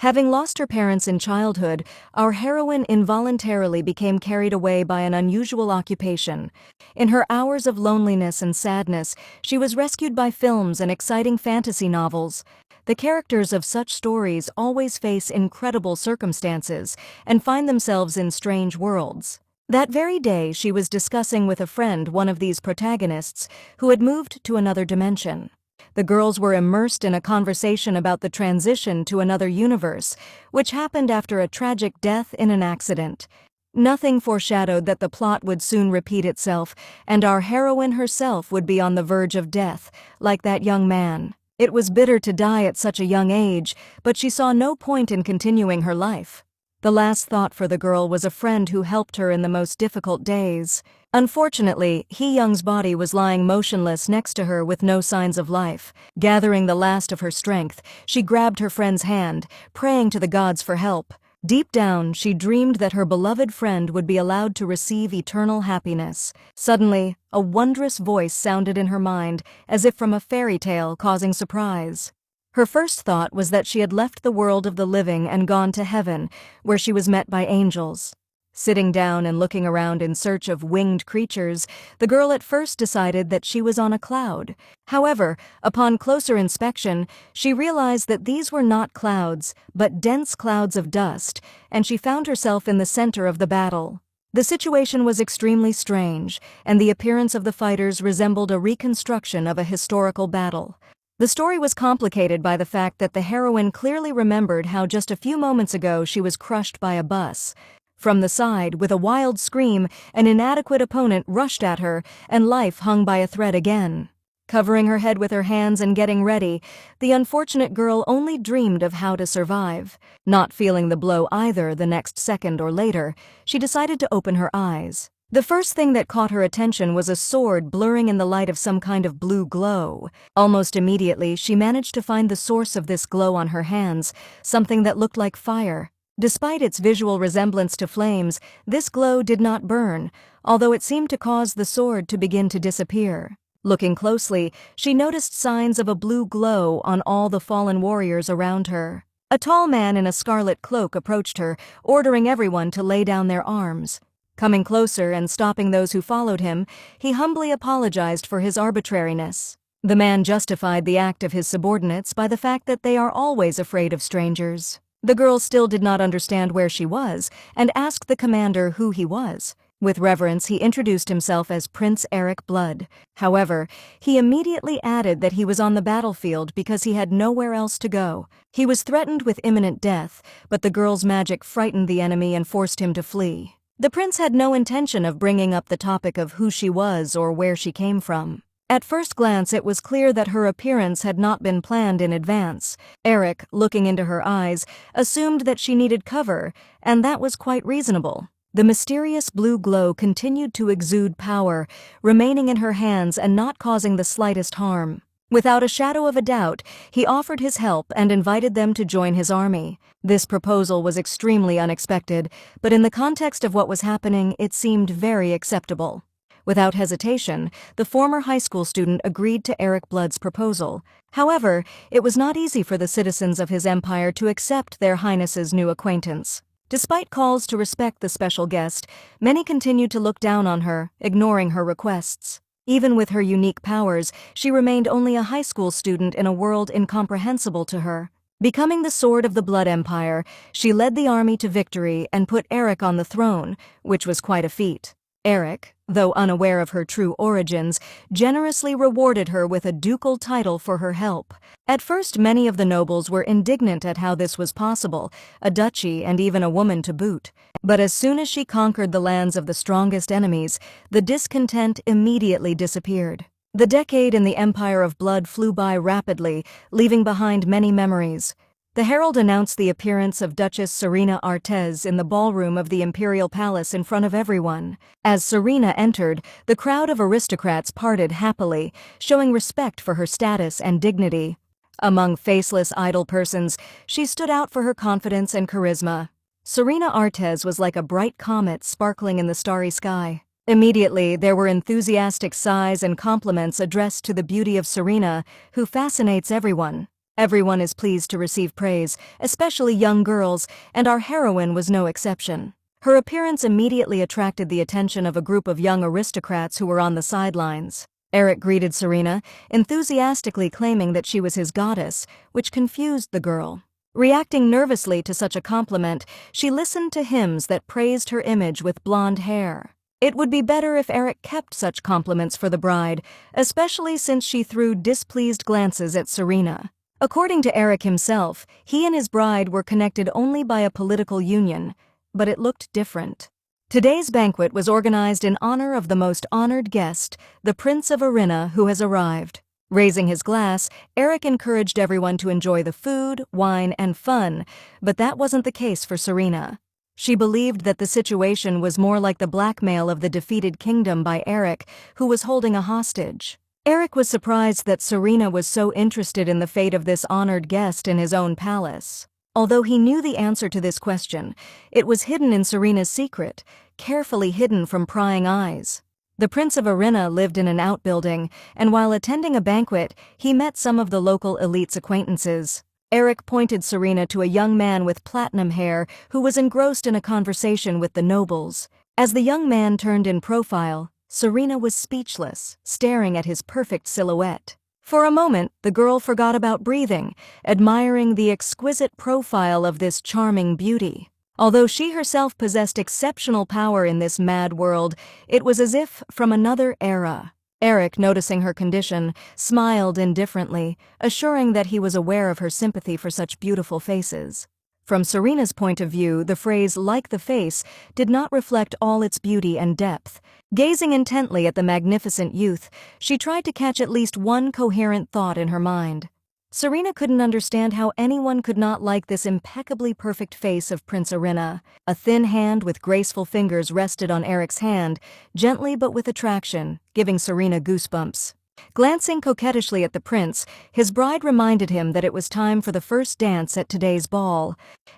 Having lost her parents in childhood, our heroine involuntarily became carried away by an unusual occupation. In her hours of loneliness and sadness, she was rescued by films and exciting fantasy novels. The characters of such stories always face incredible circumstances and find themselves in strange worlds. That very day, she was discussing with a friend one of these protagonists who had moved to another dimension. The girls were immersed in a conversation about the transition to another universe, which happened after a tragic death in an accident. Nothing foreshadowed that the plot would soon repeat itself, and our heroine herself would be on the verge of death, like that young man. It was bitter to die at such a young age, but she saw no point in continuing her life. The last thought for the girl was a friend who helped her in the most difficult days. Unfortunately, Hee-young's body was lying motionless next to her with no signs of life. Gathering the last of her strength, she grabbed her friend's hand, praying to the gods for help. Deep down, she dreamed that her beloved friend would be allowed to receive eternal happiness. Suddenly, a wondrous voice sounded in her mind, as if from a fairy tale, causing surprise. Her first thought was that she had left the world of the living and gone to heaven, where she was met by angels. Sitting down and looking around in search of winged creatures, the girl at first decided that she was on a cloud. However, upon closer inspection, she realized that these were not clouds, but dense clouds of dust, and she found herself in the center of the battle. The situation was extremely strange, and the appearance of the fighters resembled a reconstruction of a historical battle. The story was complicated by the fact that the heroine clearly remembered how just a few moments ago she was crushed by a bus. From the side, with a wild scream, an inadequate opponent rushed at her, and life hung by a thread again. Covering her head with her hands and getting ready, the unfortunate girl only dreamed of how to survive. Not feeling the blow either the next second or later, she decided to open her eyes. The first thing that caught her attention was a sword blurring in the light of some kind of blue glow. Almost immediately, she managed to find the source of this glow on her hands, something that looked like fire. Despite its visual resemblance to flames, this glow did not burn, although it seemed to cause the sword to begin to disappear. Looking closely, she noticed signs of a blue glow on all the fallen warriors around her. A tall man in a scarlet cloak approached her, ordering everyone to lay down their arms. Coming closer and stopping those who followed him, he humbly apologized for his arbitrariness. The man justified the act of his subordinates by the fact that they are always afraid of strangers. The girl still did not understand where she was, and asked the commander who he was. With reverence, he introduced himself as Prince Eric Blood. However, he immediately added that he was on the battlefield because he had nowhere else to go. He was threatened with imminent death, but the girl's magic frightened the enemy and forced him to flee. The prince had no intention of bringing up the topic of who she was or where she came from. At first glance, it was clear that her appearance had not been planned in advance. Eric, looking into her eyes, assumed that she needed cover, and that was quite reasonable. The mysterious blue glow continued to exude power, remaining in her hands and not causing the slightest harm. Without a shadow of a doubt, he offered his help and invited them to join his army. This proposal was extremely unexpected, but in the context of what was happening, it seemed very acceptable. Without hesitation, the former high school student agreed to Eric Blood's proposal. However, it was not easy for the citizens of his empire to accept their highness's new acquaintance. Despite calls to respect the special guest, many continued to look down on her, ignoring her requests. Even with her unique powers, she remained only a high school student in a world incomprehensible to her. Becoming the Sword of the Blood Empire, she led the army to victory and put Eric on the throne, which was quite a feat. Eric, though unaware of her true origins, generously rewarded her with a ducal title for her help. At first, many of the nobles were indignant at how this was possible, a duchy and even a woman to boot. But as soon as she conquered the lands of the strongest enemies, the discontent immediately disappeared. The decade in the Empire of Blood flew by rapidly, leaving behind many memories. The herald announced the appearance of Duchess Serena Artez in the ballroom of the Imperial Palace in front of everyone. As Serena entered, the crowd of aristocrats parted happily, showing respect for her status and dignity. Among faceless, idle persons, she stood out for her confidence and charisma. Serena Artez was like a bright comet sparkling in the starry sky. Immediately, there were enthusiastic sighs and compliments addressed to the beauty of Serena, who fascinates everyone. Everyone is pleased to receive praise, especially young girls, and our heroine was no exception. Her appearance immediately attracted the attention of a group of young aristocrats who were on the sidelines. Eric greeted Serena, enthusiastically claiming that she was his goddess, which confused the girl. Reacting nervously to such a compliment, she listened to hymns that praised her image with blonde hair. It would be better if Eric kept such compliments for the bride, especially since she threw displeased glances at Serena. According to Eric himself, he and his bride were connected only by a political union, but it looked different. Today's banquet was organized in honor of the most honored guest, the Prince of Arena, who has arrived. Raising his glass, Eric encouraged everyone to enjoy the food, wine, and fun, but that wasn't the case for Serena. She believed that the situation was more like the blackmail of the defeated kingdom by Eric, who was holding a hostage. Eric was surprised that Serena was so interested in the fate of this honored guest in his own palace. Although he knew the answer to this question, it was hidden in Serena's secret, carefully hidden from prying eyes. The Prince of Arena lived in an outbuilding, and while attending a banquet, he met some of the local elite's acquaintances. Eric pointed Serena to a young man with platinum hair who was engrossed in a conversation with the nobles. As the young man turned in profile, Serena was speechless, staring at his perfect silhouette. For a moment, the girl forgot about breathing, admiring the exquisite profile of this charming beauty. Although she herself possessed exceptional power in this mad world, it was as if from another era. Eric, noticing her condition, smiled indifferently, assuring that he was aware of her sympathy for such beautiful faces. From Serena's point of view, the phrase "like the face" did not reflect all its beauty and depth. Gazing intently at the magnificent youth, she tried to catch at least one coherent thought in her mind. Serena couldn't understand how anyone could not like this impeccably perfect face of Prince Arena. A thin hand with graceful fingers rested on Eric's hand, gently but with attraction, giving Serena goosebumps. Glancing coquettishly at the prince, his bride reminded him that it was time for the first dance at today's ball.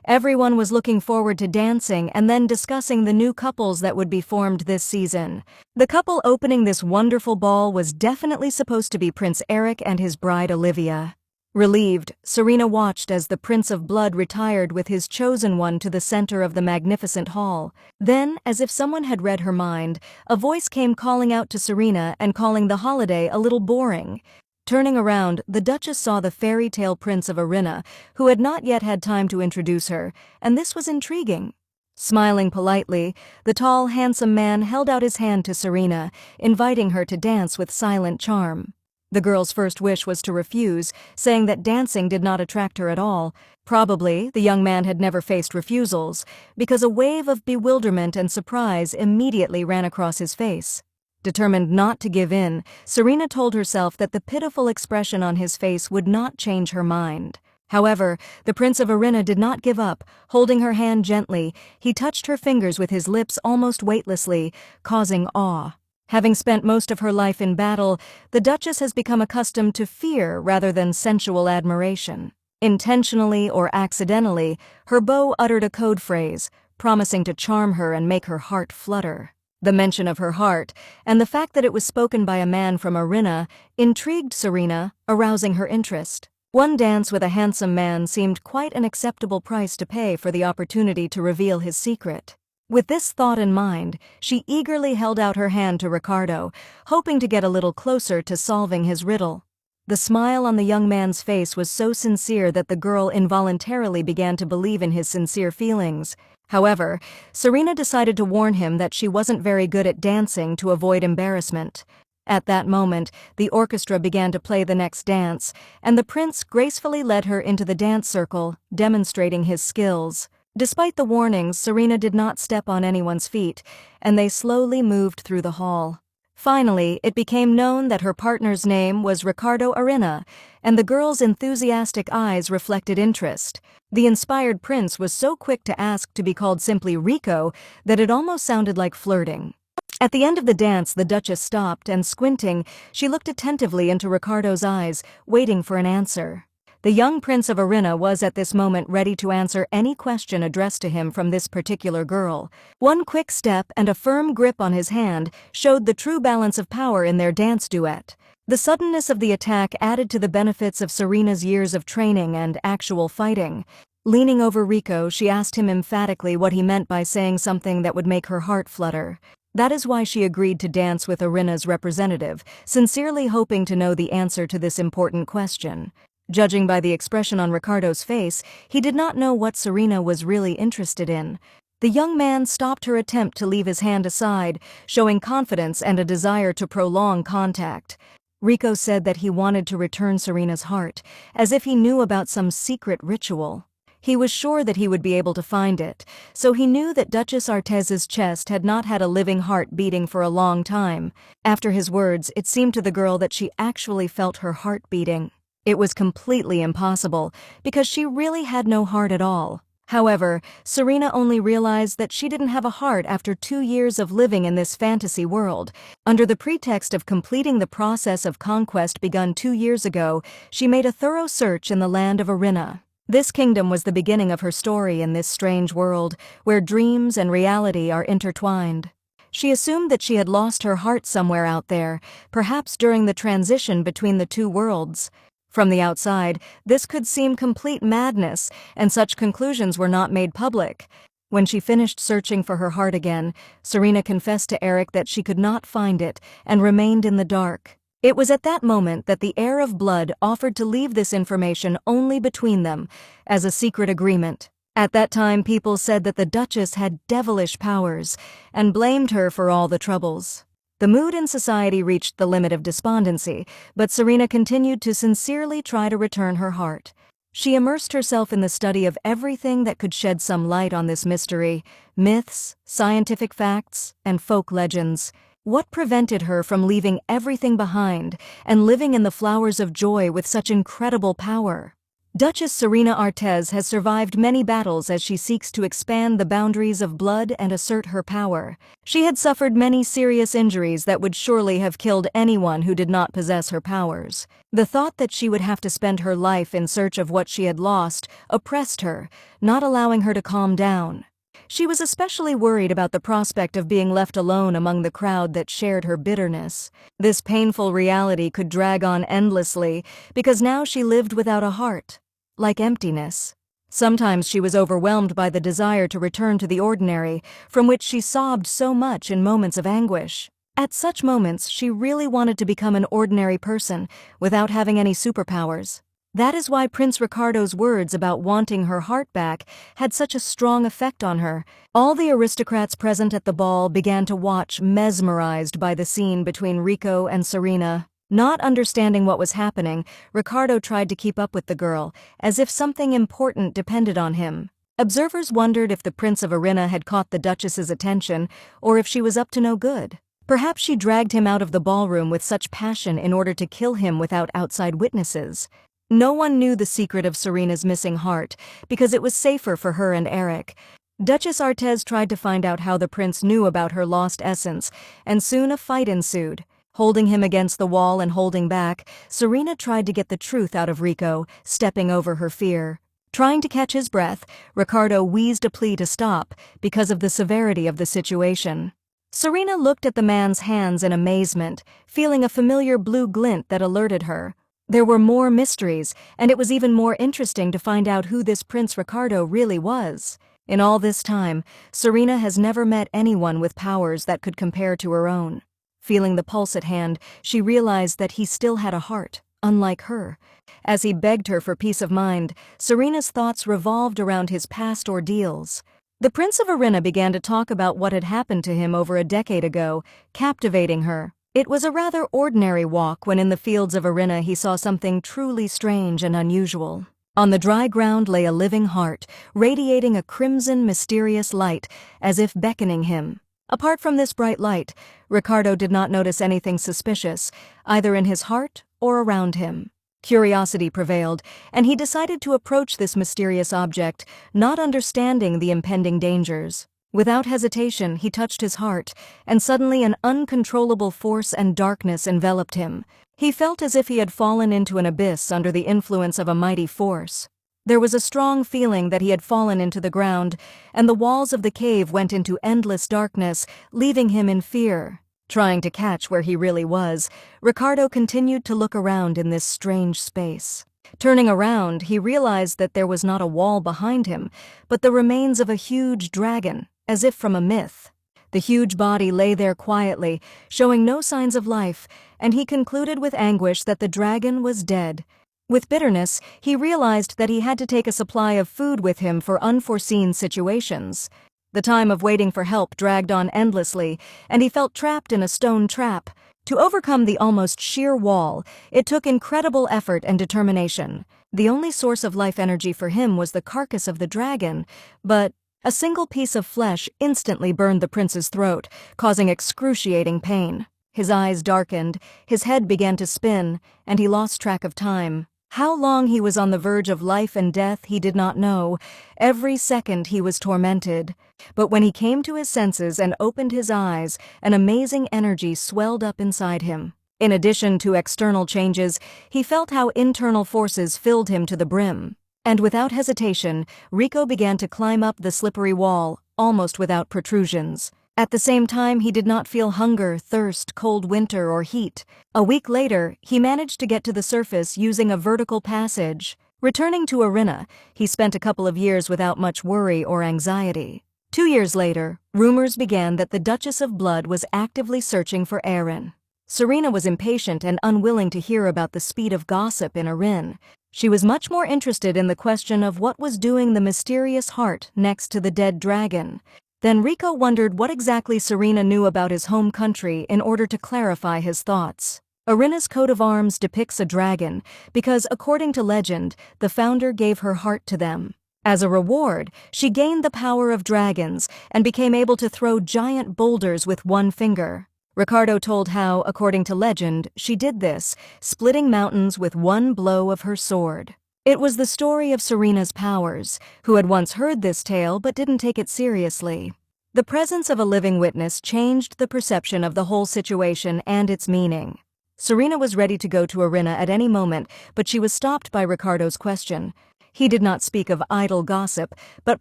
Everyone was looking forward to dancing and then discussing the new couples that would be formed this season. The couple opening this wonderful ball was definitely supposed to be Prince Eric and his bride Olivia. Relieved, Serena watched as the Prince of Blood retired with his chosen one to the center of the magnificent hall. Then, as if someone had read her mind, a voice came calling out to Serena and calling the holiday a little boring. Turning around, the Duchess saw the fairy tale Prince of Arena, who had not yet had time to introduce her, and this was intriguing. Smiling politely, the tall, handsome man held out his hand to Serena, inviting her to dance with silent charm. The girl's first wish was to refuse, saying that dancing did not attract her at all. Probably, the young man had never faced refusals, because a wave of bewilderment and surprise immediately ran across his face. Determined not to give in, Serena told herself that the pitiful expression on his face would not change her mind. However, the Prince of Arena did not give up. Holding her hand gently, he touched her fingers with his lips almost weightlessly, causing awe. Having spent most of her life in battle, the Duchess has become accustomed to fear rather than sensual admiration. Intentionally or accidentally, her bow uttered a code phrase, promising to charm her and make her heart flutter. The mention of her heart, and the fact that it was spoken by a man from Arena, intrigued Serena, arousing her interest. One dance with a handsome man seemed quite an acceptable price to pay for the opportunity to reveal his secret. With this thought in mind, she eagerly held out her hand to Ricardo, hoping to get a little closer to solving his riddle. The smile on the young man's face was so sincere that the girl involuntarily began to believe in his sincere feelings. However, Serena decided to warn him that she wasn't very good at dancing to avoid embarrassment. At that moment, the orchestra began to play the next dance, and the prince gracefully led her into the dance circle, demonstrating his skills. Despite the warnings, Serena did not step on anyone's feet, and they slowly moved through the hall. Finally, it became known that her partner's name was Ricardo Arena, and the girl's enthusiastic eyes reflected interest. The inspired prince was so quick to ask to be called simply Rico that it almost sounded like flirting. At the end of the dance, the Duchess stopped, and squinting, she looked attentively into Ricardo's eyes, waiting for an answer. The young Prince of Arena was at this moment ready to answer any question addressed to him from this particular girl. One quick step and a firm grip on his hand showed the true balance of power in their dance duet. The suddenness of the attack added to the benefits of Serena's years of training and actual fighting. Leaning over Rico, she asked him emphatically what he meant by saying something that would make her heart flutter. That is why she agreed to dance with Irina's representative, sincerely hoping to know the answer to this important question. Judging by the expression on Ricardo's face, he did not know what Serena was really interested in. The young man stopped her attempt to leave his hand aside, showing confidence and a desire to prolong contact. Rico said that he wanted to return Serena's heart, as if he knew about some secret ritual. He was sure that he would be able to find it, so he knew that Duchess Artez's chest had not had a living heart beating for a long time. After his words, it seemed to the girl that she actually felt her heart beating. It was completely impossible, because she really had no heart at all. However, Serena only realized that she didn't have a heart after 2 years of living in this fantasy world. Under the pretext of completing the process of conquest begun 2 years ago, she made a thorough search in the land of Irina. This kingdom was the beginning of her story in this strange world, where dreams and reality are intertwined. She assumed that she had lost her heart somewhere out there, perhaps during the transition between the two worlds. From the outside, this could seem complete madness, and such conclusions were not made public. When she finished searching for her heart again, Serena confessed to Eric that she could not find it and remained in the dark. It was at that moment that the heir of blood offered to leave this information only between them, as a secret agreement. At that time, people said that the Duchess had devilish powers, and blamed her for all the troubles. The mood in society reached the limit of despondency, but Serena continued to sincerely try to return her heart. She immersed herself in the study of everything that could shed some light on this mystery: myths, scientific facts, and folk legends. What prevented her from leaving everything behind and living in the flowers of joy with such incredible power? Duchess Serena Artez has survived many battles as she seeks to expand the boundaries of blood and assert her power. She had suffered many serious injuries that would surely have killed anyone who did not possess her powers. The thought that she would have to spend her life in search of what she had lost oppressed her, not allowing her to calm down. She was especially worried about the prospect of being left alone among the crowd that shared her bitterness. This painful reality could drag on endlessly, because now she lived without a heart, like emptiness. Sometimes she was overwhelmed by the desire to return to the ordinary, from which she sobbed so much in moments of anguish. At such moments, she really wanted to become an ordinary person, without having any superpowers. That is why Prince Ricardo's words about wanting her heart back had such a strong effect on her. All the aristocrats present at the ball began to watch, mesmerized by the scene between Rico and Serena. Not understanding what was happening, Ricardo tried to keep up with the girl, as if something important depended on him. Observers wondered if the Prince of Irina had caught the Duchess's attention, or if she was up to no good. Perhaps she dragged him out of the ballroom with such passion in order to kill him without outside witnesses. No one knew the secret of Serena's missing heart, because it was safer for her and Eric. Duchess Artez tried to find out how the prince knew about her lost essence, and soon a fight ensued. Holding him against the wall and holding back, Serena tried to get the truth out of Rico, stepping over her fear. Trying to catch his breath, Ricardo wheezed a plea to stop, because of the severity of the situation. Serena looked at the man's hands in amazement, feeling a familiar blue glint that alerted her. There were more mysteries, and it was even more interesting to find out who this Prince Ricardo really was. In all this time, Serena has never met anyone with powers that could compare to her own. Feeling the pulse at hand, she realized that he still had a heart, unlike her. As he begged her for peace of mind, Serena's thoughts revolved around his past ordeals. The Prince of Irina began to talk about what had happened to him over a decade ago, captivating her. It was a rather ordinary walk when in the fields of Irina he saw something truly strange and unusual. On the dry ground lay a living heart, radiating a crimson, mysterious light, as if beckoning him. Apart from this bright light, Ricardo did not notice anything suspicious, either in his heart or around him. Curiosity prevailed, and he decided to approach this mysterious object, not understanding the impending dangers. Without hesitation, he touched his heart, and suddenly an uncontrollable force and darkness enveloped him. He felt as if he had fallen into an abyss under the influence of a mighty force. There was a strong feeling that he had fallen into the ground, and the walls of the cave went into endless darkness, leaving him in fear. Trying to catch where he really was, Ricardo continued to look around in this strange space. Turning around, he realized that there was not a wall behind him, but the remains of a huge dragon, as if from a myth. The huge body lay there quietly, showing no signs of life, and he concluded with anguish that the dragon was dead. With bitterness, he realized that he had to take a supply of food with him for unforeseen situations. The time of waiting for help dragged on endlessly, and he felt trapped in a stone trap. To overcome the almost sheer wall, it took incredible effort and determination. The only source of life energy for him was the carcass of the dragon, but a single piece of flesh instantly burned the prince's throat, causing excruciating pain. His eyes darkened, his head began to spin, and he lost track of time. How long he was on the verge of life and death he did not know. Every second he was tormented. But when he came to his senses and opened his eyes, an amazing energy swelled up inside him. In addition to external changes, he felt how internal forces filled him to the brim. And without hesitation, Rico began to climb up the slippery wall, almost without protrusions. At the same time, he did not feel hunger, thirst, cold winter, or heat. A week later, he managed to get to the surface using a vertical passage. Returning to Arena, he spent a couple of years without much worry or anxiety. 2 years later, rumors began that the Duchess of Blood was actively searching for Aaron. Serena was impatient and unwilling to hear about the speed of gossip in Arena. She was much more interested in the question of what was doing the mysterious heart next to the dead dragon. Then Rico wondered what exactly Serena knew about his home country in order to clarify his thoughts. Arena's coat of arms depicts a dragon because, according to legend, the founder gave her heart to them. As a reward, she gained the power of dragons and became able to throw giant boulders with one finger. Ricardo told how, according to legend, she did this, splitting mountains with one blow of her sword. It was the story of Serena's powers, who had once heard this tale but didn't take it seriously. The presence of a living witness changed the perception of the whole situation and its meaning. Serena was ready to go to Arena at any moment, but she was stopped by Ricardo's question. He did not speak of idle gossip, but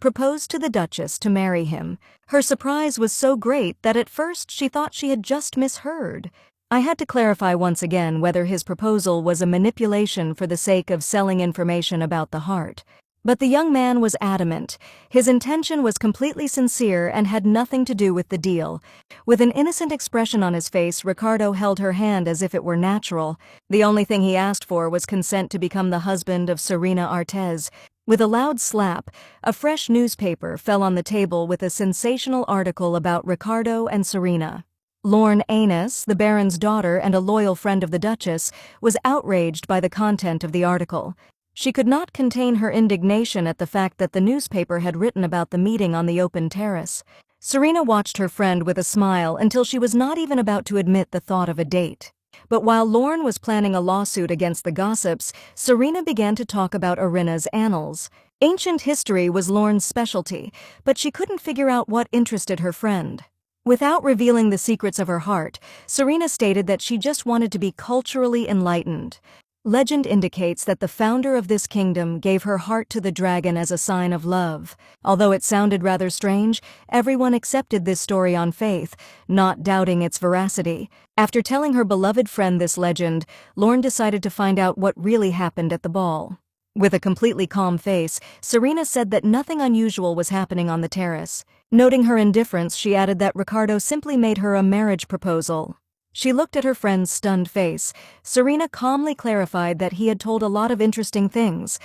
proposed to the Duchess to marry him. Her surprise was so great that at first she thought she had just misheard. I had to clarify once again whether his proposal was a manipulation for the sake of selling information about the heart. But the young man was adamant. His intention was completely sincere and had nothing to do with the deal. With an innocent expression on his face, Ricardo held her hand as if it were natural. The only thing he asked for was consent to become the husband of Serena Artez. With a loud slap, a fresh newspaper fell on the table with a sensational article about Ricardo and Serena. Lorne Anus, the Baron's daughter and a loyal friend of the Duchess, was outraged by the content of the article. She could not contain her indignation at the fact that the newspaper had written about the meeting on the open terrace. Serena watched her friend with a smile until she was not even about to admit the thought of a date. But while Lorne was planning a lawsuit against the gossips, Serena began to talk about Arena's annals. Ancient history was Lorne's specialty, but she couldn't figure out what interested her friend. Without revealing the secrets of her heart, Serena stated that she just wanted to be culturally enlightened. Legend indicates that the founder of this kingdom gave her heart to the dragon as a sign of love. Although it sounded rather strange, everyone accepted this story on faith, not doubting its veracity. After telling her beloved friend this legend, Lorne decided to find out what really happened at the ball. With a completely calm face, Serena said that nothing unusual was happening on the terrace. Noting her indifference, she added that Ricardo simply made her a marriage proposal. She looked at her friend's stunned face. Serena calmly clarified that he had told a lot of interesting things.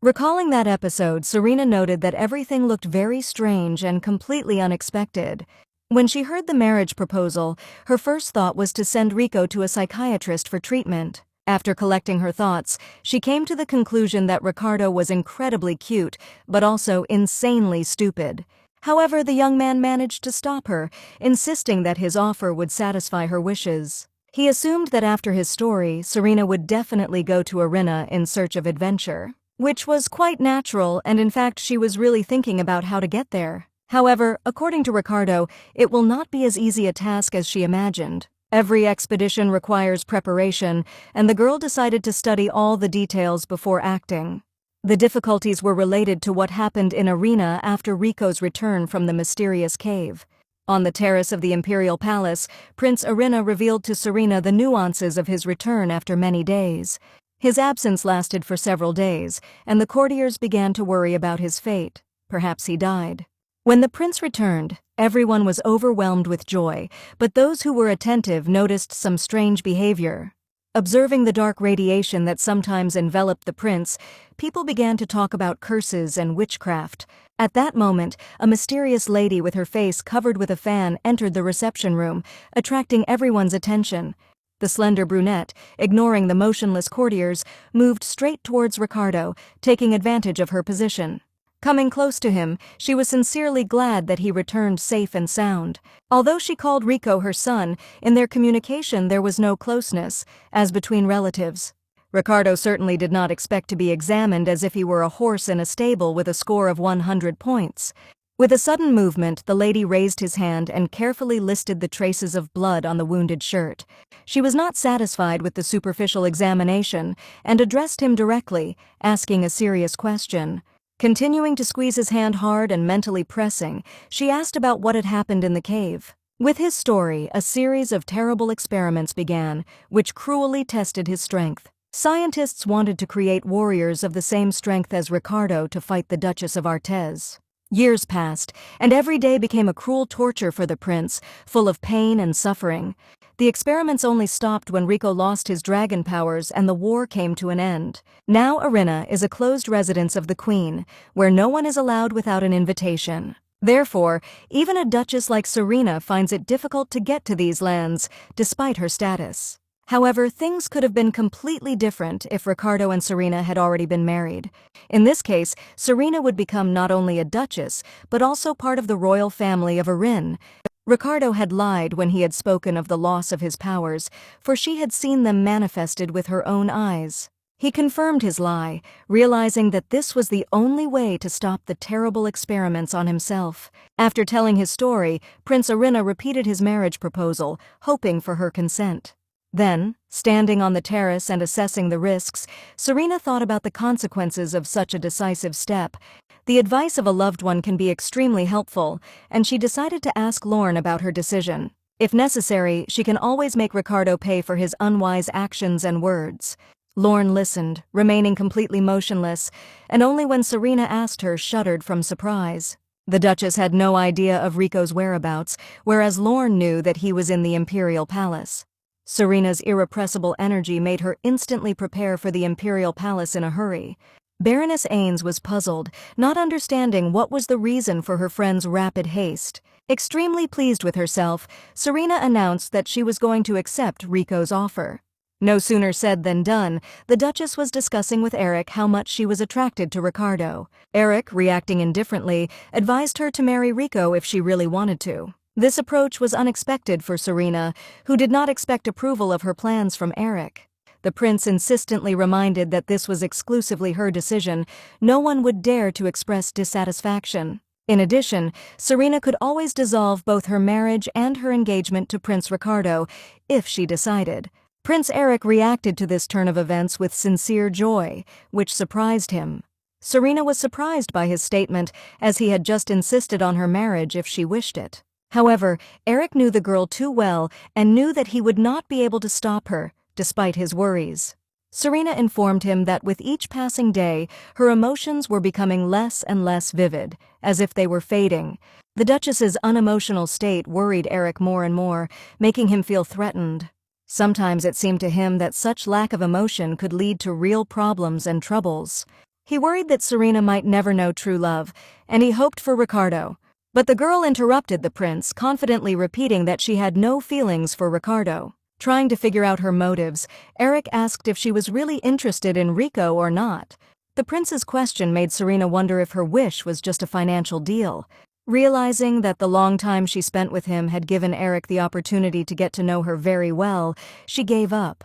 Recalling that episode, Serena noted that everything looked very strange and completely unexpected. When she heard the marriage proposal, her first thought was to send Rico to a psychiatrist for treatment. After collecting her thoughts, she came to the conclusion that Ricardo was incredibly cute, but also insanely stupid. However, the young man managed to stop her, insisting that his offer would satisfy her wishes. He assumed that after his story, Serena would definitely go to Arena in search of adventure, which was quite natural, and in fact she was really thinking about how to get there. However, according to Ricardo, it will not be as easy a task as she imagined. Every expedition requires preparation, and the girl decided to study all the details before acting. The difficulties were related to what happened in Arena after Rico's return from the mysterious cave. On the terrace of the imperial palace, Prince Irina revealed to Serena the nuances of his return after many days. His absence lasted for several days, and the courtiers began to worry about his fate. Perhaps he died. When the prince returned, everyone was overwhelmed with joy, but those who were attentive noticed some strange behavior. Observing the dark radiation that sometimes enveloped the prince, people began to talk about curses and witchcraft. At that moment, a mysterious lady with her face covered with a fan entered the reception room, attracting everyone's attention. The slender brunette, ignoring the motionless courtiers, moved straight towards Ricardo, taking advantage of her position. Coming close to him, she was sincerely glad that he returned safe and sound. Although she called Rico her son, in their communication there was no closeness, as between relatives. Ricardo certainly did not expect to be examined as if he were a horse in a stable with a score of 100 points. With a sudden movement, the lady raised his hand and carefully listed the traces of blood on the wounded shirt. She was not satisfied with the superficial examination and addressed him directly, asking a serious question. Continuing to squeeze his hand hard and mentally pressing, she asked about what had happened in the cave. With his story, a series of terrible experiments began, which cruelly tested his strength. Scientists wanted to create warriors of the same strength as Ricardo to fight the Duchess of Artez. Years passed, and every day became a cruel torture for the prince, full of pain and suffering. The experiments only stopped when Rico lost his dragon powers and the war came to an end. Now Irina is a closed residence of the queen, where no one is allowed without an invitation. Therefore, even a duchess like Serena finds it difficult to get to these lands, despite her status. However, things could have been completely different if Ricardo and Serena had already been married. In this case, Serena would become not only a duchess, but also part of the royal family of Irin. Ricardo had lied when he had spoken of the loss of his powers, for she had seen them manifested with her own eyes. He confirmed his lie, realizing that this was the only way to stop the terrible experiments on himself. After telling his story, Prince Irina repeated his marriage proposal, hoping for her consent. Then, standing on the terrace and assessing the risks, Serena thought about the consequences of such a decisive step. The advice of a loved one can be extremely helpful, and she decided to ask Lorne about her decision. If necessary, she can always make Ricardo pay for his unwise actions and words. Lorne listened, remaining completely motionless, and only when Serena asked her shuddered from surprise. The Duchess had no idea of Rico's whereabouts, whereas Lorne knew that he was in the imperial palace. Serena's irrepressible energy made her instantly prepare for the imperial palace in a hurry. Baroness Ains was puzzled, not understanding what was the reason for her friend's rapid haste. Extremely pleased with herself, Serena announced that she was going to accept Rico's offer. No sooner said than done, the Duchess was discussing with Eric how much she was attracted to Ricardo. Eric, reacting indifferently, advised her to marry Rico if she really wanted to. This approach was unexpected for Serena, who did not expect approval of her plans from Eric. The prince insistently reminded that this was exclusively her decision. No one would dare to express dissatisfaction. In addition, Serena could always dissolve both her marriage and her engagement to Prince Ricardo, if she decided. Prince Eric reacted to this turn of events with sincere joy, which surprised him. Serena was surprised by his statement, as he had just insisted on her marriage if she wished it. However, Eric knew the girl too well and knew that he would not be able to stop her, despite his worries. Serena informed him that with each passing day, her emotions were becoming less and less vivid, as if they were fading. The Duchess's unemotional state worried Eric more and more, making him feel threatened. Sometimes it seemed to him that such lack of emotion could lead to real problems and troubles. He worried that Serena might never know true love, and he hoped for Ricardo. But the girl interrupted the prince, confidently repeating that she had no feelings for Ricardo. Trying to figure out her motives, Eric asked if she was really interested in Rico or not. The prince's question made Serena wonder if her wish was just a financial deal. Realizing that the long time she spent with him had given Eric the opportunity to get to know her very well, she gave up.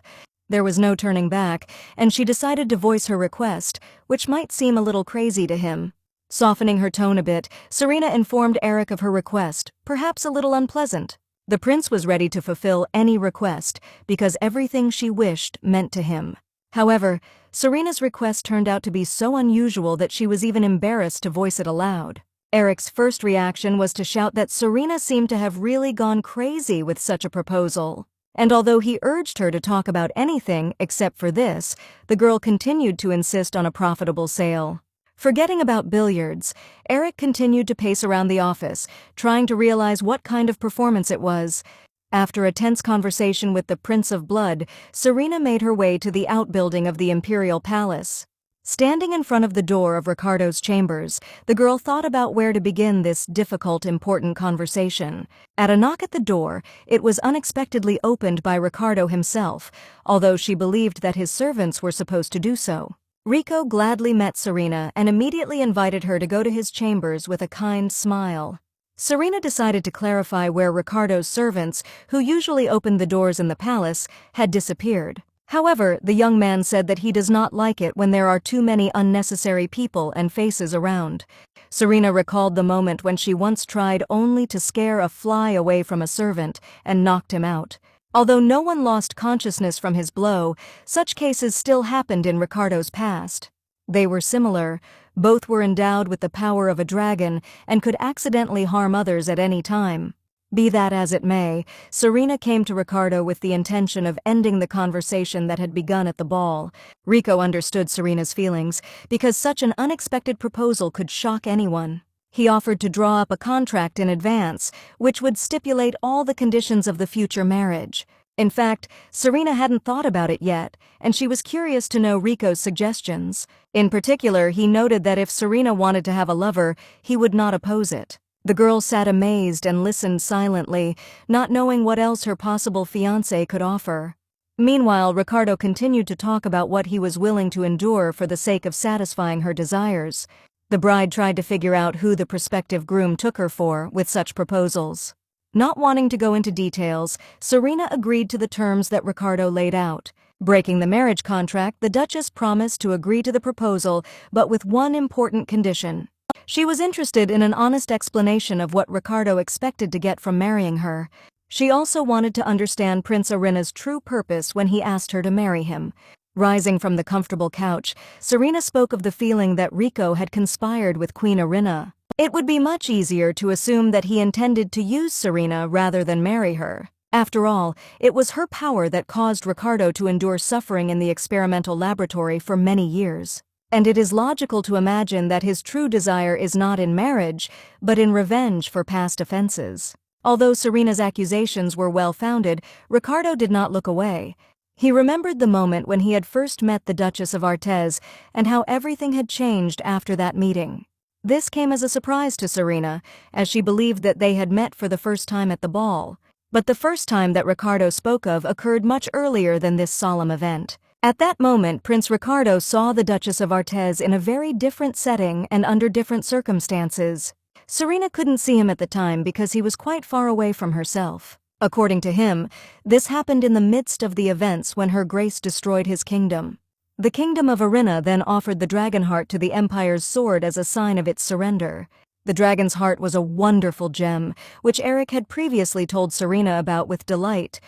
There was no turning back, and she decided to voice her request, which might seem a little crazy to him. Softening her tone a bit, Serena informed Eric of her request, perhaps a little unpleasant. The prince was ready to fulfill any request, because everything she wished meant to him. However, Serena's request turned out to be so unusual that she was even embarrassed to voice it aloud. Eric's first reaction was to shout that Serena seemed to have really gone crazy with such a proposal. And although he urged her to talk about anything except for this, the girl continued to insist on a profitable sale. Forgetting about billiards, Eric continued to pace around the office, trying to realize what kind of performance it was. After a tense conversation with the Prince of Blood, Serena made her way to the outbuilding of the Imperial Palace. Standing in front of the door of Ricardo's chambers, the girl thought about where to begin this difficult, important conversation. At a knock at the door, it was unexpectedly opened by Ricardo himself, although she believed that his servants were supposed to do so. Rico gladly met Serena and immediately invited her to go to his chambers with a kind smile. Serena decided to clarify where Ricardo's servants, who usually opened the doors in the palace, had disappeared. However, the young man said that he does not like it when there are too many unnecessary people and faces around. Serena recalled the moment when she once tried only to scare a fly away from a servant and knocked him out. Although no one lost consciousness from his blow, such cases still happened in Ricardo's past. They were similar. Both were endowed with the power of a dragon and could accidentally harm others at any time. Be that as it may, Serena came to Ricardo with the intention of ending the conversation that had begun at the ball. Rico understood Serena's feelings, because such an unexpected proposal could shock anyone. He offered to draw up a contract in advance, which would stipulate all the conditions of the future marriage. In fact, Serena hadn't thought about it yet, and she was curious to know Rico's suggestions. In particular, he noted that if Serena wanted to have a lover, he would not oppose it. The girl sat amazed and listened silently, not knowing what else her possible fiancé could offer. Meanwhile, Ricardo continued to talk about what he was willing to endure for the sake of satisfying her desires. The bride tried to figure out who the prospective groom took her for with such proposals. Not wanting to go into details, Serena agreed to the terms that Ricardo laid out. Breaking the marriage contract, the Duchess promised to agree to the proposal, but with one important condition. She was interested in an honest explanation of what Ricardo expected to get from marrying her. She also wanted to understand Prince Irina's true purpose when he asked her to marry him. Rising from the comfortable couch, Serena spoke of the feeling that Rico had conspired with Queen Irina. It would be much easier to assume that he intended to use Serena rather than marry her. After all, it was her power that caused Ricardo to endure suffering in the experimental laboratory for many years. And it is logical to imagine that his true desire is not in marriage, but in revenge for past offenses. Although Serena's accusations were well-founded, Ricardo did not look away. He remembered the moment when he had first met the Duchess of Artes and how everything had changed after that meeting. This came as a surprise to Serena, as she believed that they had met for the first time at the ball. But the first time that Ricardo spoke of occurred much earlier than this solemn event. At that moment, Prince Ricardo saw the Duchess of Artes in a very different setting and under different circumstances. Serena couldn't see him at the time because he was quite far away from herself. According to him, this happened in the midst of the events when Her Grace destroyed his kingdom. The kingdom of Irina then offered the dragon heart to the Empire's sword as a sign of its surrender. The dragon's heart was a wonderful gem, which Eric had previously told Serena about with delight.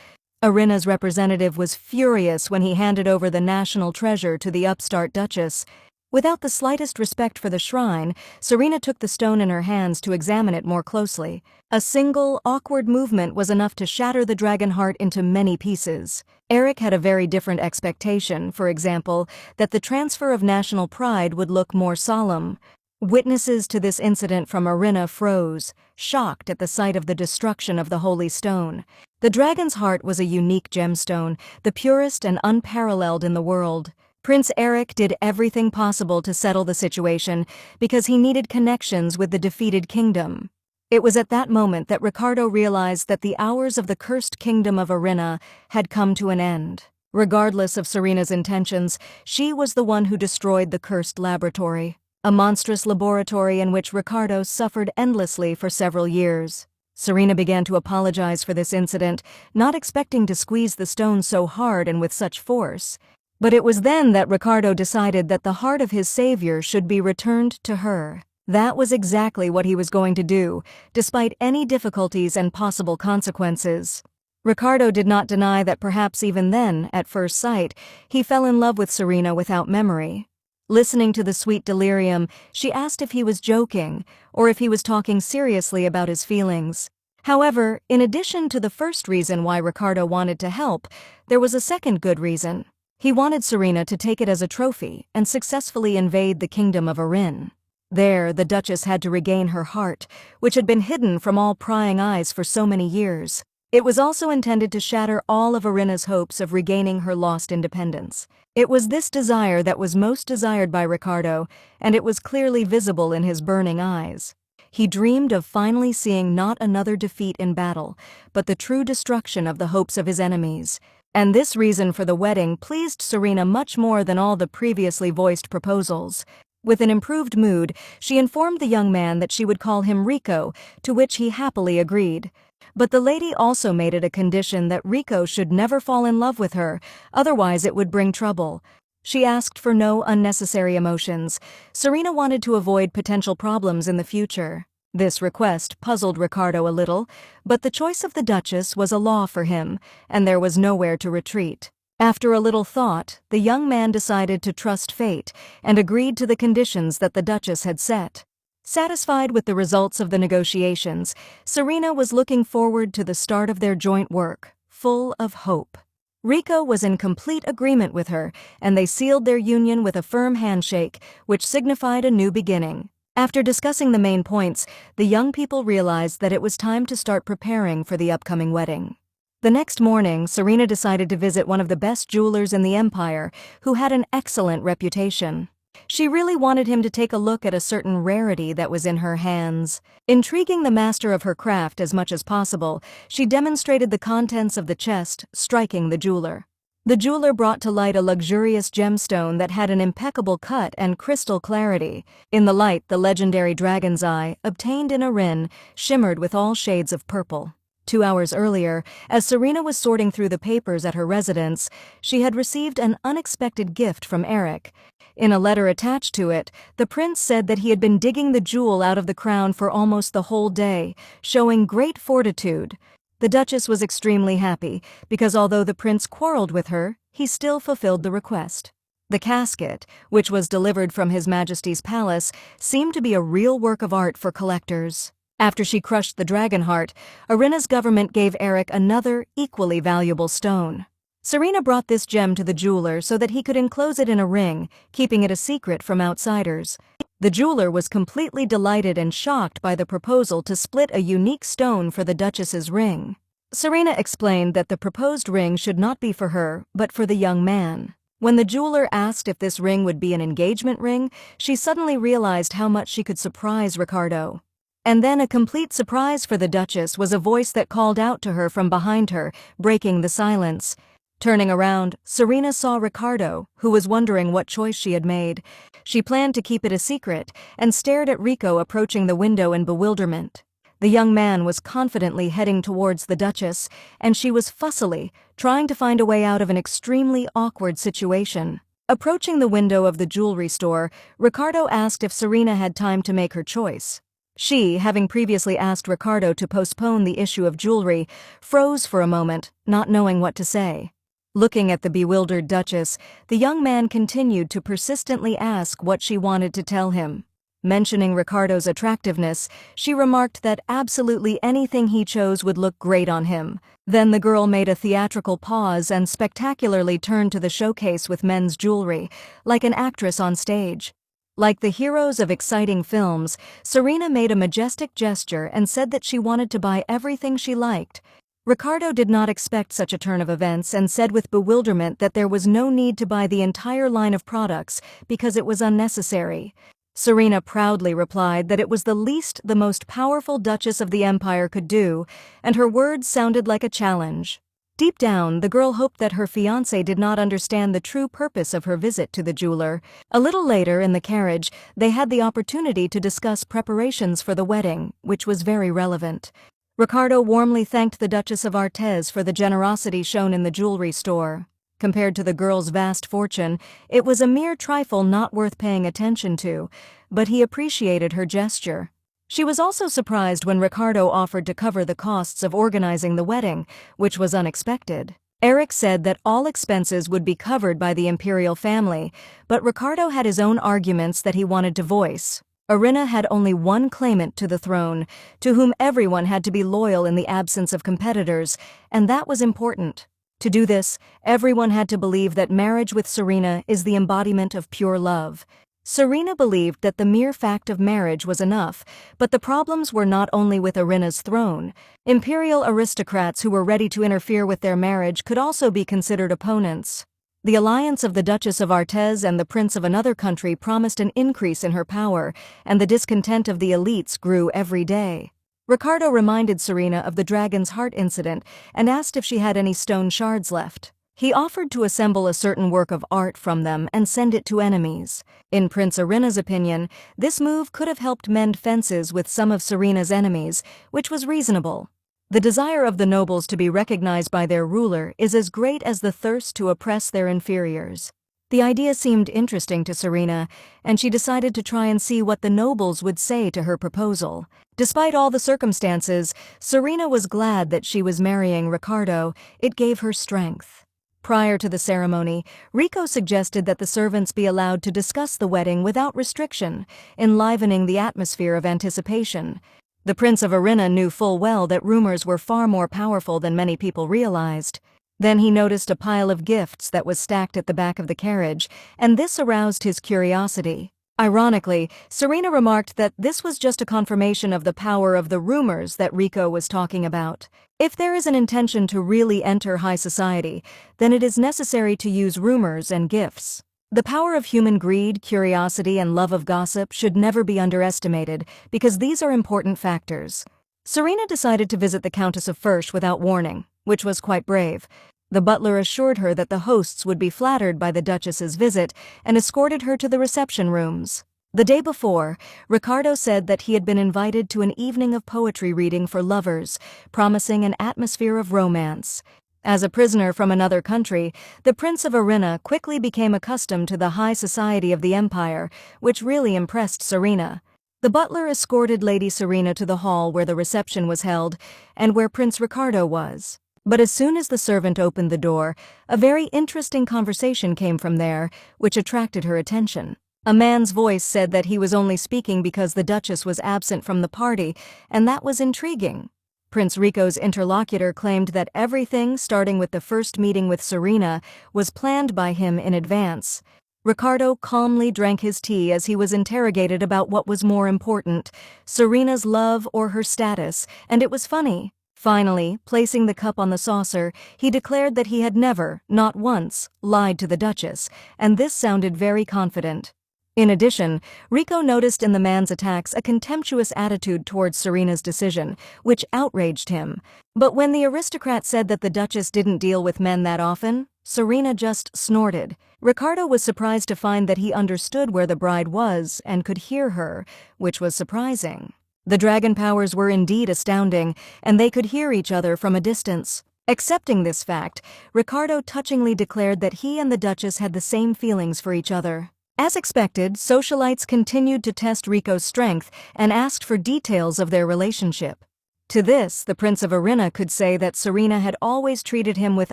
Irina's representative was furious when he handed over the national treasure to the upstart Duchess. Without the slightest respect for the shrine, Serena took the stone in her hands to examine it more closely. A single, awkward movement was enough to shatter the dragon heart into many pieces. Eric had a very different expectation, for example, that the transfer of national pride would look more solemn. Witnesses to this incident from Irina froze, shocked at the sight of the destruction of the holy stone. The dragon's heart was a unique gemstone, the purest and unparalleled in the world. Prince Eric did everything possible to settle the situation because he needed connections with the defeated kingdom. It was at that moment that Ricardo realized that the hours of the cursed kingdom of Irina had come to an end. Regardless of Serena's intentions, she was the one who destroyed the cursed laboratory, a monstrous laboratory in which Ricardo suffered endlessly for several years. Serena began to apologize for this incident, not expecting to squeeze the stone so hard and with such force. But it was then that Ricardo decided that the heart of his savior should be returned to her. That was exactly what he was going to do, despite any difficulties and possible consequences. Ricardo did not deny that perhaps even then, at first sight, he fell in love with Serena without memory. Listening to the sweet delirium, she asked if he was joking, or if he was talking seriously about his feelings. However, in addition to the first reason why Ricardo wanted to help, there was a second good reason. He wanted Serena to take it as a trophy and successfully invade the kingdom of Arin. There, the Duchess had to regain her heart, which had been hidden from all prying eyes for so many years. It was also intended to shatter all of Arina's hopes of regaining her lost independence. It was this desire that was most desired by Ricardo, and it was clearly visible in his burning eyes. He dreamed of finally seeing not another defeat in battle, but the true destruction of the hopes of his enemies. And this reason for the wedding pleased Serena much more than all the previously voiced proposals. With an improved mood, she informed the young man that she would call him Rico, to which he happily agreed. But the lady also made it a condition that Rico should never fall in love with her, otherwise it would bring trouble. She asked for no unnecessary emotions. Serena wanted to avoid potential problems in the future. This request puzzled Ricardo a little, but the choice of the Duchess was a law for him, and there was nowhere to retreat. After a little thought, the young man decided to trust fate and agreed to the conditions that the Duchess had set. Satisfied with the results of the negotiations, Serena was looking forward to the start of their joint work, full of hope. Rico was in complete agreement with her, and they sealed their union with a firm handshake, which signified a new beginning. After discussing the main points, the young people realized that it was time to start preparing for the upcoming wedding. The next morning, Serena decided to visit one of the best jewelers in the empire, who had an excellent reputation. She really wanted him to take a look at a certain rarity that was in her hands. Intriguing the master of her craft as much as possible, she demonstrated the contents of the chest, striking the jeweler. The jeweler brought to light a luxurious gemstone that had an impeccable cut and crystal clarity. In the light, the legendary dragon's eye, obtained in Arin, shimmered with all shades of purple. 2 hours earlier, as Serena was sorting through the papers at her residence, she had received an unexpected gift from Eric. In a letter attached to it, the prince said that he had been digging the jewel out of the crown for almost the whole day, showing great fortitude. The Duchess was extremely happy, because although the prince quarreled with her, he still fulfilled the request. The casket, which was delivered from His Majesty's palace, seemed to be a real work of art for collectors. After she crushed the dragon heart, Arina's government gave Eric another, equally valuable stone. Serena brought this gem to the jeweler so that he could enclose it in a ring, keeping it a secret from outsiders. The jeweler was completely delighted and shocked by the proposal to split a unique stone for the Duchess's ring. Serena explained that the proposed ring should not be for her, but for the young man. When the jeweler asked if this ring would be an engagement ring, she suddenly realized how much she could surprise Ricardo. And then a complete surprise for the Duchess was a voice that called out to her from behind her, breaking the silence. Turning around, Serena saw Ricardo, who was wondering what choice she had made. She planned to keep it a secret, and stared at Rico approaching the window in bewilderment. The young man was confidently heading towards the Duchess, and she was fussily, trying to find a way out of an extremely awkward situation. Approaching the window of the jewelry store, Ricardo asked if Serena had time to make her choice. She, having previously asked Ricardo to postpone the issue of jewelry, froze for a moment, not knowing what to say. Looking at the bewildered Duchess, the young man continued to persistently ask what she wanted to tell him. Mentioning Ricardo's attractiveness, she remarked that absolutely anything he chose would look great on him. Then the girl made a theatrical pause and spectacularly turned to the showcase with men's jewelry, like an actress on stage. Like the heroes of exciting films, Serena made a majestic gesture and said that she wanted to buy everything she liked. Ricardo did not expect such a turn of events and said with bewilderment that there was no need to buy the entire line of products because it was unnecessary. Serena proudly replied that it was the least the most powerful Duchess of the Empire could do, and her words sounded like a challenge. Deep down, the girl hoped that her fiancé did not understand the true purpose of her visit to the jeweler. A little later, in the carriage, they had the opportunity to discuss preparations for the wedding, which was very relevant. Ricardo warmly thanked the Duchess of Artes for the generosity shown in the jewelry store. Compared to the girl's vast fortune, it was a mere trifle not worth paying attention to, but he appreciated her gesture. She was also surprised when Ricardo offered to cover the costs of organizing the wedding, which was unexpected. Eric said that all expenses would be covered by the imperial family, but Ricardo had his own arguments that he wanted to voice. Irina had only one claimant to the throne, to whom everyone had to be loyal in the absence of competitors, and that was important. To do this, everyone had to believe that marriage with Serena is the embodiment of pure love. Serena believed that the mere fact of marriage was enough, but the problems were not only with Irina's throne. Imperial aristocrats who were ready to interfere with their marriage could also be considered opponents. The alliance of the Duchess of Artes and the prince of another country promised an increase in her power, and the discontent of the elites grew every day. Ricardo reminded Serena of the Dragon's Heart incident and asked if she had any stone shards left. He offered to assemble a certain work of art from them and send it to enemies. In Prince Irina's opinion, this move could have helped mend fences with some of Serena's enemies, which was reasonable. The desire of the nobles to be recognized by their ruler is as great as the thirst to oppress their inferiors. The idea seemed interesting to Serena, and she decided to try and see what the nobles would say to her proposal. Despite all the circumstances, Serena was glad that she was marrying Ricardo. It gave her strength. Prior to the ceremony, Rico suggested that the servants be allowed to discuss the wedding without restriction, enlivening the atmosphere of anticipation. The Prince of Irina knew full well that rumors were far more powerful than many people realized. Then he noticed a pile of gifts that was stacked at the back of the carriage, and this aroused his curiosity. Ironically, Serena remarked that this was just a confirmation of the power of the rumors that Rico was talking about. If there is an intention to really enter high society, then it is necessary to use rumors and gifts. The power of human greed, curiosity, and love of gossip should never be underestimated, because these are important factors. Serena decided to visit the Countess of Fersch without warning, which was quite brave. The butler assured her that the hosts would be flattered by the Duchess's visit and escorted her to the reception rooms. The day before, Ricardo said that he had been invited to an evening of poetry reading for lovers, promising an atmosphere of romance. As a prisoner from another country, the Prince of Irina quickly became accustomed to the high society of the empire, which really impressed Serena. The butler escorted Lady Serena to the hall where the reception was held and where Prince Ricardo was. But as soon as the servant opened the door, a very interesting conversation came from there, which attracted her attention. A man's voice said that he was only speaking because the Duchess was absent from the party, and that was intriguing. Prince Rico's interlocutor claimed that everything, starting with the first meeting with Serena, was planned by him in advance. Ricardo calmly drank his tea as he was interrogated about what was more important, Serena's love or her status, and it was funny. Finally, placing the cup on the saucer, he declared that he had never, not once, lied to the Duchess, and this sounded very confident. In addition, Rico noticed in the man's attacks a contemptuous attitude towards Serena's decision, which outraged him. But when the aristocrat said that the Duchess didn't deal with men that often, Serena just snorted. Ricardo was surprised to find that he understood where the bride was and could hear her, which was surprising. The dragon powers were indeed astounding, and they could hear each other from a distance. Accepting this fact, Ricardo touchingly declared that he and the Duchess had the same feelings for each other. As expected, socialites continued to test Rico's strength and asked for details of their relationship. To this, the Prince of Irina could say that Serena had always treated him with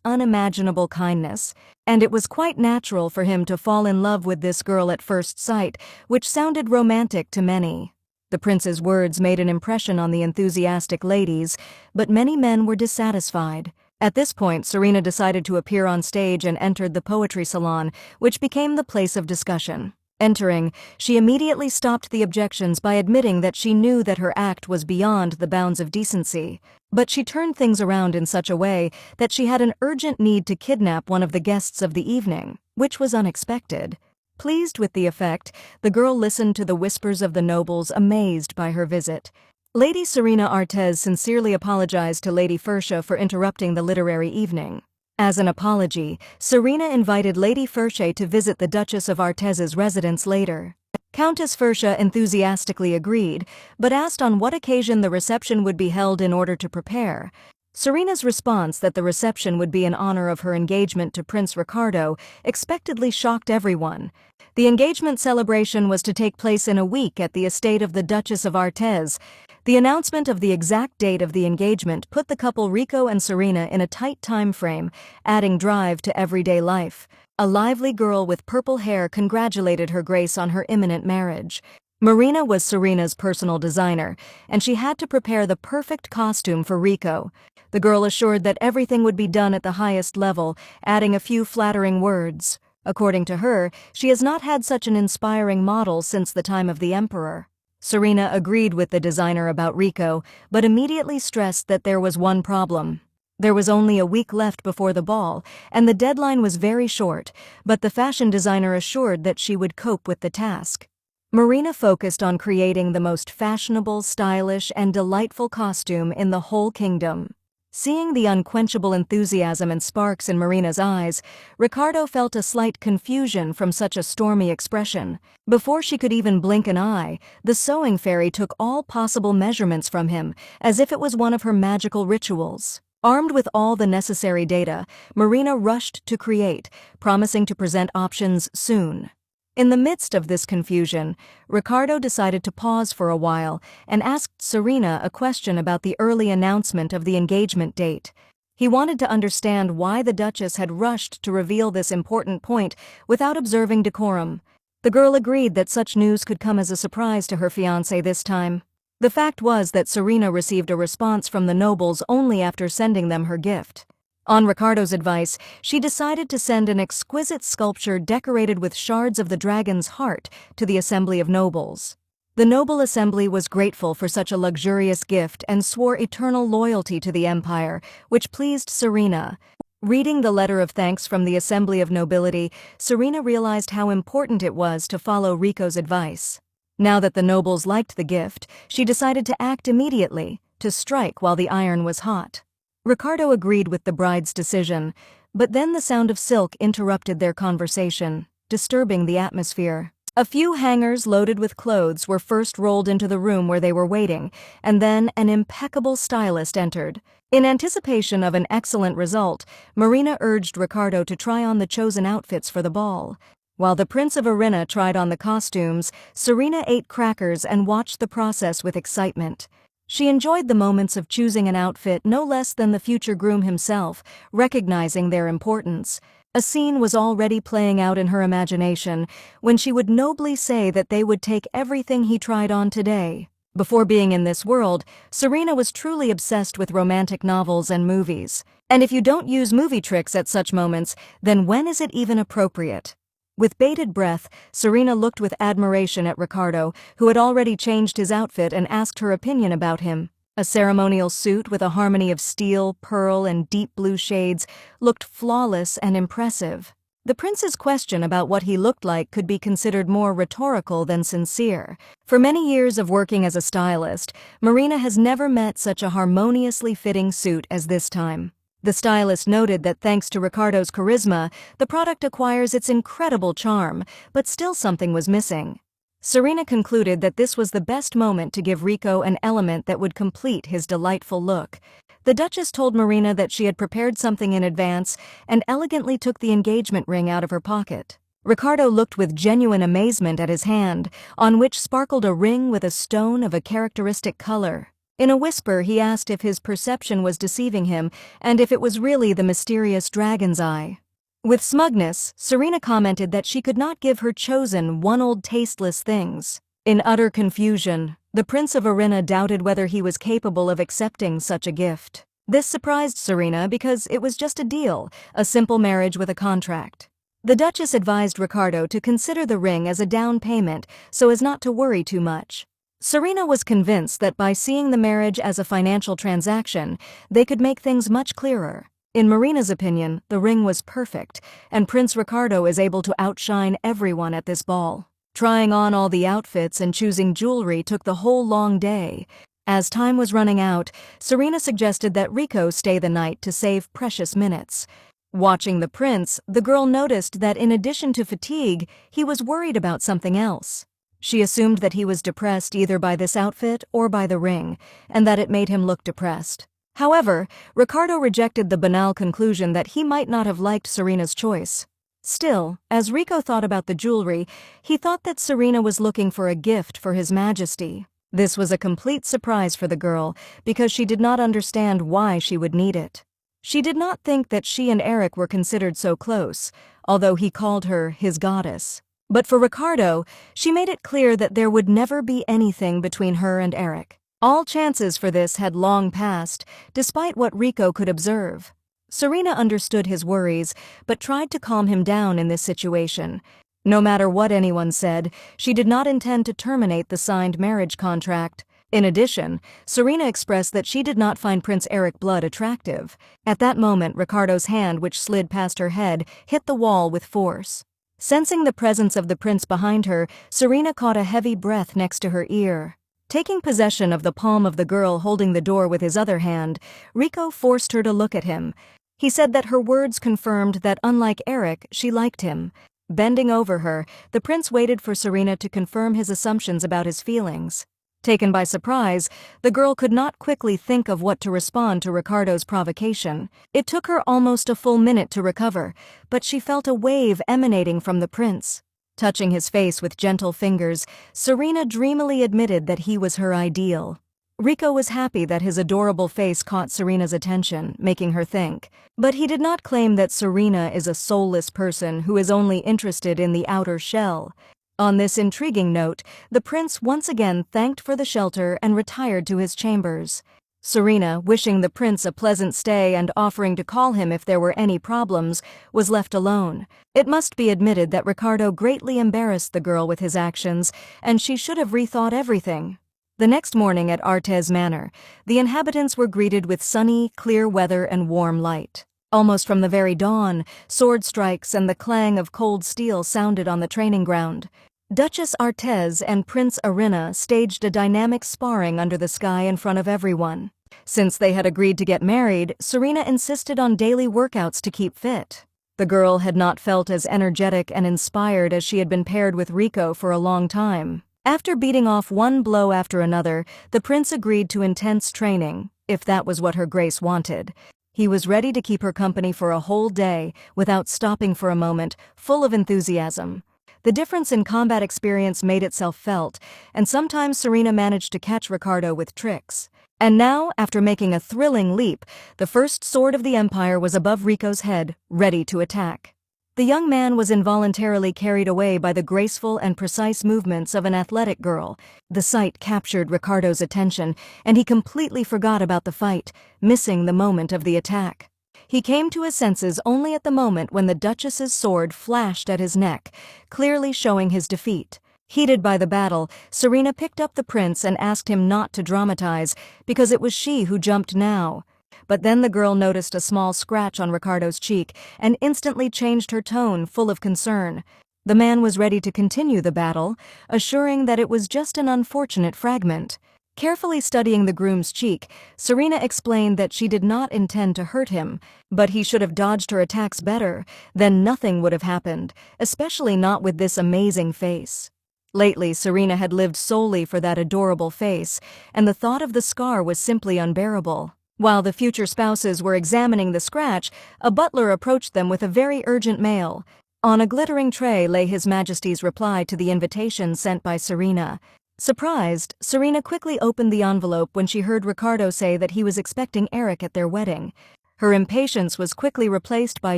unimaginable kindness, and it was quite natural for him to fall in love with this girl at first sight, which sounded romantic to many. The prince's words made an impression on the enthusiastic ladies, but many men were dissatisfied. At this point, Serena decided to appear on stage and entered the poetry salon, which became the place of discussion. Entering, she immediately stopped the objections by admitting that she knew that her act was beyond the bounds of decency. But she turned things around in such a way that she had an urgent need to kidnap one of the guests of the evening, which was unexpected. Pleased with the effect, the girl listened to the whispers of the nobles, amazed by her visit. Lady Serena Artes sincerely apologized to Lady Fercia for interrupting the literary evening. As an apology, Serena invited Lady Fercia to visit the Duchess of Artes's residence later. Countess Fercia enthusiastically agreed, but asked on what occasion the reception would be held in order to prepare. Serena's response that the reception would be in honor of her engagement to Prince Ricardo expectedly shocked everyone. The engagement celebration was to take place in a week at the estate of the Duchess of Artes. The announcement of the exact date of the engagement put the couple Rico and Serena in a tight time frame, adding drive to everyday life. A lively girl with purple hair congratulated Her Grace on her imminent marriage. Marina was Serena's personal designer, and she had to prepare the perfect costume for Rico. The girl assured that everything would be done at the highest level, adding a few flattering words. According to her, she has not had such an inspiring model since the time of the emperor. Serena agreed with the designer about Rico, but immediately stressed that there was one problem. There was only a week left before the ball, and the deadline was very short, but the fashion designer assured that she would cope with the task. Marina focused on creating the most fashionable, stylish, and delightful costume in the whole kingdom. Seeing the unquenchable enthusiasm and sparks in Marina's eyes, Ricardo felt a slight confusion from such a stormy expression. Before she could even blink an eye, the sewing fairy took all possible measurements from him, as if it was one of her magical rituals. Armed with all the necessary data, Marina rushed to create, promising to present options soon. In the midst of this confusion, Ricardo decided to pause for a while and asked Serena a question about the early announcement of the engagement date. He wanted to understand why the Duchess had rushed to reveal this important point without observing decorum. The girl agreed that such news could come as a surprise to her fiancé this time. The fact was that Serena received a response from the nobles only after sending them her gift. On Ricardo's advice, she decided to send an exquisite sculpture decorated with shards of the dragon's heart to the assembly of nobles. The noble assembly was grateful for such a luxurious gift and swore eternal loyalty to the empire, which pleased Serena. Reading the letter of thanks from the assembly of nobility, Serena realized how important it was to follow Rico's advice. Now that the nobles liked the gift, she decided to act immediately, to strike while the iron was hot. Ricardo agreed with the bride's decision, but then the sound of silk interrupted their conversation, disturbing the atmosphere. A few hangers loaded with clothes were first rolled into the room where they were waiting, and then an impeccable stylist entered. In anticipation of an excellent result, Marina urged Ricardo to try on the chosen outfits for the ball. While the Prince of Arena tried on the costumes, Serena ate crackers and watched the process with excitement. She enjoyed the moments of choosing an outfit no less than the future groom himself, recognizing their importance. A scene was already playing out in her imagination when she would nobly say that they would take everything he tried on today. Before being in this world, Serena was truly obsessed with romantic novels and movies. And if you don't use movie tricks at such moments, then when is it even appropriate? With bated breath, Serena looked with admiration at Ricardo, who had already changed his outfit, and asked her opinion about him. A ceremonial suit with a harmony of steel, pearl, and deep blue shades looked flawless and impressive. The prince's question about what he looked like could be considered more rhetorical than sincere. For many years of working as a stylist, Marina has never met such a harmoniously fitting suit as this time. The stylist noted that thanks to Ricardo's charisma, the product acquires its incredible charm, but still something was missing. Serena concluded that this was the best moment to give Rico an element that would complete his delightful look. The Duchess told Marina that she had prepared something in advance and elegantly took the engagement ring out of her pocket. Ricardo looked with genuine amazement at his hand, on which sparkled a ring with a stone of a characteristic color. In a whisper, he asked if his perception was deceiving him and if it was really the mysterious dragon's eye. With smugness, Serena commented that she could not give her chosen one old tasteless things. In utter confusion, the Prince of Arena doubted whether he was capable of accepting such a gift. This surprised Serena because it was just a deal, a simple marriage with a contract. The Duchess advised Ricardo to consider the ring as a down payment so as not to worry too much. Serena was convinced that by seeing the marriage as a financial transaction, they could make things much clearer. In Marina's opinion, the ring was perfect, and Prince Ricardo is able to outshine everyone at this ball. Trying on all the outfits and choosing jewelry took the whole long day. As time was running out, Serena suggested that Rico stay the night to save precious minutes. Watching the prince, the girl noticed that in addition to fatigue, he was worried about something else. She assumed that he was depressed either by this outfit or by the ring, and that it made him look depressed. However, Ricardo rejected the banal conclusion that he might not have liked Serena's choice. Still, as Rico thought about the jewelry, he thought that Serena was looking for a gift for His Majesty. This was a complete surprise for the girl, because she did not understand why she would need it. She did not think that she and Eric were considered so close, although he called her his goddess. But for Ricardo, she made it clear that there would never be anything between her and Eric. All chances for this had long passed, despite what Rico could observe. Serena understood his worries, but tried to calm him down in this situation. No matter what anyone said, she did not intend to terminate the signed marriage contract. In addition, Serena expressed that she did not find Prince Eric Blood attractive. At that moment, Ricardo's hand, which slid past her head, hit the wall with force. Sensing the presence of the prince behind her, Serena caught a heavy breath next to her ear. Taking possession of the palm of the girl holding the door with his other hand, Rico forced her to look at him. He said that her words confirmed that, unlike Eric, she liked him. Bending over her, the prince waited for Serena to confirm his assumptions about his feelings. Taken by surprise, the girl could not quickly think of what to respond to Ricardo's provocation. It took her almost a full minute to recover, but she felt a wave emanating from the prince. Touching his face with gentle fingers, Serena dreamily admitted that he was her ideal. Rico was happy that his adorable face caught Serena's attention, making her think. But he did not claim that Serena is a soulless person who is only interested in the outer shell. On this intriguing note, the prince once again thanked for the shelter and retired to his chambers. Serena, wishing the prince a pleasant stay and offering to call him if there were any problems, was left alone. It must be admitted that Ricardo greatly embarrassed the girl with his actions, and she should have rethought everything. The next morning at Artes Manor, the inhabitants were greeted with sunny, clear weather and warm light. Almost from the very dawn, sword strikes and the clang of cold steel sounded on the training ground. Duchess Artes and Prince Arena staged a dynamic sparring under the sky in front of everyone. Since they had agreed to get married, Serena insisted on daily workouts to keep fit. The girl had not felt as energetic and inspired as she had been paired with Rico for a long time. After beating off one blow after another, the prince agreed to intense training, if that was what her grace wanted. He was ready to keep her company for a whole day, without stopping for a moment, full of enthusiasm. The difference in combat experience made itself felt, and sometimes Serena managed to catch Ricardo with tricks. And now, after making a thrilling leap, the first sword of the Empire was above Rico's head, ready to attack. The young man was involuntarily carried away by the graceful and precise movements of an athletic girl. The sight captured Ricardo's attention, and he completely forgot about the fight, missing the moment of the attack. He came to his senses only at the moment when the Duchess's sword flashed at his neck, clearly showing his defeat. Heated by the battle, Serena picked up the prince and asked him not to dramatize, because it was she who jumped now. But then the girl noticed a small scratch on Ricardo's cheek and instantly changed her tone, full of concern. The man was ready to continue the battle, assuring that it was just an unfortunate fragment. Carefully studying the groom's cheek, Serena explained that she did not intend to hurt him, but he should have dodged her attacks better, then nothing would have happened, especially not with this amazing face. Lately, Serena had lived solely for that adorable face, and the thought of the scar was simply unbearable. While the future spouses were examining the scratch, a butler approached them with a very urgent mail. On a glittering tray lay His Majesty's reply to the invitation sent by Serena. Surprised, Serena quickly opened the envelope when she heard Ricardo say that he was expecting Eric at their wedding. Her impatience was quickly replaced by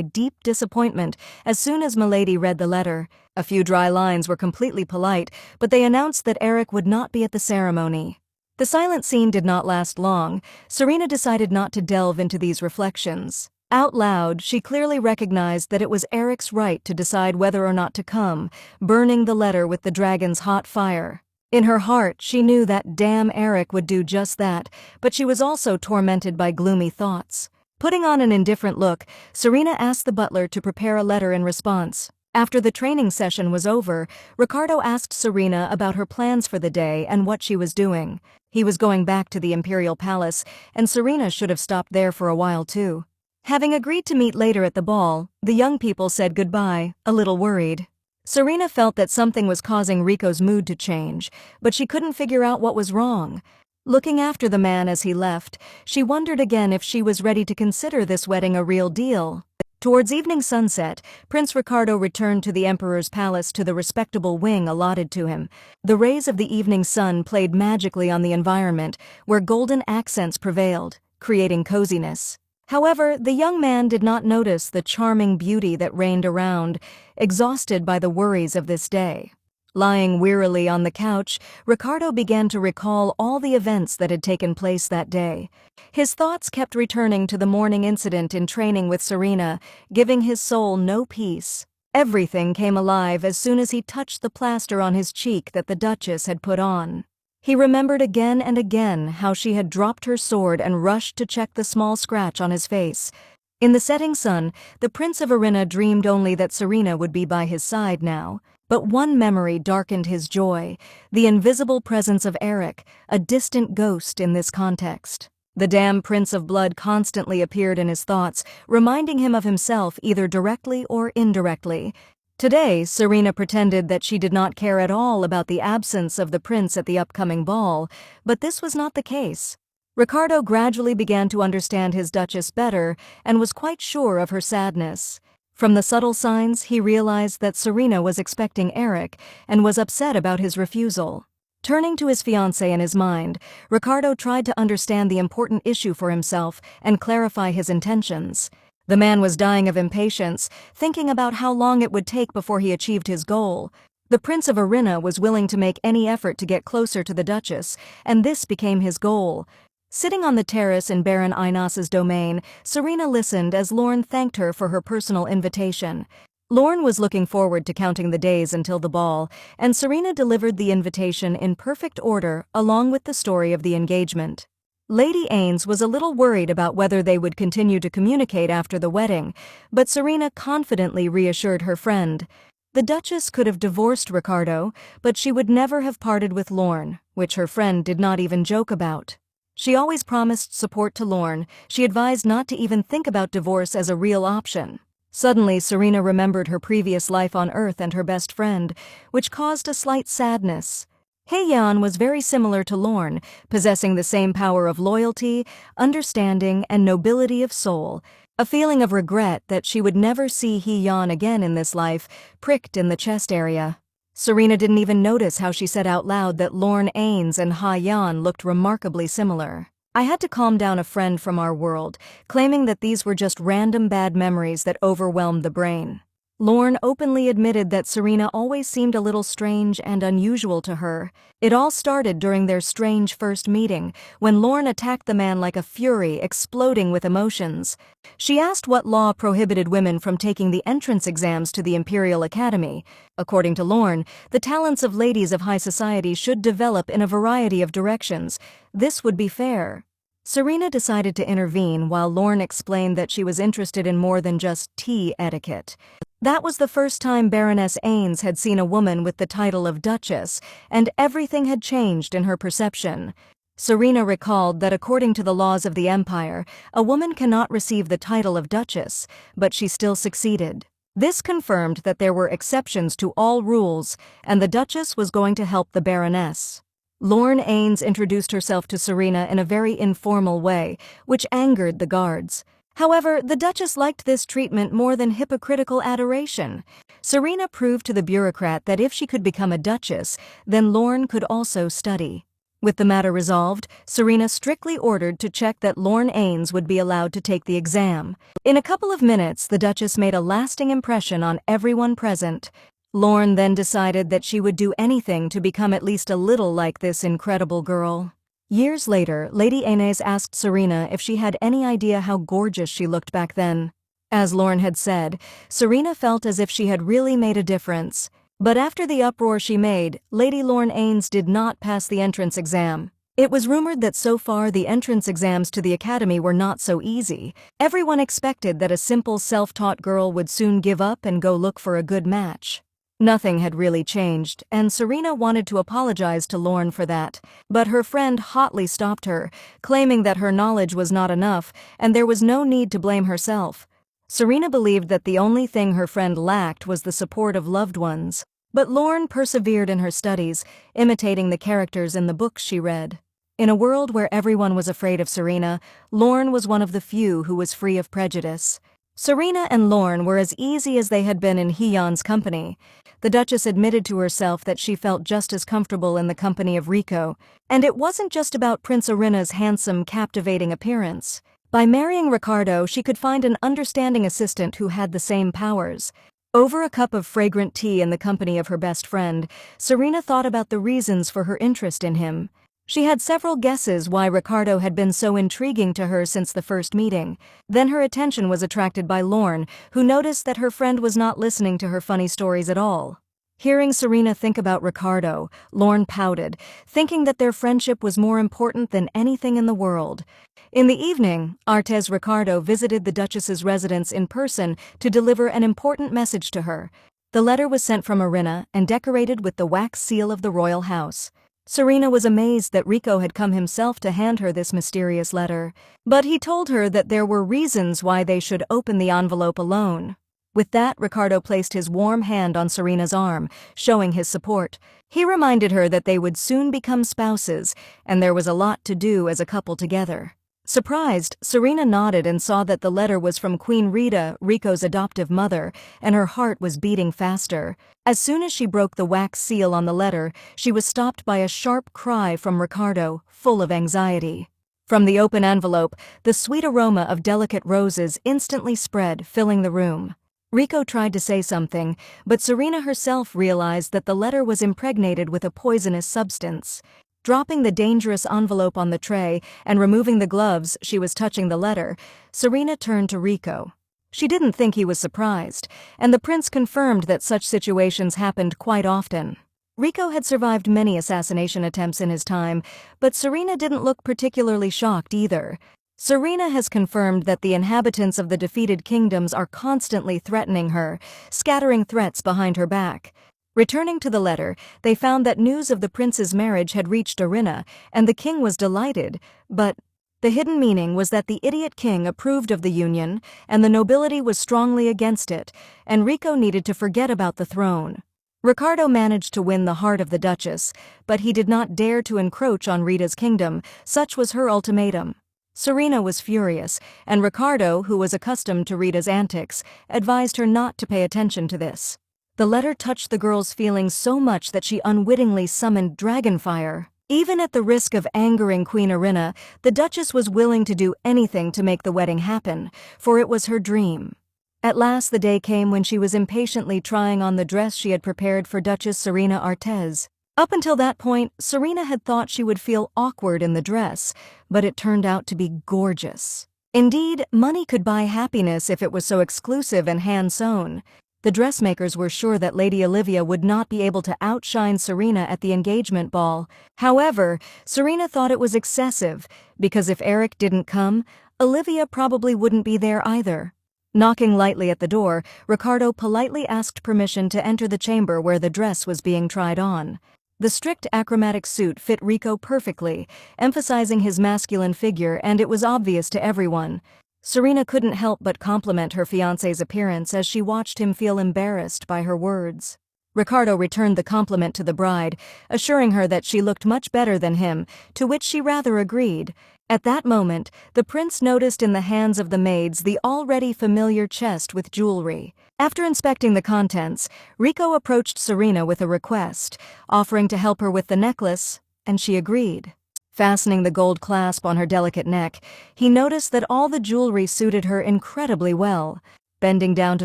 deep disappointment as soon as Milady read the letter. A few dry lines were completely polite, but they announced that Eric would not be at the ceremony. The silent scene did not last long. Serena decided not to delve into these reflections. Out loud, she clearly recognized that it was Eric's right to decide whether or not to come, burning the letter with the dragon's hot fire. In her heart, she knew that damn Eric would do just that, but she was also tormented by gloomy thoughts. Putting on an indifferent look, Serena asked the butler to prepare a letter in response. After the training session was over, Ricardo asked Serena about her plans for the day and what she was doing. He was going back to the Imperial Palace, and Serena should have stopped there for a while too. Having agreed to meet later at the ball, the young people said goodbye, a little worried. Serena felt that something was causing Rico's mood to change, but she couldn't figure out what was wrong. Looking after the man as he left, she wondered again if she was ready to consider this wedding a real deal. Towards evening sunset, Prince Ricardo returned to the emperor's palace to the respectable wing allotted to him. The rays of the evening sun played magically on the environment, where golden accents prevailed, creating coziness. However, the young man did not notice the charming beauty that reigned around, exhausted by the worries of this day. Lying wearily on the couch, Ricardo began to recall all the events that had taken place that day. His thoughts kept returning to the morning incident in training with Serena, giving his soul no peace. Everything came alive as soon as he touched the plaster on his cheek that the Duchess had put on. He remembered again and again how she had dropped her sword and rushed to check the small scratch on his face. In the setting sun, the Prince of Arena dreamed only that Serena would be by his side now. But one memory darkened his joy, the invisible presence of Eric, a distant ghost in this context. The damn Prince of Blood constantly appeared in his thoughts, reminding him of himself either directly or indirectly. Today, Serena pretended that she did not care at all about the absence of the prince at the upcoming ball, but this was not the case. Ricardo gradually began to understand his Duchess better and was quite sure of her sadness. From the subtle signs, he realized that Serena was expecting Eric and was upset about his refusal. Turning to his fiancée in his mind, Ricardo tried to understand the important issue for himself and clarify his intentions. The man was dying of impatience, thinking about how long it would take before he achieved his goal. The Prince of Arena was willing to make any effort to get closer to the Duchess, and this became his goal. Sitting on the terrace in Baron Inas's domain, Serena listened as Lorne thanked her for her personal invitation. Lorne was looking forward to counting the days until the ball, and Serena delivered the invitation in perfect order along with the story of the engagement. Lady Aines was a little worried about whether they would continue to communicate after the wedding, but Serena confidently reassured her friend. The Duchess could have divorced Ricardo, but she would never have parted with Lorne, which her friend did not even joke about. She always promised support to Lorne. She advised not to even think about divorce as a real option. Suddenly, Serena remembered her previous life on Earth and her best friend, which caused a slight sadness. Heian was very similar to Lorne, possessing the same power of loyalty, understanding, and nobility of soul. A feeling of regret that she would never see Heian again in this life pricked in the chest area. Serena didn't even notice how she said out loud that Lorne Aines and Heian looked remarkably similar. I had to calm down a friend from our world, claiming that these were just random bad memories that overwhelmed the brain. Lorne openly admitted that Serena always seemed a little strange and unusual to her. It all started during their strange first meeting, when Lorne attacked the man like a fury, exploding with emotions. She asked what law prohibited women from taking the entrance exams to the Imperial Academy. According to Lorne, the talents of ladies of high society should develop in a variety of directions. This would be fair. Serena decided to intervene while Lorne explained that she was interested in more than just tea etiquette. That was the first time Baroness Aines had seen a woman with the title of Duchess, and everything had changed in her perception. Serena recalled that according to the laws of the Empire, a woman cannot receive the title of Duchess, but she still succeeded. This confirmed that there were exceptions to all rules, and the Duchess was going to help the Baroness. Lorne Aines introduced herself to Serena in a very informal way, which angered the guards. However, the Duchess liked this treatment more than hypocritical adoration. Serena proved to the bureaucrat that if she could become a Duchess, then Lorne could also study. With the matter resolved, Serena strictly ordered to check that Lorne Aines would be allowed to take the exam. In a couple of minutes, the Duchess made a lasting impression on everyone present. Lorne then decided that she would do anything to become at least a little like this incredible girl. Years later, Lady Aines asked Serena if she had any idea how gorgeous she looked back then. As Lorne had said, Serena felt as if she had really made a difference. But after the uproar she made, Lady Lorne Aines did not pass the entrance exam. It was rumored that so far the entrance exams to the academy were not so easy. Everyone expected that a simple self-taught girl would soon give up and go look for a good match. Nothing had really changed, and Serena wanted to apologize to Lorne for that, but her friend hotly stopped her, claiming that her knowledge was not enough and there was no need to blame herself. Serena believed that the only thing her friend lacked was the support of loved ones, but Lorne persevered in her studies, imitating the characters in the books she read. In a world where everyone was afraid of Serena, Lorne was one of the few who was free of prejudice. Serena and Lorne were as easy as they had been in Hyun's company. The Duchess admitted to herself that she felt just as comfortable in the company of Rico, and it wasn't just about Prince Irina's handsome, captivating appearance. By marrying Ricardo, she could find an understanding assistant who had the same powers. Over a cup of fragrant tea in the company of her best friend, Serena thought about the reasons for her interest in him. She had several guesses why Ricardo had been so intriguing to her since the first meeting. Then her attention was attracted by Lorne, who noticed that her friend was not listening to her funny stories at all. Hearing Serena think about Ricardo, Lorne pouted, thinking that their friendship was more important than anything in the world. In the evening, Artes Ricardo visited the Duchess's residence in person to deliver an important message to her. The letter was sent from Irina and decorated with the wax seal of the royal house. Serena was amazed that Rico had come himself to hand her this mysterious letter, but he told her that there were reasons why they should open the envelope alone. With that, Ricardo placed his warm hand on Serena's arm, showing his support. He reminded her that they would soon become spouses, and there was a lot to do as a couple together. Surprised, Serena nodded and saw that the letter was from Queen Rita, Rico's adoptive mother, and her heart was beating faster. As soon as she broke the wax seal on the letter, she was stopped by a sharp cry from Ricardo, full of anxiety. From the open envelope, the sweet aroma of delicate roses instantly spread, filling the room. Rico tried to say something, but Serena herself realized that the letter was impregnated with a poisonous substance. Dropping the dangerous envelope on the tray and removing the gloves she was touching the letter, Serena turned to Rico. She didn't think he was surprised, and the prince confirmed that such situations happened quite often. Rico had survived many assassination attempts in his time, but Serena didn't look particularly shocked either. Serena has confirmed that the inhabitants of the defeated kingdoms are constantly threatening her, scattering threats behind her back. Returning to the letter, they found that news of the prince's marriage had reached Irina, and the king was delighted, but the hidden meaning was that the idiot king approved of the union, and the nobility was strongly against it, and Rico needed to forget about the throne. Ricardo managed to win the heart of the Duchess, but he did not dare to encroach on Rita's kingdom, such was her ultimatum. Serena was furious, and Ricardo, who was accustomed to Rita's antics, advised her not to pay attention to this. The letter touched the girl's feelings so much that she unwittingly summoned dragonfire. Even at the risk of angering Queen Irina, the Duchess was willing to do anything to make the wedding happen, for it was her dream. At last the day came when she was impatiently trying on the dress she had prepared for Duchess Serena Artes. Up until that point, Serena had thought she would feel awkward in the dress, but it turned out to be gorgeous. Indeed, money could buy happiness if it was so exclusive and hand-sewn. The dressmakers were sure that Lady Olivia would not be able to outshine Serena at the engagement ball. However, Serena thought it was excessive, because if Eric didn't come, Olivia probably wouldn't be there either. Knocking lightly at the door, Ricardo politely asked permission to enter the chamber where the dress was being tried on. The strict achromatic suit fit Rico perfectly, emphasizing his masculine figure, and it was obvious to everyone. Serena couldn't help but compliment her fiancé's appearance as she watched him feel embarrassed by her words. Ricardo returned the compliment to the bride, assuring her that she looked much better than him, to which she rather agreed. At that moment, the prince noticed in the hands of the maids the already familiar chest with jewelry. After inspecting the contents, Rico approached Serena with a request, offering to help her with the necklace, and she agreed. Fastening the gold clasp on her delicate neck, he noticed that all the jewelry suited her incredibly well. Bending down to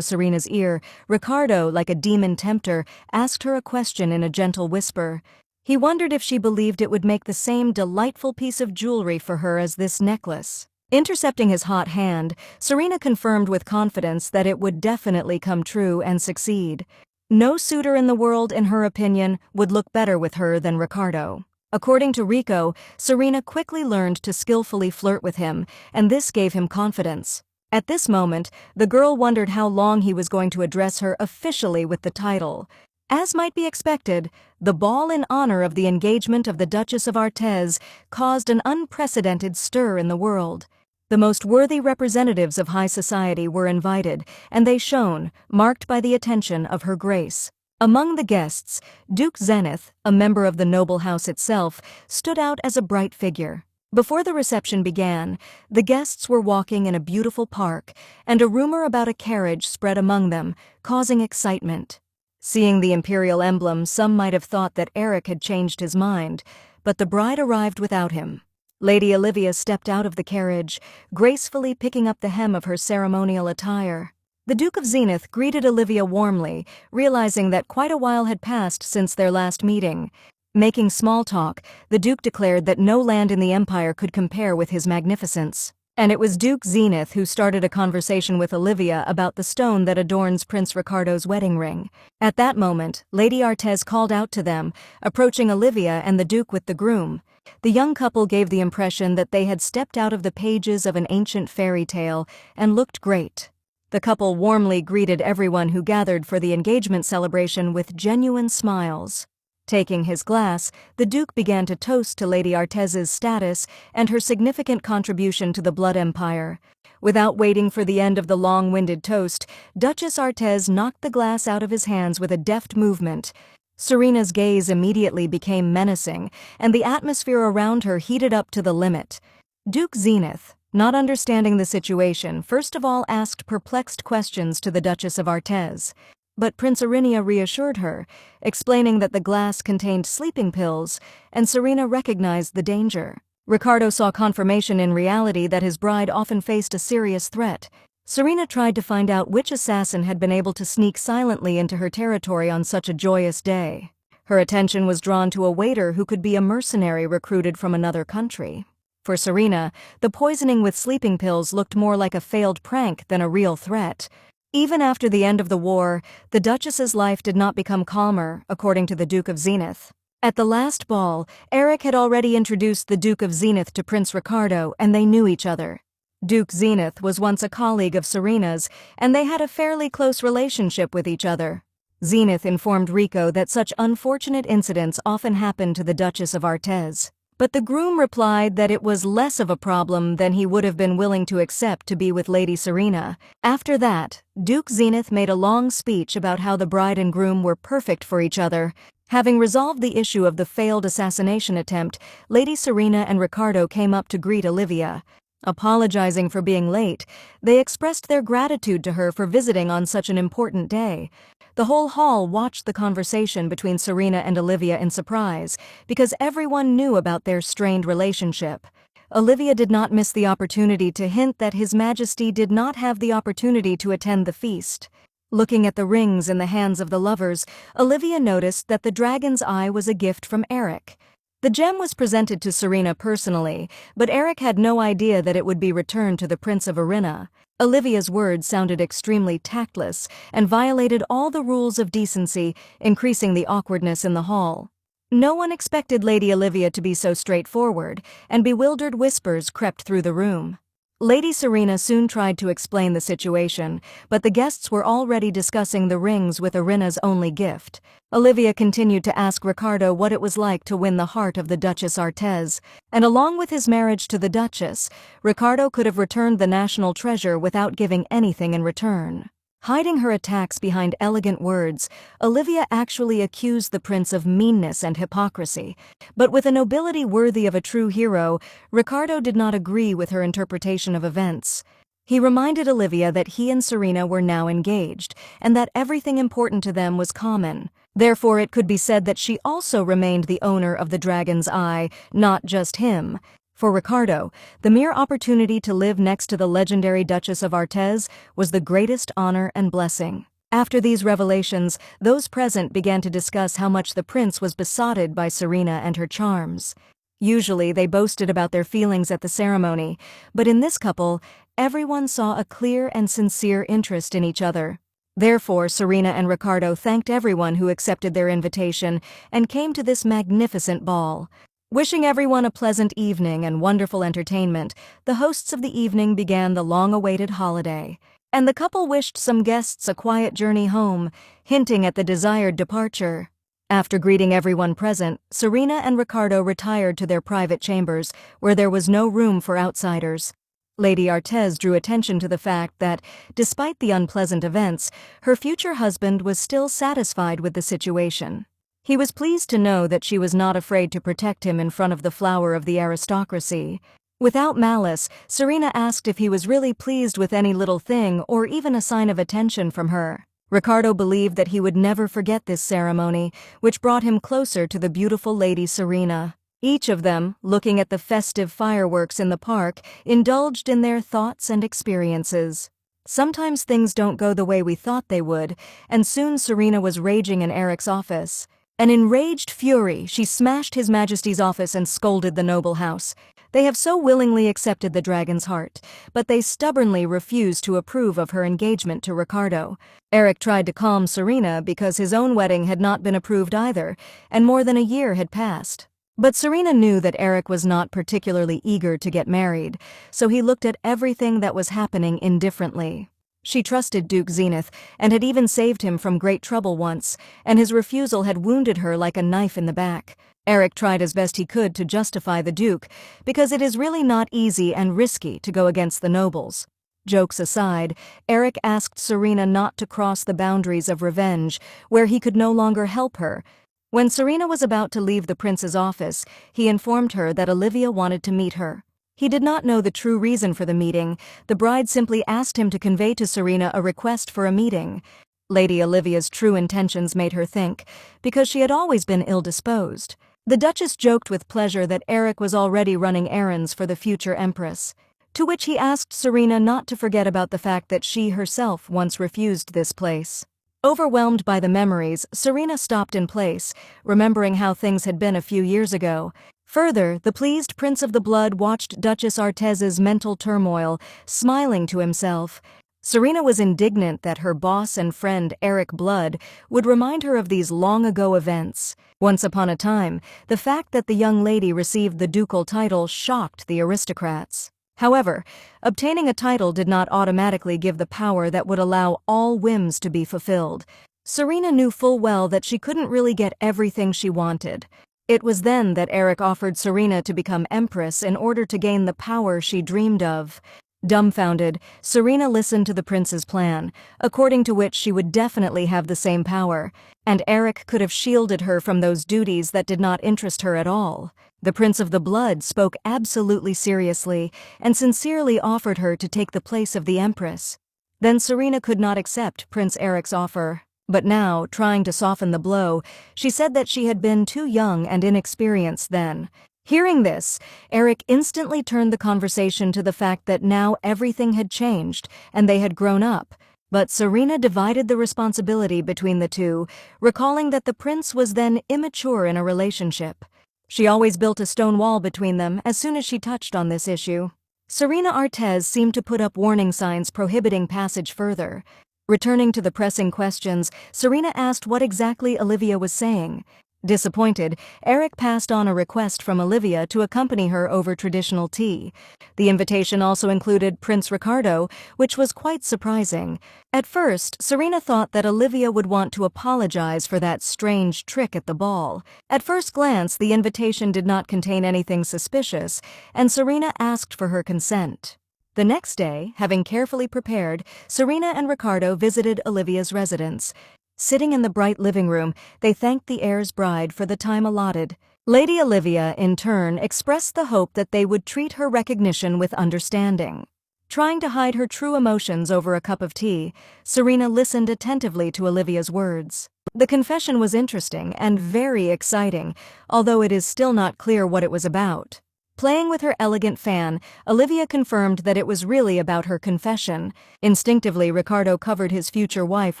Serena's ear, Ricardo, like a demon tempter, asked her a question in a gentle whisper. He wondered if she believed it would make the same delightful piece of jewelry for her as this necklace. Intercepting his hot hand, Serena confirmed with confidence that it would definitely come true and succeed. No suitor in the world, in her opinion, would look better with her than Ricardo. According to Rico, Serena quickly learned to skillfully flirt with him, and this gave him confidence. At this moment, the girl wondered how long he was going to address her officially with the title. As might be expected, the ball in honor of the engagement of the Duchess of Artes caused an unprecedented stir in the world. The most worthy representatives of high society were invited, and they shone, marked by the attention of Her Grace. Among the guests, Duke Zenith, a member of the noble house itself, stood out as a bright figure. Before the reception began, the guests were walking in a beautiful park, and a rumor about a carriage spread among them, causing excitement. Seeing the imperial emblem, some might have thought that Eric had changed his mind, but the bride arrived without him. Lady Olivia stepped out of the carriage, gracefully picking up the hem of her ceremonial attire. The Duke of Zenith greeted Olivia warmly, realizing that quite a while had passed since their last meeting. Making small talk, the Duke declared that no land in the Empire could compare with his magnificence. And it was Duke Zenith who started a conversation with Olivia about the stone that adorns Prince Ricardo's wedding ring. At that moment, Lady Artez called out to them, approaching Olivia and the Duke with the groom. The young couple gave the impression that they had stepped out of the pages of an ancient fairy tale and looked great. The couple warmly greeted everyone who gathered for the engagement celebration with genuine smiles. Taking his glass, the Duke began to toast to Lady Artez's status and her significant contribution to the Blood Empire. Without waiting for the end of the long-winded toast, Duchess Artez knocked the glass out of his hands with a deft movement. Serena's gaze immediately became menacing, and the atmosphere around her heated up to the limit. Duke Zenith, not understanding the situation, first of all asked perplexed questions to the Duchess of Artez. But Prince Arinia reassured her, explaining that the glass contained sleeping pills, and Serena recognized the danger. Ricardo saw confirmation in reality that his bride often faced a serious threat. Serena tried to find out which assassin had been able to sneak silently into her territory on such a joyous day. Her attention was drawn to a waiter who could be a mercenary recruited from another country. For Serena, the poisoning with sleeping pills looked more like a failed prank than a real threat. Even after the end of the war, the Duchess's life did not become calmer, according to the Duke of Zenith. At the last ball, Eric had already introduced the Duke of Zenith to Prince Ricardo, and they knew each other. Duke Zenith was once a colleague of Serena's, and they had a fairly close relationship with each other. Zenith informed Rico that such unfortunate incidents often happened to the Duchess of Artez. But the groom replied that it was less of a problem than he would have been willing to accept to be with Lady Serena. After that, Duke Zenith made a long speech about how the bride and groom were perfect for each other. Having resolved the issue of the failed assassination attempt, Lady Serena and Ricardo came up to greet Olivia. Apologizing for being late, they expressed their gratitude to her for visiting on such an important day. The whole hall watched the conversation between Serena and Olivia in surprise, because everyone knew about their strained relationship. Olivia did not miss the opportunity to hint that His Majesty did not have the opportunity to attend the feast. Looking at the rings in the hands of the lovers, Olivia noticed that the dragon's eye was a gift from Eric. The gem was presented to Serena personally, but Eric had no idea that it would be returned to the Prince of Arena. Olivia's words sounded extremely tactless and violated all the rules of decency, increasing the awkwardness in the hall. No one expected Lady Olivia to be so straightforward, and bewildered whispers crept through the room. Lady Serena soon tried to explain the situation, but the guests were already discussing the rings with Arena's only gift. Olivia continued to ask Ricardo what it was like to win the heart of the Duchess Artez, and along with his marriage to the Duchess, Ricardo could have returned the national treasure without giving anything in return. Hiding her attacks behind elegant words, Olivia actually accused the prince of meanness and hypocrisy. But with a nobility worthy of a true hero, Ricardo did not agree with her interpretation of events. He reminded Olivia that he and Serena were now engaged, and that everything important to them was common. Therefore, it could be said that she also remained the owner of the dragon's eye, not just him. For Ricardo, the mere opportunity to live next to the legendary Duchess of Artez was the greatest honor and blessing. After these revelations, those present began to discuss how much the prince was besotted by Serena and her charms. Usually, they boasted about their feelings at the ceremony, but in this couple, everyone saw a clear and sincere interest in each other. Therefore, Serena and Ricardo thanked everyone who accepted their invitation and came to this magnificent ball. Wishing everyone a pleasant evening and wonderful entertainment, the hosts of the evening began the long-awaited holiday, and the couple wished some guests a quiet journey home, hinting at the desired departure. After greeting everyone present, Serena and Ricardo retired to their private chambers, where there was no room for outsiders. Lady Artez drew attention to the fact that, despite the unpleasant events, her future husband was still satisfied with the situation. He was pleased to know that she was not afraid to protect him in front of the flower of the aristocracy. Without malice, Serena asked if he was really pleased with any little thing or even a sign of attention from her. Ricardo believed that he would never forget this ceremony, which brought him closer to the beautiful Lady Serena. Each of them, looking at the festive fireworks in the park, indulged in their thoughts and experiences. Sometimes things don't go the way we thought they would, and soon Serena was raging in Eric's office. An enraged fury, she smashed His Majesty's office and scolded the noble house. They have so willingly accepted the dragon's heart, but they stubbornly refused to approve of her engagement to Ricardo. Eric tried to calm Serena because his own wedding had not been approved either, and more than a year had passed. But Serena knew that Eric was not particularly eager to get married, so he looked at everything that was happening indifferently. She trusted Duke Zenith and had even saved him from great trouble once, and his refusal had wounded her like a knife in the back. Eric tried as best he could to justify the Duke, because it is really not easy and risky to go against the nobles. Jokes aside, Eric asked Serena not to cross the boundaries of revenge, where he could no longer help her. When Serena was about to leave the prince's office, he informed her that Olivia wanted to meet her. He did not know the true reason for the meeting. The bride simply asked him to convey to Serena a request for a meeting. Lady Olivia's true intentions made her think, because she had always been ill-disposed. The Duchess joked with pleasure that Eric was already running errands for the future empress, to which he asked Serena not to forget about the fact that she herself once refused this place. Overwhelmed by the memories, Serena stopped in place, remembering how things had been a few years ago. Further, the pleased Prince of the Blood watched Duchess Artez's mental turmoil, smiling to himself. Serena was indignant that her boss and friend Eric Blood would remind her of these long-ago events. Once upon a time, the fact that the young lady received the ducal title shocked the aristocrats. However, obtaining a title did not automatically give the power that would allow all whims to be fulfilled. Serena knew full well that she couldn't really get everything she wanted. It was then that Eric offered Serena to become empress in order to gain the power she dreamed of. Dumbfounded, Serena listened to the prince's plan, according to which she would definitely have the same power, and Eric could have shielded her from those duties that did not interest her at all. The Prince of the Blood spoke absolutely seriously and sincerely offered her to take the place of the Empress. Then Serena could not accept Prince Eric's offer. But now, trying to soften the blow, she said that she had been too young and inexperienced then. Hearing this, Eric instantly turned the conversation to the fact that now everything had changed and they had grown up. But Serena divided the responsibility between the two, recalling that the prince was then immature in a relationship. She always built a stone wall between them as soon as she touched on this issue. Serena Artez seemed to put up warning signs prohibiting passage further. Returning to the pressing questions, Serena asked what exactly Olivia was saying. Disappointed, Eric passed on a request from Olivia to accompany her over traditional tea. The invitation also included Prince Ricardo, which was quite surprising. At first, Serena thought that Olivia would want to apologize for that strange trick at the ball. At first glance, the invitation did not contain anything suspicious, and Serena asked for her consent. The next day, having carefully prepared, Serena and Ricardo visited Olivia's residence. Sitting in the bright living room, they thanked the heir's bride for the time allotted. Lady Olivia, in turn, expressed the hope that they would treat her recognition with understanding. Trying to hide her true emotions over a cup of tea, Serena listened attentively to Olivia's words. The confession was interesting and very exciting, although it is still not clear what it was about. Playing with her elegant fan, Olivia confirmed that it was really about her confession. Instinctively, Ricardo covered his future wife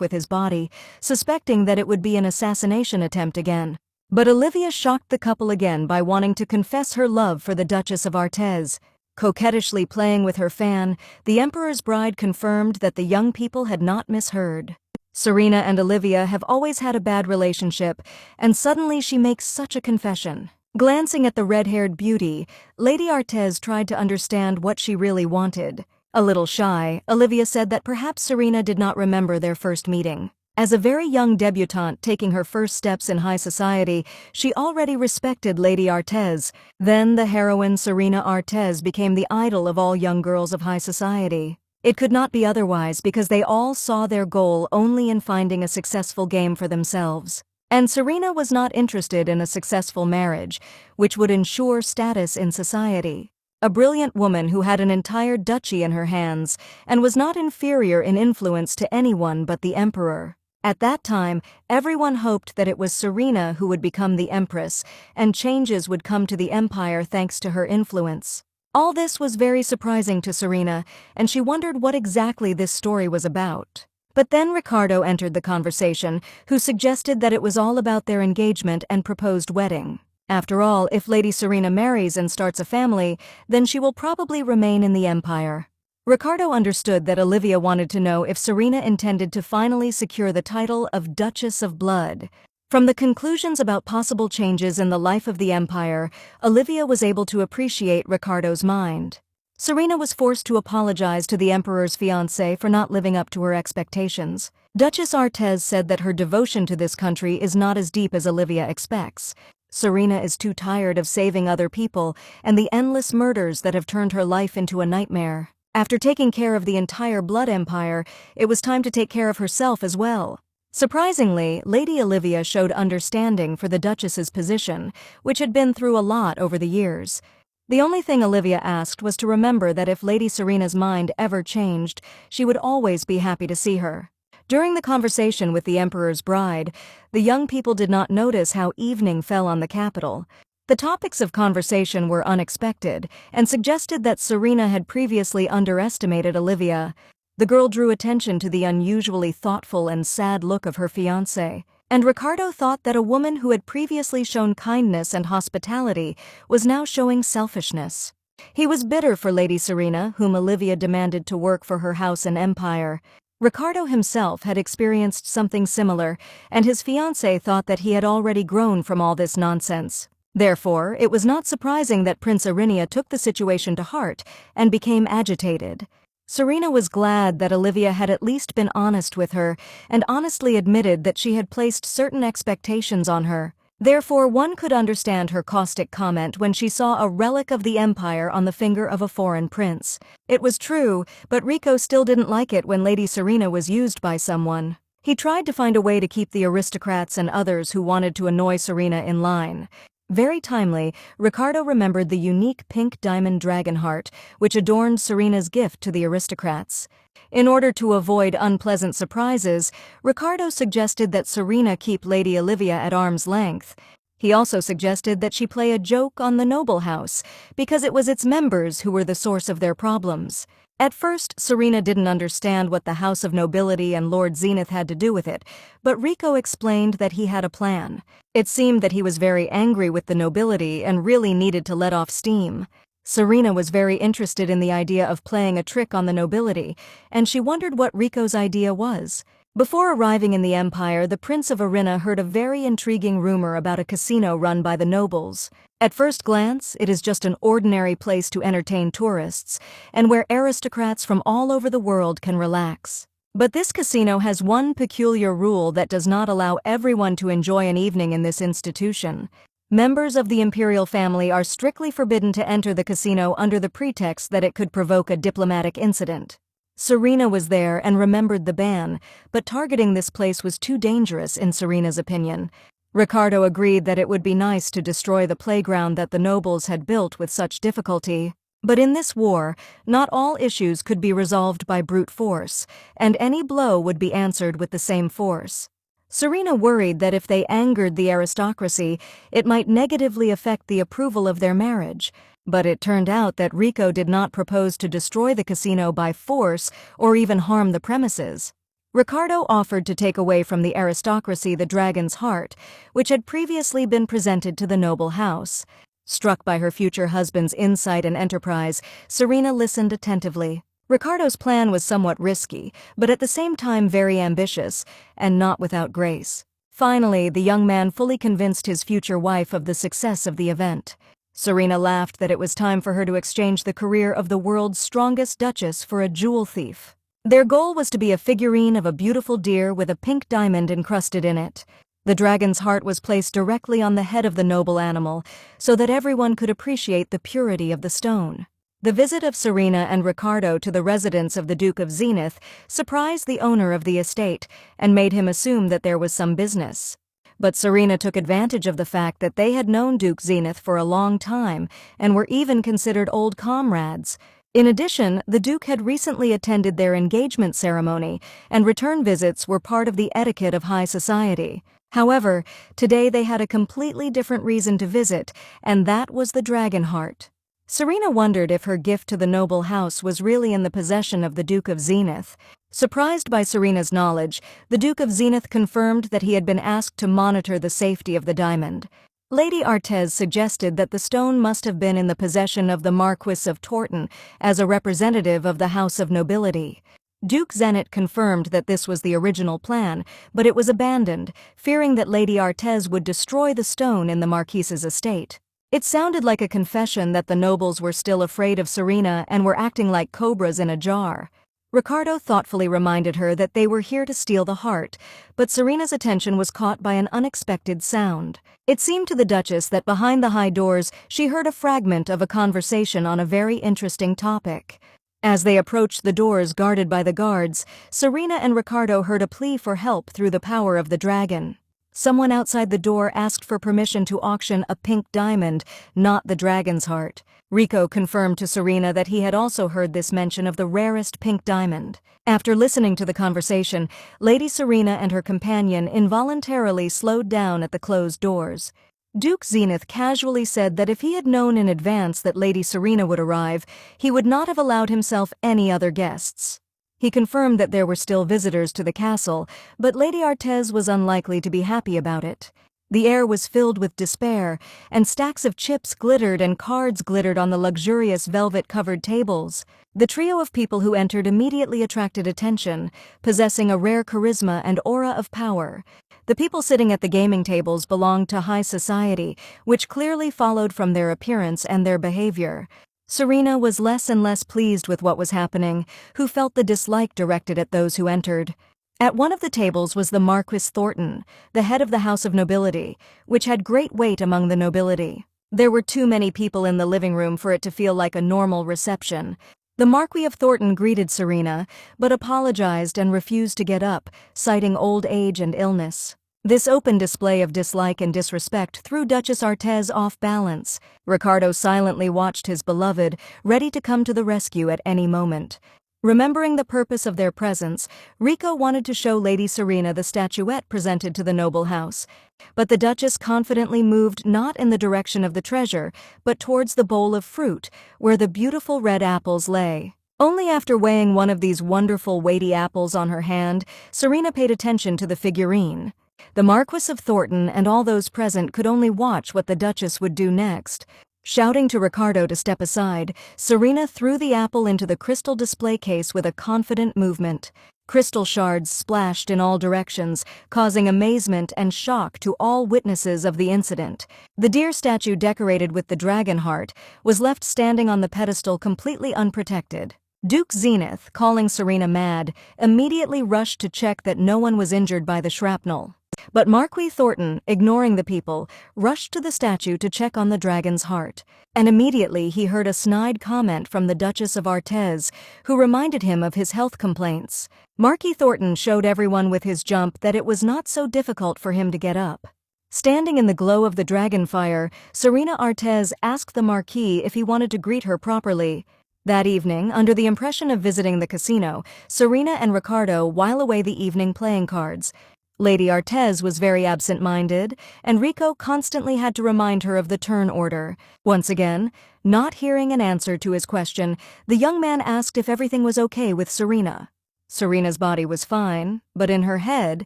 with his body, suspecting that it would be an assassination attempt again. But Olivia shocked the couple again by wanting to confess her love for the Duchess of Artez. Coquettishly playing with her fan, the Emperor's bride confirmed that the young people had not misheard. Serena and Olivia have always had a bad relationship, and suddenly she makes such a confession. Glancing at the red-haired beauty, Lady Artez tried to understand what she really wanted. A little shy, Olivia said that perhaps Serena did not remember their first meeting. As a very young debutante taking her first steps in high society, she already respected Lady Artez. Then the heroine Serena Artez became the idol of all young girls of high society. It could not be otherwise because they all saw their goal only in finding a successful game for themselves. And Serena was not interested in a successful marriage, which would ensure status in society. A brilliant woman who had an entire duchy in her hands and was not inferior in influence to anyone but the emperor. At that time, everyone hoped that it was Serena who would become the empress, and changes would come to the empire thanks to her influence. All this was very surprising to Serena, and she wondered what exactly this story was about. But then Ricardo entered the conversation, who suggested that it was all about their engagement and proposed wedding. After all, if Lady Serena marries and starts a family, then she will probably remain in the empire. Ricardo understood that Olivia wanted to know if Serena intended to finally secure the title of Duchess of Blood. From the conclusions about possible changes in the life of the empire, Olivia was able to appreciate Ricardo's mind. Serena was forced to apologize to the emperor's fiancé for not living up to her expectations. Duchess Artez said that her devotion to this country is not as deep as Olivia expects. Serena is too tired of saving other people and the endless murders that have turned her life into a nightmare. After taking care of the entire Blood Empire, it was time to take care of herself as well. Surprisingly, Lady Olivia showed understanding for the Duchess's position, which had been through a lot over the years. The only thing Olivia asked was to remember that if Lady Serena's mind ever changed, she would always be happy to see her. During the conversation with the Emperor's bride, the young people did not notice how evening fell on the capital. The topics of conversation were unexpected and suggested that Serena had previously underestimated Olivia. The girl drew attention to the unusually thoughtful and sad look of her fiancé, and Ricardo thought that a woman who had previously shown kindness and hospitality was now showing selfishness. He was bitter for Lady Serena, whom Olivia demanded to work for her house and empire. Ricardo himself had experienced something similar, and his fiancé thought that he had already grown from all this nonsense. Therefore, it was not surprising that Prince Arinia took the situation to heart and became agitated. Serena was glad that Olivia had at least been honest with her and honestly admitted that she had placed certain expectations on her. Therefore, one could understand her caustic comment when she saw a relic of the empire on the finger of a foreign prince. It was true, but Rico still didn't like it when Lady Serena was used by someone. He tried to find a way to keep the aristocrats and others who wanted to annoy Serena in line. Very timely, Ricardo remembered the unique pink diamond dragon heart, which adorned Serena's gift to the aristocrats. In order to avoid unpleasant surprises, Ricardo suggested that Serena keep Lady Olivia at arm's length. He also suggested that she play a joke on the noble house, because it was its members who were the source of their problems. At first, Serena didn't understand what the House of Nobility and Lord Zenith had to do with it, but Rico explained that he had a plan. It seemed that he was very angry with the nobility and really needed to let off steam. Serena was very interested in the idea of playing a trick on the nobility, and she wondered what Rico's idea was. Before arriving in the empire, the Prince of Arena heard a very intriguing rumor about a casino run by the nobles. At first glance, it is just an ordinary place to entertain tourists, and where aristocrats from all over the world can relax. But this casino has one peculiar rule that does not allow everyone to enjoy an evening in this institution. Members of the imperial family are strictly forbidden to enter the casino under the pretext that it could provoke a diplomatic incident. Serena was there and remembered the ban, but targeting this place was too dangerous in Serena's opinion. Ricardo agreed that it would be nice to destroy the playground that the nobles had built with such difficulty. But in this war, not all issues could be resolved by brute force, and any blow would be answered with the same force. Serena worried that if they angered the aristocracy, it might negatively affect the approval of their marriage. But it turned out that Rico did not propose to destroy the casino by force or even harm the premises. Ricardo offered to take away from the aristocracy the dragon's heart, which had previously been presented to the noble house. Struck by her future husband's insight and enterprise, Serena listened attentively. Ricardo's plan was somewhat risky, but at the same time very ambitious, and not without grace. Finally, the young man fully convinced his future wife of the success of the event. Serena laughed that it was time for her to exchange the career of the world's strongest duchess for a jewel thief. Their goal was to be a figurine of a beautiful deer with a pink diamond encrusted in it. The dragon's heart was placed directly on the head of the noble animal, so that everyone could appreciate the purity of the stone. The visit of Serena and Ricardo to the residence of the Duke of Zenith surprised the owner of the estate and made him assume that there was some business. But Serena took advantage of the fact that they had known Duke Zenith for a long time and were even considered old comrades. In addition, the Duke had recently attended their engagement ceremony, and return visits were part of the etiquette of high society. However, today they had a completely different reason to visit, and that was the dragon heart. Serena wondered if her gift to the noble house was really in the possession of the Duke of Zenith. Surprised by Serena's knowledge, the Duke of Zenith confirmed that he had been asked to monitor the safety of the diamond. Lady Artez suggested that the stone must have been in the possession of the Marquis of Torton as a representative of the House of Nobility. Duke Zenith confirmed that this was the original plan, but it was abandoned, fearing that Lady Artez would destroy the stone in the Marquis's estate. It sounded like a confession that the nobles were still afraid of Serena and were acting like cobras in a jar. Ricardo thoughtfully reminded her that they were here to steal the heart, but Serena's attention was caught by an unexpected sound. It seemed to the Duchess that behind the high doors she heard a fragment of a conversation on a very interesting topic. As they approached the doors guarded by the guards, Serena and Ricardo heard a plea for help through the power of the dragon. Someone outside the door asked for permission to auction a pink diamond, not the dragon's heart. Rico confirmed to Serena that he had also heard this mention of the rarest pink diamond. After listening to the conversation, Lady Serena and her companion involuntarily slowed down at the closed doors. Duke Zenith casually said that if he had known in advance that Lady Serena would arrive, he would not have allowed himself any other guests. He confirmed that there were still visitors to the castle, but Lady Artez was unlikely to be happy about it. The air was filled with despair, and stacks of chips glittered and cards glittered on the luxurious velvet-covered tables. The trio of people who entered immediately attracted attention, possessing a rare charisma and aura of power. The people sitting at the gaming tables belonged to high society, which clearly followed from their appearance and their behavior. Serena was less and less pleased with what was happening, who felt the dislike directed at those who entered. At one of the tables was the Marquis Thornton, the head of the House of Nobility, which had great weight among the nobility. There were too many people in the living room for it to feel like a normal reception. The Marquis of Thornton greeted Serena, but apologized and refused to get up, citing old age and illness. This open display of dislike and disrespect threw Duchess Artez off balance. Ricardo silently watched his beloved, ready to come to the rescue at any moment. Remembering the purpose of their presence, Rico wanted to show Lady Serena the statuette presented to the noble house, but the Duchess confidently moved not in the direction of the treasure, but towards the bowl of fruit, where the beautiful red apples lay. Only after weighing one of these wonderful weighty apples on her hand, Serena paid attention to the figurine. The Marquis of Thornton and all those present could only watch what the Duchess would do next. Shouting to Ricardo to step aside, Serena threw the apple into the crystal display case with a confident movement. Crystal shards splashed in all directions, causing amazement and shock to all witnesses of the incident. The deer statue decorated with the dragon heart was left standing on the pedestal completely unprotected. Duke Zenith, calling Serena mad, immediately rushed to check that no one was injured by the shrapnel. But Marquis Thornton, ignoring the people, rushed to the statue to check on the dragon's heart. And immediately he heard a snide comment from the Duchess of Artez, who reminded him of his health complaints. Marquis Thornton showed everyone with his jump that it was not so difficult for him to get up. Standing in the glow of the dragon fire, Serena Artez asked the Marquis if he wanted to greet her properly. That evening, under the impression of visiting the casino, Serena and Ricardo while away the evening playing cards. Lady Artez was very absent-minded, and Rico constantly had to remind her of the turn order. Once again, not hearing an answer to his question, the young man asked if everything was okay with Serena. Serena's body was fine, but in her head,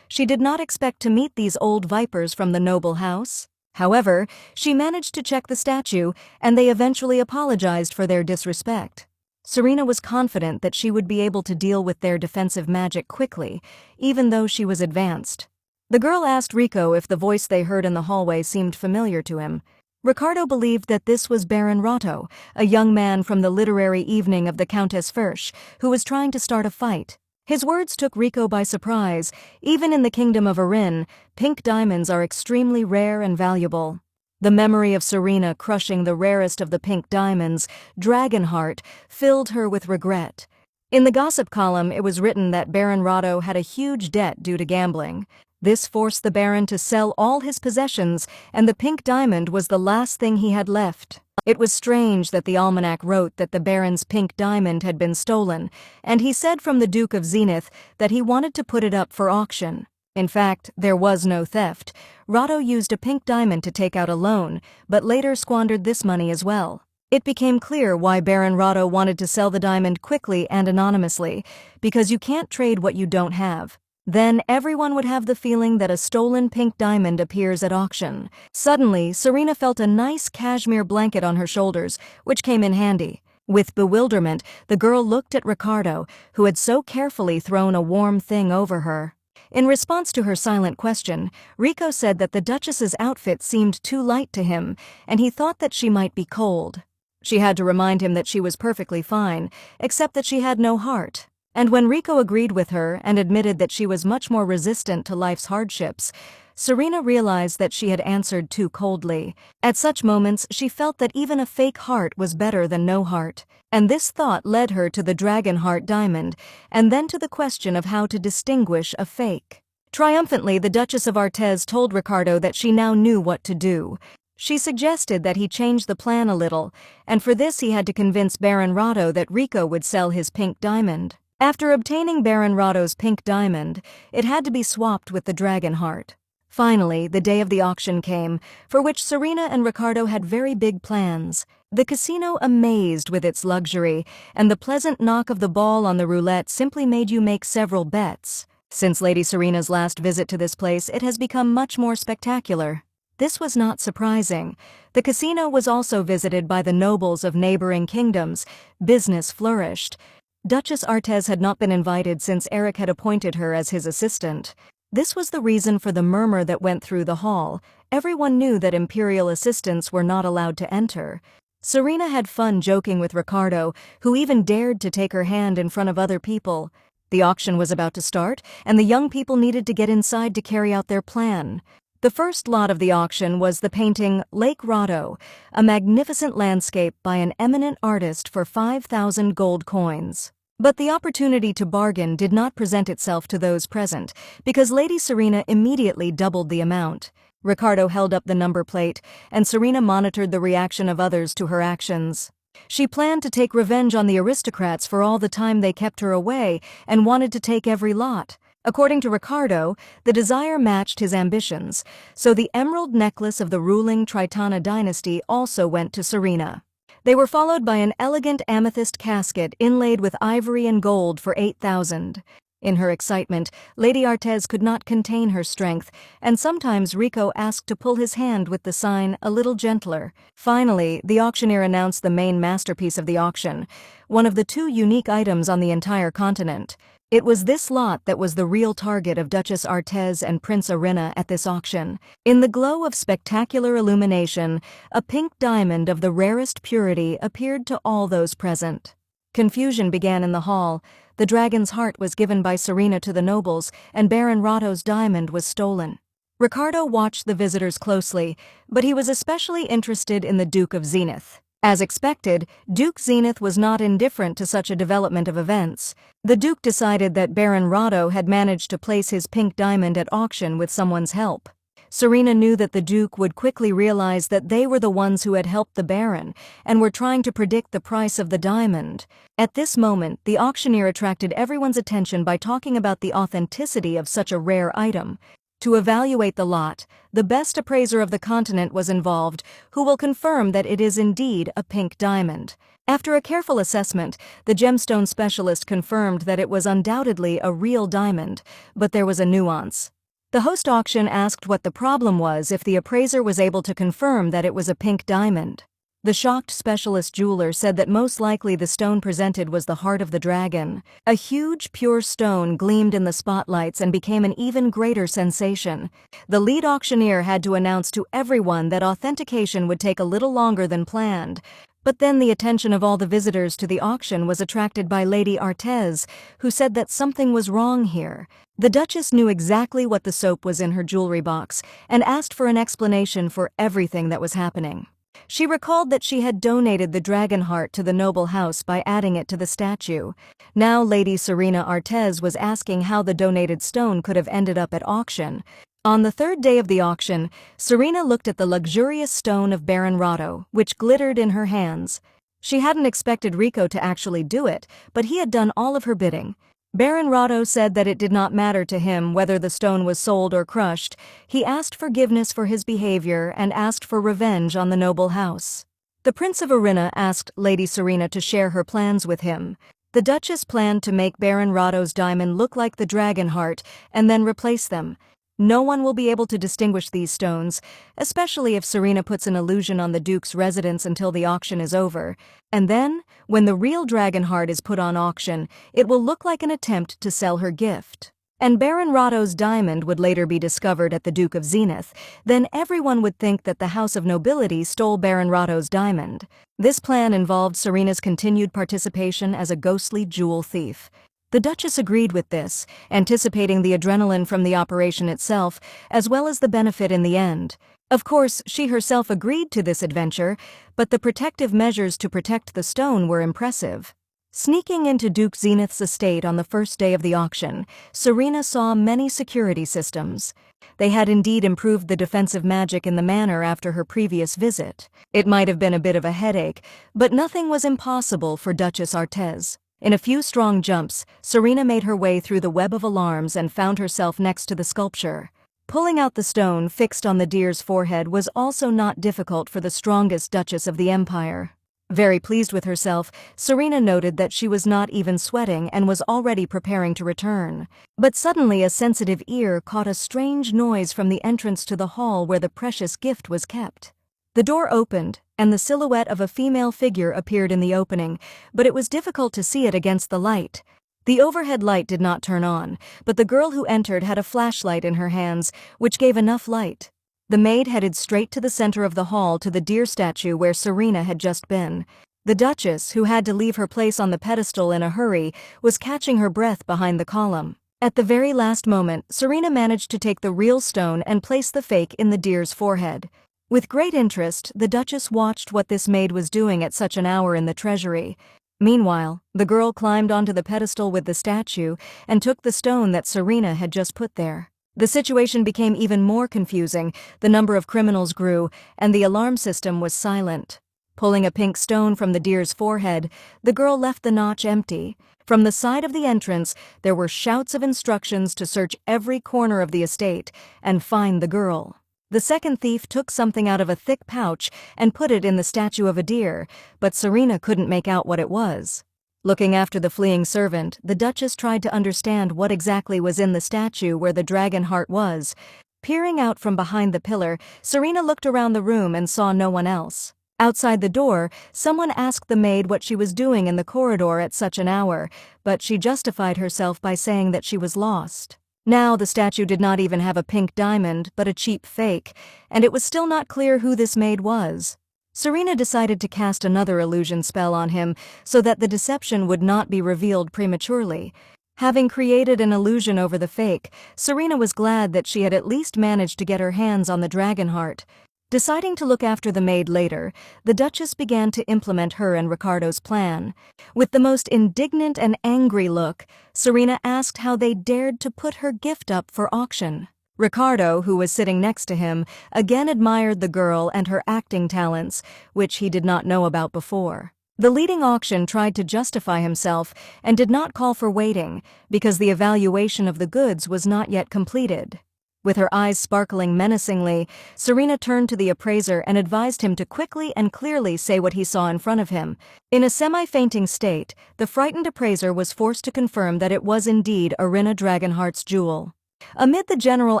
she did not expect to meet these old vipers from the noble house. However, she managed to check the statue, and they eventually apologized for their disrespect. Serena was confident that she would be able to deal with their defensive magic quickly, even though she was advanced. The girl asked Rico if the voice they heard in the hallway seemed familiar to him. Ricardo believed that this was Baron Rotto, a young man from the literary evening of the Countess Fürsch, who was trying to start a fight. His words took Rico by surprise. Even in the kingdom of Arin, pink diamonds are extremely rare and valuable. The memory of Serena crushing the rarest of the pink diamonds, Dragonheart, filled her with regret. In the gossip column, it was written that Baron Rotto had a huge debt due to gambling. This forced the Baron to sell all his possessions, and the pink diamond was the last thing he had left. It was strange that the almanac wrote that the Baron's pink diamond had been stolen, and he said from the Duke of Zenith that he wanted to put it up for auction. In fact, there was no theft. Rotto used a pink diamond to take out a loan, but later squandered this money as well. It became clear why Baron Rotto wanted to sell the diamond quickly and anonymously, because you can't trade what you don't have. Then everyone would have the feeling that a stolen pink diamond appears at auction. Suddenly, Serena felt a nice cashmere blanket on her shoulders, which came in handy. With bewilderment, the girl looked at Ricardo, who had so carefully thrown a warm thing over her. In response to her silent question, Rico said that the Duchess's outfit seemed too light to him, and he thought that she might be cold. She had to remind him that she was perfectly fine, except that she had no heart. And when Rico agreed with her and admitted that she was much more resistant to life's hardships, Serena realized that she had answered too coldly. At such moments, she felt that even a fake heart was better than no heart. And this thought led her to the Dragonheart diamond, and then to the question of how to distinguish a fake. Triumphantly, the Duchess of Artez told Ricardo that she now knew what to do. She suggested that he change the plan a little, and for this he had to convince Baron Rotto that Rico would sell his pink diamond. After obtaining Baron Rotto's pink diamond, it had to be swapped with the Dragonheart. Finally, the day of the auction came, for which Serena and Ricardo had very big plans. The casino amazed with its luxury, and the pleasant knock of the ball on the roulette simply made you make several bets. Since Lady Serena's last visit to this place, it has become much more spectacular. This was not surprising. The casino was also visited by the nobles of neighboring kingdoms. Business flourished. Duchess Artez had not been invited since Eric had appointed her as his assistant. This was the reason for the murmur that went through the hall. Everyone knew that imperial assistants were not allowed to enter. Serena had fun joking with Ricardo, who even dared to take her hand in front of other people. The auction was about to start, and the young people needed to get inside to carry out their plan. The first lot of the auction was the painting Lake Rotto, a magnificent landscape by an eminent artist for 5,000 gold coins. But the opportunity to bargain did not present itself to those present, because Lady Serena immediately doubled the amount. Ricardo held up the number plate, and Serena monitored the reaction of others to her actions. She planned to take revenge on the aristocrats for all the time they kept her away and wanted to take every lot. According to Ricardo, the desire matched his ambitions, so the emerald necklace of the ruling Tritana dynasty also went to Serena. They were followed by an elegant amethyst casket inlaid with ivory and gold for 8,000. In her excitement, Lady Artez could not contain her strength, and sometimes Rico asked to pull his hand with the sign a little gentler. Finally, the auctioneer announced the main masterpiece of the auction, one of the 2 unique items on the entire continent. It was this lot that was the real target of Duchess Artez and Prince Arena at this auction. In the glow of spectacular illumination, a pink diamond of the rarest purity appeared to all those present. Confusion began in the hall. The dragon's heart was given by Serena to the nobles, and Baron Rotto's diamond was stolen. Ricardo watched the visitors closely, but he was especially interested in the Duke of Zenith. As expected, Duke Zenith was not indifferent to such a development of events. The Duke decided that Baron Rotto had managed to place his pink diamond at auction with someone's help. Serena knew that the Duke would quickly realize that they were the ones who had helped the Baron and were trying to predict the price of the diamond. At this moment, the auctioneer attracted everyone's attention by talking about the authenticity of such a rare item. To evaluate the lot, the best appraiser of the continent was involved, who will confirm that it is indeed a pink diamond. After a careful assessment, the gemstone specialist confirmed that it was undoubtedly a real diamond, but there was a nuance. The host auction asked what the problem was if the appraiser was able to confirm that it was a pink diamond. The shocked specialist jeweler said that most likely the stone presented was the heart of the dragon. A huge, pure stone gleamed in the spotlights and became an even greater sensation. The lead auctioneer had to announce to everyone that authentication would take a little longer than planned. But then the attention of all the visitors to the auction was attracted by Lady Artez, who said that something was wrong here. The Duchess knew exactly what the soap was in her jewelry box and asked for an explanation for everything that was happening. She recalled that she had donated the dragon heart to the noble house by adding it to the statue. Now Lady Serena Artez was asking how the donated stone could have ended up at auction. On the third day of the auction, Serena looked at the luxurious stone of Baron Rado, which glittered in her hands. She hadn't expected Rico to actually do it, but he had done all of her bidding. Baron Rado said that it did not matter to him whether the stone was sold or crushed. He asked forgiveness for his behavior and asked for revenge on the noble house. The Prince of Arena asked Lady Serena to share her plans with him. The Duchess planned to make Baron Rado's diamond look like the dragon heart and then replace them. No one will be able to distinguish these stones, especially if Serena puts an illusion on the Duke's residence until the auction is over. And then, when the real dragon heart is put on auction, it will look like an attempt to sell her gift. And Baron Rado's diamond would later be discovered at the Duke of Zenith. Then everyone would think that the House of Nobility stole Baron Rado's diamond. This plan involved Serena's continued participation as a ghostly jewel thief. The Duchess agreed with this, anticipating the adrenaline from the operation itself, as well as the benefit in the end. Of course, she herself agreed to this adventure, but the protective measures to protect the stone were impressive. Sneaking into Duke Zenith's estate on the first day of the auction, Serena saw many security systems. They had indeed improved the defensive magic in the manor after her previous visit. It might have been a bit of a headache, but nothing was impossible for Duchess Artez. In a few strong jumps, Serena made her way through the web of alarms and found herself next to the sculpture. Pulling out the stone fixed on the deer's forehead was also not difficult for the strongest Duchess of the Empire. Very pleased with herself, Serena noted that she was not even sweating and was already preparing to return. But suddenly a sensitive ear caught a strange noise from the entrance to the hall where the precious gift was kept. The door opened, and the silhouette of a female figure appeared in the opening, but it was difficult to see it against the light. The overhead light did not turn on, but the girl who entered had a flashlight in her hands, which gave enough light. The maid headed straight to the center of the hall to the deer statue where Serena had just been. The Duchess, who had to leave her place on the pedestal in a hurry, was catching her breath behind the column. At the very last moment, Serena managed to take the real stone and place the fake in the deer's forehead. With great interest, the Duchess watched what this maid was doing at such an hour in the treasury. Meanwhile, the girl climbed onto the pedestal with the statue and took the stone that Serena had just put there. The situation became even more confusing, the number of criminals grew, and the alarm system was silent. Pulling a pink stone from the deer's forehead, the girl left the notch empty. From the side of the entrance, there were shouts of instructions to search every corner of the estate and find the girl. The second thief took something out of a thick pouch and put it in the statue of a deer, but Serena couldn't make out what it was. Looking after the fleeing servant, the Duchess tried to understand what exactly was in the statue where the dragon heart was. Peering out from behind the pillar, Serena looked around the room and saw no one else. Outside the door, someone asked the maid what she was doing in the corridor at such an hour, but she justified herself by saying that she was lost. Now the statue did not even have a pink diamond, but a cheap fake, and it was still not clear who this maid was. Serena decided to cast another illusion spell on him so that the deception would not be revealed prematurely. Having created an illusion over the fake, Serena was glad that she had at least managed to get her hands on the dragon heart. Deciding to look after the maid later, the Duchess began to implement her and Ricardo's plan. With the most indignant and angry look, Serena asked how they dared to put her gift up for auction. Ricardo, who was sitting next to him, again admired the girl and her acting talents, which he did not know about before. The leading auction tried to justify himself and did not call for waiting, because the evaluation of the goods was not yet completed. With her eyes sparkling menacingly, Serena turned to the appraiser and advised him to quickly and clearly say what he saw in front of him. In a semi-fainting state, the frightened appraiser was forced to confirm that it was indeed Arena Dragonheart's jewel. Amid the general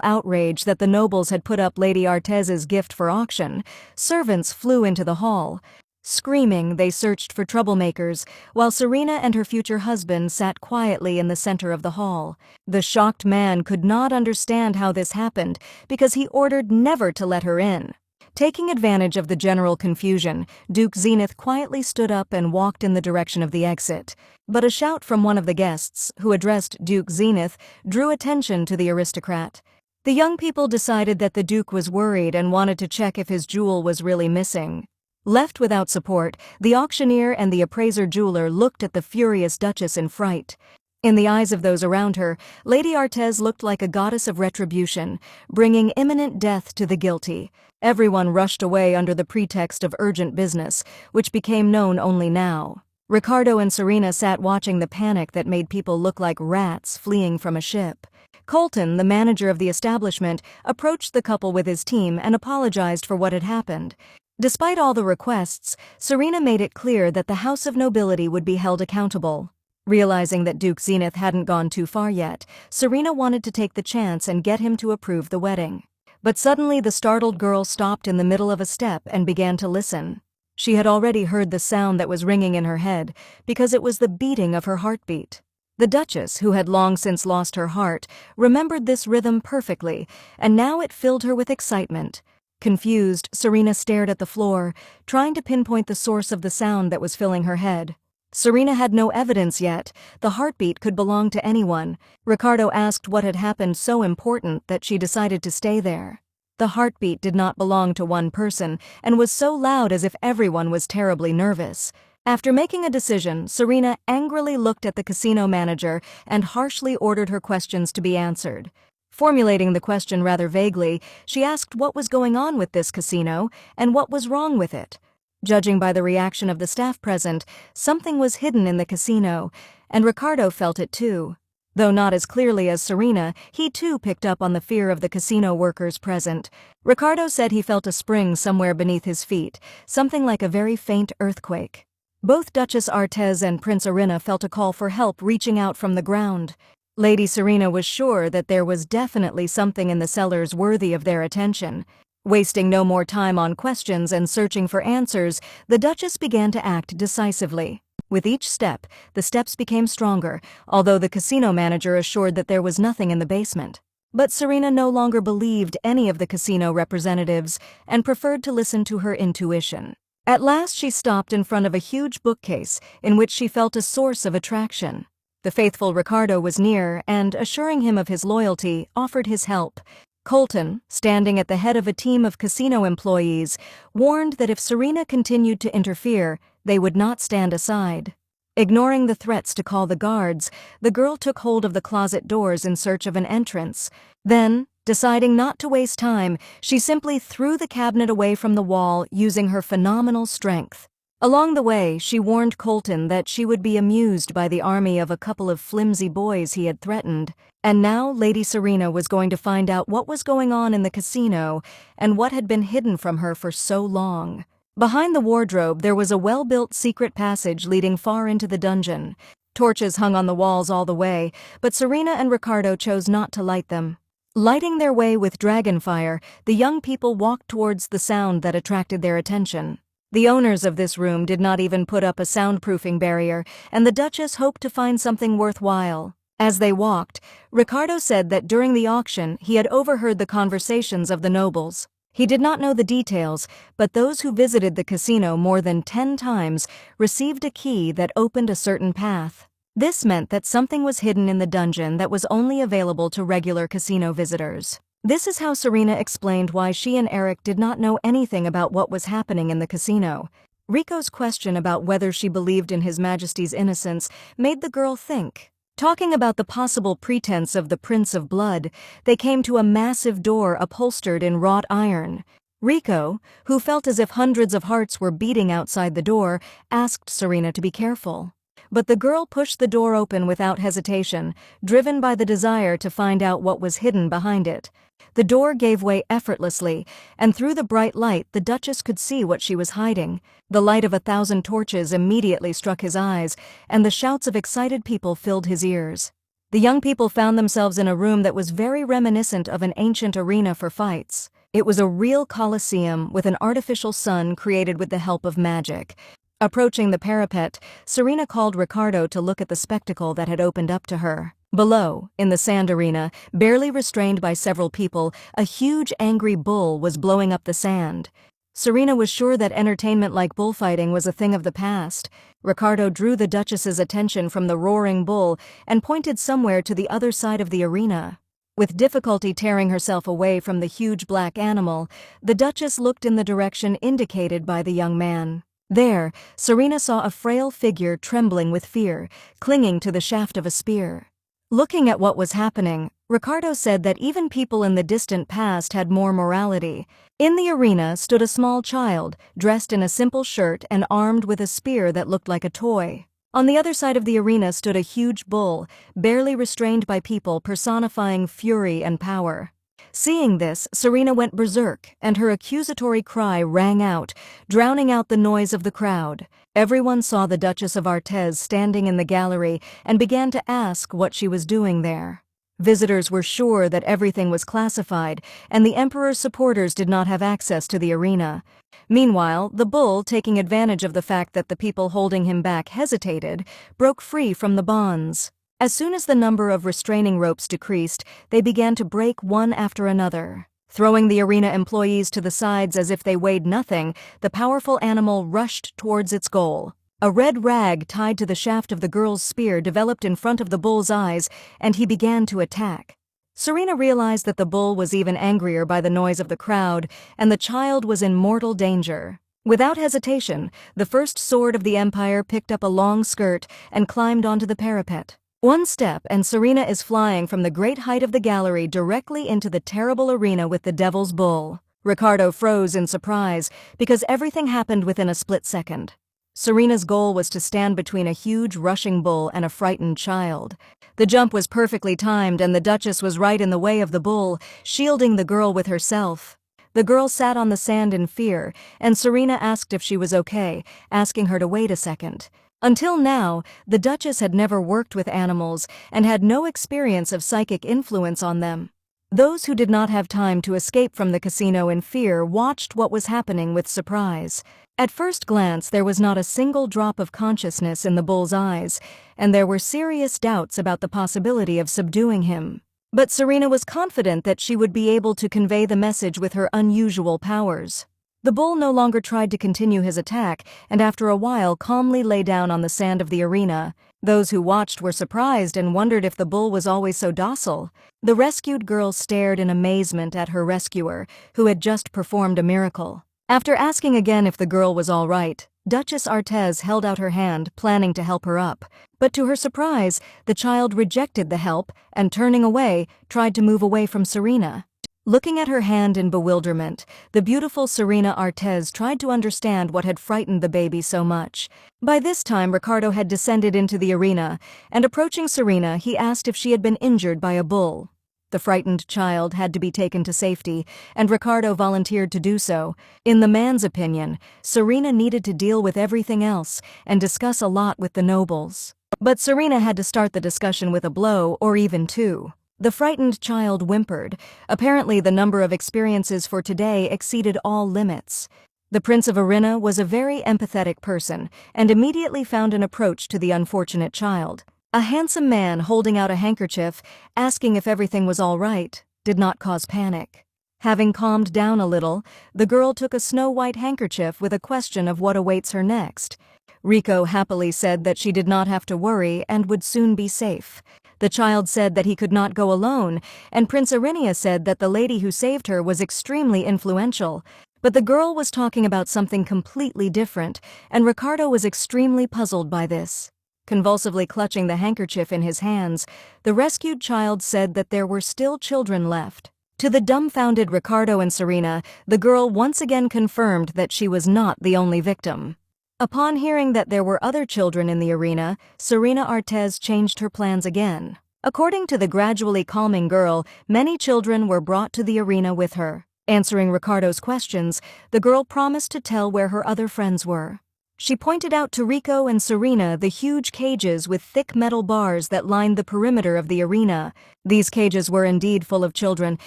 outrage that the nobles had put up Lady Artez's gift for auction, servants flew into the hall. Screaming, they searched for troublemakers, while Serena and her future husband sat quietly in the center of the hall. The shocked man could not understand how this happened because he ordered never to let her in. Taking advantage of the general confusion, Duke Zenith quietly stood up and walked in the direction of the exit. But a shout from one of the guests, who addressed Duke Zenith, drew attention to the aristocrat. The young people decided that the Duke was worried and wanted to check if his jewel was really missing. Left without support, the auctioneer and the appraiser jeweler looked at the furious Duchess in fright. In the eyes of those around her, Lady Artez looked like a goddess of retribution, bringing imminent death to the guilty. Everyone rushed away under the pretext of urgent business, which became known only now. Ricardo and Serena sat watching the panic that made people look like rats fleeing from a ship. Colton, the manager of the establishment, approached the couple with his team and apologized for what had happened. Despite all the requests, Serena made it clear that the House of Nobility would be held accountable. Realizing that Duke Zenith hadn't gone too far yet, Serena wanted to take the chance and get him to approve the wedding. But suddenly the startled girl stopped in the middle of a step and began to listen. She had already heard the sound that was ringing in her head, because it was the beating of her heartbeat. The Duchess, who had long since lost her heart, remembered this rhythm perfectly, and now it filled her with excitement. Confused, Serena stared at the floor, trying to pinpoint the source of the sound that was filling her head. Serena had no evidence yet. The heartbeat could belong to anyone. Ricardo asked what had happened so important that she decided to stay there. The heartbeat did not belong to one person and was so loud as if everyone was terribly nervous. After making a decision, Serena angrily looked at the casino manager and harshly ordered her questions to be answered. Formulating the question rather vaguely, she asked what was going on with this casino and what was wrong with it. Judging by the reaction of the staff present, something was hidden in the casino, and Ricardo felt it too. Though not as clearly as Serena, he too picked up on the fear of the casino workers present. Ricardo said he felt a spring somewhere beneath his feet, something like a very faint earthquake. Both Duchess Artez and Prince Arena felt a call for help reaching out from the ground. Lady Serena was sure that there was definitely something in the cellars worthy of their attention. Wasting no more time on questions and searching for answers, the Duchess began to act decisively. With each step, the steps became stronger, although the casino manager assured that there was nothing in the basement. But Serena no longer believed any of the casino representatives and preferred to listen to her intuition. At last she stopped in front of a huge bookcase in which she felt a source of attraction. The faithful Ricardo was near and, assuring him of his loyalty, offered his help. Colton, standing at the head of a team of casino employees, warned that if Serena continued to interfere, they would not stand aside. Ignoring the threats to call the guards, the girl took hold of the closet doors in search of an entrance. Then, deciding not to waste time, she simply threw the cabinet away from the wall using her phenomenal strength. Along the way, she warned Colton that she would be amused by the army of a couple of flimsy boys he had threatened. And now Lady Serena was going to find out what was going on in the casino and what had been hidden from her for so long. Behind the wardrobe, there was a well-built secret passage leading far into the dungeon. Torches hung on the walls all the way, but Serena and Ricardo chose not to light them. Lighting their way with dragonfire, the young people walked towards the sound that attracted their attention. The owners of this room did not even put up a soundproofing barrier, and the Duchess hoped to find something worthwhile. As they walked, Ricardo said that during the auction he had overheard the conversations of the nobles. He did not know the details, but those who visited the casino more than 10 times received a key that opened a certain path. This meant that something was hidden in the dungeon that was only available to regular casino visitors. This is how Serena explained why she and Eric did not know anything about what was happening in the casino. Rico's question about whether she believed in His Majesty's innocence made the girl think. Talking about the possible pretense of the Prince of Blood, they came to a massive door upholstered in wrought iron. Rico, who felt as if hundreds of hearts were beating outside the door, asked Serena to be careful. But the girl pushed the door open without hesitation, driven by the desire to find out what was hidden behind it. The door gave way effortlessly, and through the bright light the Duchess could see what she was hiding. The light of 1,000 torches immediately struck his eyes, and the shouts of excited people filled his ears. The young people found themselves in a room that was very reminiscent of an ancient arena for fights. It was a real coliseum with an artificial sun created with the help of magic. Approaching the parapet, Serena called Ricardo to look at the spectacle that had opened up to her. Below, in the sand arena, barely restrained by several people, a huge angry bull was blowing up the sand. Serena was sure that entertainment like bullfighting was a thing of the past. Ricardo drew the Duchess's attention from the roaring bull and pointed somewhere to the other side of the arena. With difficulty tearing herself away from the huge black animal, the Duchess looked in the direction indicated by the young man. There, Serena saw a frail figure trembling with fear, clinging to the shaft of a spear. Looking at what was happening, Ricardo said that even people in the distant past had more morality. In the arena stood a small child, dressed in a simple shirt and armed with a spear that looked like a toy. On the other side of the arena stood a huge bull, barely restrained by people, personifying fury and power. Seeing this, Serena went berserk, and her accusatory cry rang out, drowning out the noise of the crowd. Everyone saw the Duchess of Artez standing in the gallery and began to ask what she was doing there. Visitors were sure that everything was classified, and the Emperor's supporters did not have access to the arena. Meanwhile, the bull, taking advantage of the fact that the people holding him back hesitated, broke free from the bonds. As soon as the number of restraining ropes decreased, they began to break one after another. Throwing the arena employees to the sides as if they weighed nothing, the powerful animal rushed towards its goal. A red rag tied to the shaft of the girl's spear developed in front of the bull's eyes, and he began to attack. Serena realized that the bull was even angrier by the noise of the crowd, and the child was in mortal danger. Without hesitation, the first sword of the Empire picked up a long skirt and climbed onto the parapet. One step, and Serena is flying from the great height of the gallery directly into the terrible arena with the Devil's Bull. Ricardo froze in surprise, because everything happened within a split second. Serena's goal was to stand between a huge rushing bull and a frightened child. The jump was perfectly timed, and the Duchess was right in the way of the bull, shielding the girl with herself. The girl sat on the sand in fear, and Serena asked if she was okay, asking her to wait a second. Until now, the Duchess had never worked with animals and had no experience of psychic influence on them. Those who did not have time to escape from the casino in fear watched what was happening with surprise. At first glance, there was not a single drop of consciousness in the bull's eyes, and there were serious doubts about the possibility of subduing him. But Serena was confident that she would be able to convey the message with her unusual powers. The bull no longer tried to continue his attack, and after a while calmly lay down on the sand of the arena. Those who watched were surprised and wondered if the bull was always so docile. The rescued girl stared in amazement at her rescuer, who had just performed a miracle. After asking again if the girl was all right, Duchess Artez held out her hand, planning to help her up. But to her surprise, the child rejected the help and, turning away, tried to move away from Serena. Looking at her hand in bewilderment, the beautiful Serena Artez tried to understand what had frightened the baby so much. By this time, Ricardo had descended into the arena, and approaching Serena, he asked if she had been injured by a bull. The frightened child had to be taken to safety, and Ricardo volunteered to do so. In the man's opinion, Serena needed to deal with everything else and discuss a lot with the nobles. But Serena had to start the discussion with a blow, or even two. The frightened child whimpered. Apparently, the number of experiences for today exceeded all limits. The Prince of Arena was a very empathetic person, and immediately found an approach to the unfortunate child. A handsome man holding out a handkerchief, asking if everything was all right, did not cause panic. Having calmed down a little, the girl took a snow-white handkerchief with a question of what awaits her next. Rico happily said that she did not have to worry and would soon be safe. The child said that he could not go alone, and Prince Arinia said that the lady who saved her was extremely influential. But the girl was talking about something completely different, and Ricardo was extremely puzzled by this. Convulsively clutching the handkerchief in his hands, the rescued child said that there were still children left. To the dumbfounded Ricardo and Serena, the girl once again confirmed that she was not the only victim. Upon hearing that there were other children in the arena, Serena Artez changed her plans again. According to the gradually calming girl, many children were brought to the arena with her. Answering Ricardo's questions, the girl promised to tell where her other friends were. She pointed out to Rico and Serena the huge cages with thick metal bars that lined the perimeter of the arena. These cages were indeed full of children,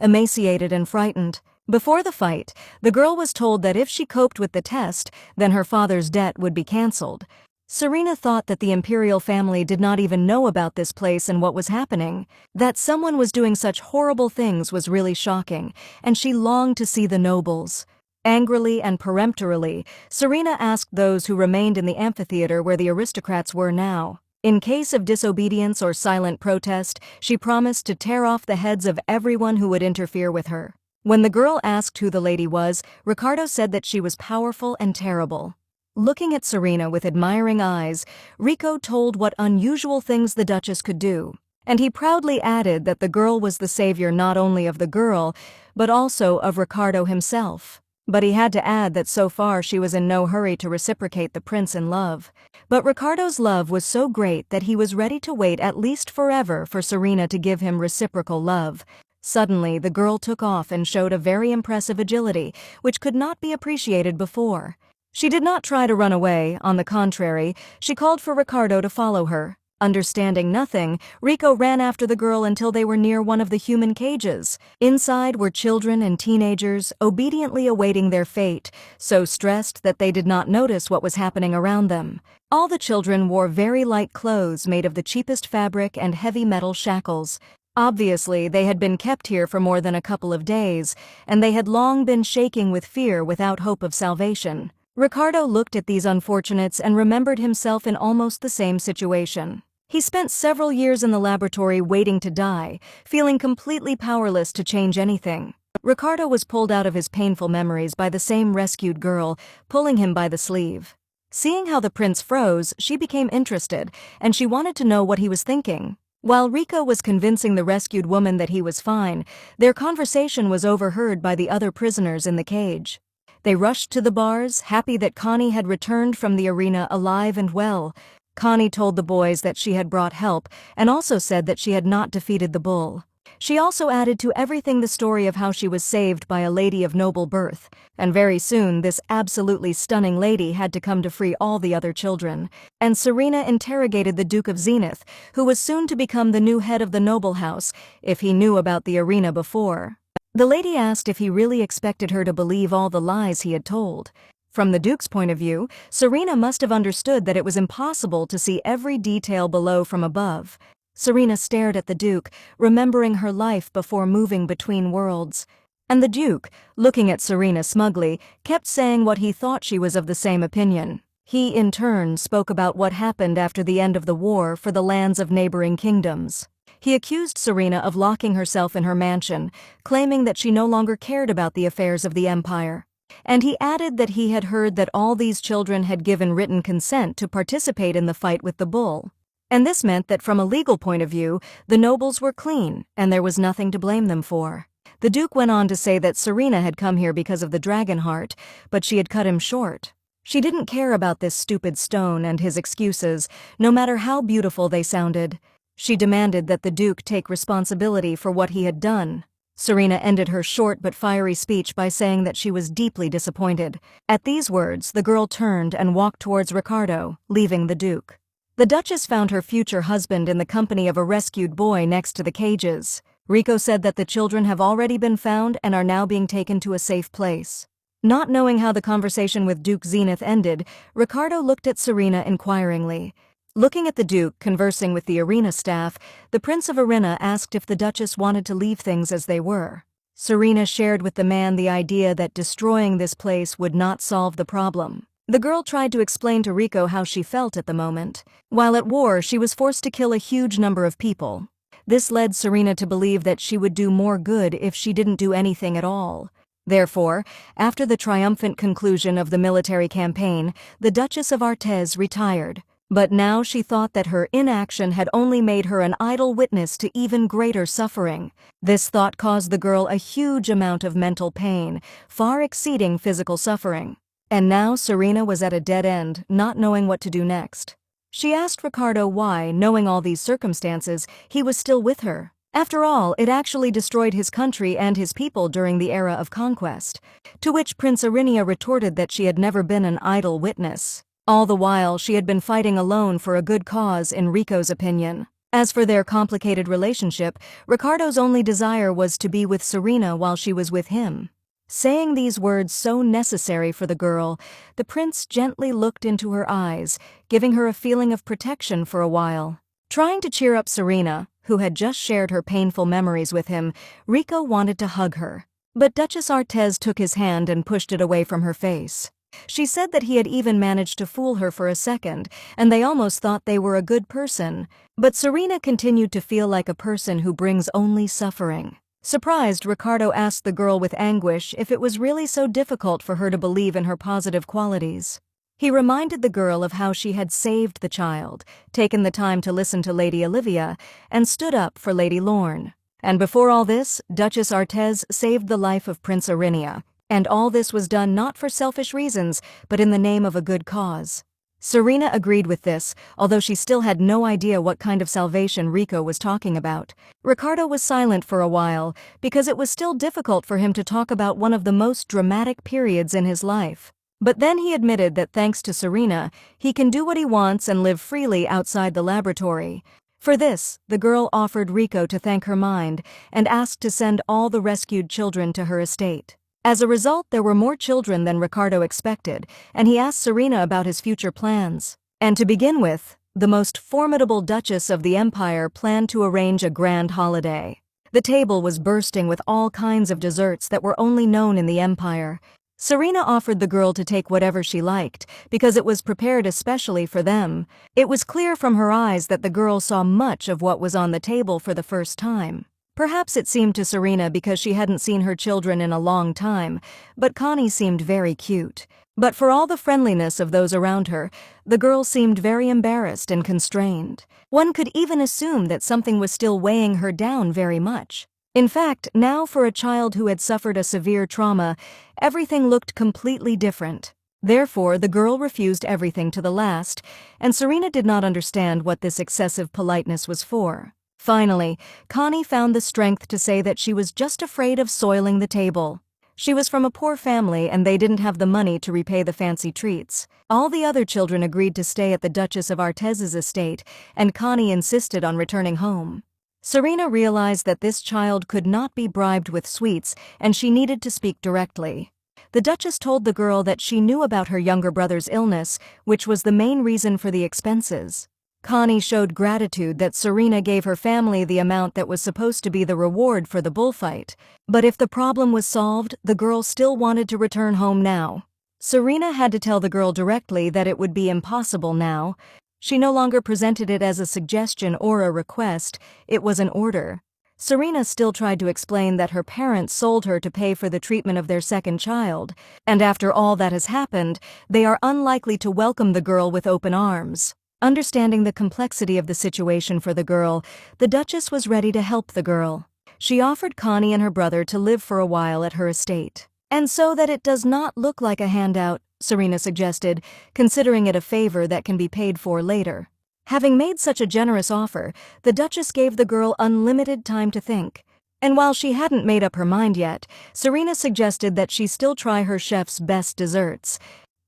emaciated and frightened. Before the fight, the girl was told that if she coped with the test, then her father's debt would be cancelled. Serena thought that the imperial family did not even know about this place and what was happening. That someone was doing such horrible things was really shocking, and she longed to see the nobles. Angrily and peremptorily, Serena asked those who remained in the amphitheater where the aristocrats were now. In case of disobedience or silent protest, she promised to tear off the heads of everyone who would interfere with her. When the girl asked who the lady was, Ricardo said that she was powerful and terrible. Looking at Serena with admiring eyes, Rico told what unusual things the Duchess could do, and he proudly added that the girl was the savior not only of the girl, but also of Ricardo himself. But he had to add that so far she was in no hurry to reciprocate the prince in love. But Ricardo's love was so great that he was ready to wait at least forever for Serena to give him reciprocal love. Suddenly, the girl took off and showed a very impressive agility, which could not be appreciated before. She did not try to run away, on the contrary, she called for Ricardo to follow her. Understanding nothing, Rico ran after the girl until they were near one of the human cages. Inside were children and teenagers, obediently awaiting their fate, so stressed that they did not notice what was happening around them. All the children wore very light clothes made of the cheapest fabric and heavy metal shackles. Obviously, they had been kept here for more than a couple of days, and they had long been shaking with fear without hope of salvation. Ricardo looked at these unfortunates and remembered himself in almost the same situation. He spent several years in the laboratory waiting to die, feeling completely powerless to change anything. Ricardo was pulled out of his painful memories by the same rescued girl, pulling him by the sleeve. Seeing how the prince froze, she became interested, and she wanted to know what he was thinking. While Rico was convincing the rescued woman that he was fine, their conversation was overheard by the other prisoners in the cage. They rushed to the bars, happy that Connie had returned from the arena alive and well. Connie told the boys that she had brought help, and also said that she had not defeated the bull. She also added to everything the story of how she was saved by a lady of noble birth, and very soon this absolutely stunning lady had to come to free all the other children. And Serena interrogated the Duke of Zenith, who was soon to become the new head of the noble house, if he knew about the arena before. The lady asked if he really expected her to believe all the lies he had told. From the Duke's point of view, Serena must have understood that it was impossible to see every detail below from above. Serena stared at the Duke, remembering her life before moving between worlds. And the Duke, looking at Serena smugly, kept saying what he thought she was of the same opinion. He, in turn, spoke about what happened after the end of the war for the lands of neighboring kingdoms. He accused Serena of locking herself in her mansion, claiming that she no longer cared about the affairs of the empire. And he added that he had heard that all these children had given written consent to participate in the fight with the bull. And this meant that from a legal point of view, the nobles were clean, and there was nothing to blame them for. The Duke went on to say that Serena had come here because of the dragon heart, but she had cut him short. She didn't care about this stupid stone and his excuses, no matter how beautiful they sounded. She demanded that the Duke take responsibility for what he had done. Serena ended her short but fiery speech by saying that she was deeply disappointed. At these words, the girl turned and walked towards Ricardo, leaving the Duke. The Duchess found her future husband in the company of a rescued boy next to the cages. Rico said that the children have already been found and are now being taken to a safe place. Not knowing how the conversation with Duke Zenith ended, Ricardo looked at Serena inquiringly. Looking at the Duke conversing with the arena staff, the Prince of Arena asked if the Duchess wanted to leave things as they were. Serena shared with the man the idea that destroying this place would not solve the problem. The girl tried to explain to Rico how she felt at the moment. While at war, she was forced to kill a huge number of people. This led Serena to believe that she would do more good if she didn't do anything at all. Therefore, after the triumphant conclusion of the military campaign, the Duchess of Artez retired. But now she thought that her inaction had only made her an idle witness to even greater suffering. This thought caused the girl a huge amount of mental pain, far exceeding physical suffering. And now Serena was at a dead end, not knowing what to do next. She asked Ricardo why, knowing all these circumstances, he was still with her. After all, it actually destroyed his country and his people during the era of conquest. To which Prince Arinia retorted that she had never been an idle witness. All the while, she had been fighting alone for a good cause, in Rico's opinion. As for their complicated relationship, Ricardo's only desire was to be with Serena while she was with him. Saying these words so necessary for the girl, the prince gently looked into her eyes, giving her a feeling of protection for a while. Trying to cheer up Serena, who had just shared her painful memories with him, Rico wanted to hug her. But Duchess Artez took his hand and pushed it away from her face. She said that he had even managed to fool her for a second, and they almost thought they were a good person. But Serena continued to feel like a person who brings only suffering. Surprised, Ricardo asked the girl with anguish if it was really so difficult for her to believe in her positive qualities. He reminded the girl of how she had saved the child, taken the time to listen to Lady Olivia, and stood up for Lady Lorne. And before all this, Duchess Artez saved the life of Prince Arinia. And all this was done not for selfish reasons, but in the name of a good cause. Serena agreed with this, although she still had no idea what kind of salvation Rico was talking about. Ricardo was silent for a while, because it was still difficult for him to talk about one of the most dramatic periods in his life. But then he admitted that thanks to Serena, he can do what he wants and live freely outside the laboratory. For this, the girl offered Rico to thank her mind, and asked to send all the rescued children to her estate. As a result, there were more children than Ricardo expected, and he asked Serena about his future plans. And to begin with, the most formidable Duchess of the Empire planned to arrange a grand holiday. The table was bursting with all kinds of desserts that were only known in the Empire. Serena offered the girl to take whatever she liked, because it was prepared especially for them. It was clear from her eyes that the girl saw much of what was on the table for the first time. Perhaps it seemed to Serena because she hadn't seen her children in a long time, but Connie seemed very cute. But for all the friendliness of those around her, the girl seemed very embarrassed and constrained. One could even assume that something was still weighing her down very much. In fact, now for a child who had suffered a severe trauma, everything looked completely different. Therefore, the girl refused everything to the last, and Serena did not understand what this excessive politeness was for. Finally, Connie found the strength to say that she was just afraid of soiling the table. She was from a poor family and they didn't have the money to repay the fancy treats. All the other children agreed to stay at the Duchess of Artez's estate, and Connie insisted on returning home. Serena realized that this child could not be bribed with sweets, and she needed to speak directly. The Duchess told the girl that she knew about her younger brother's illness, which was the main reason for the expenses. Connie showed gratitude that Serena gave her family the amount that was supposed to be the reward for the bullfight. But if the problem was solved, the girl still wanted to return home now. Serena had to tell the girl directly that it would be impossible now. She no longer presented it as a suggestion or a request, it was an order. Serena still tried to explain that her parents sold her to pay for the treatment of their second child, and after all that has happened, they are unlikely to welcome the girl with open arms. Understanding the complexity of the situation for the girl, the Duchess was ready to help the girl. She offered Connie and her brother to live for a while at her estate. And so that it does not look like a handout, Serena suggested, considering it a favor that can be paid for later. Having made such a generous offer, the Duchess gave the girl unlimited time to think. And while she hadn't made up her mind yet, Serena suggested that she still try her chef's best desserts.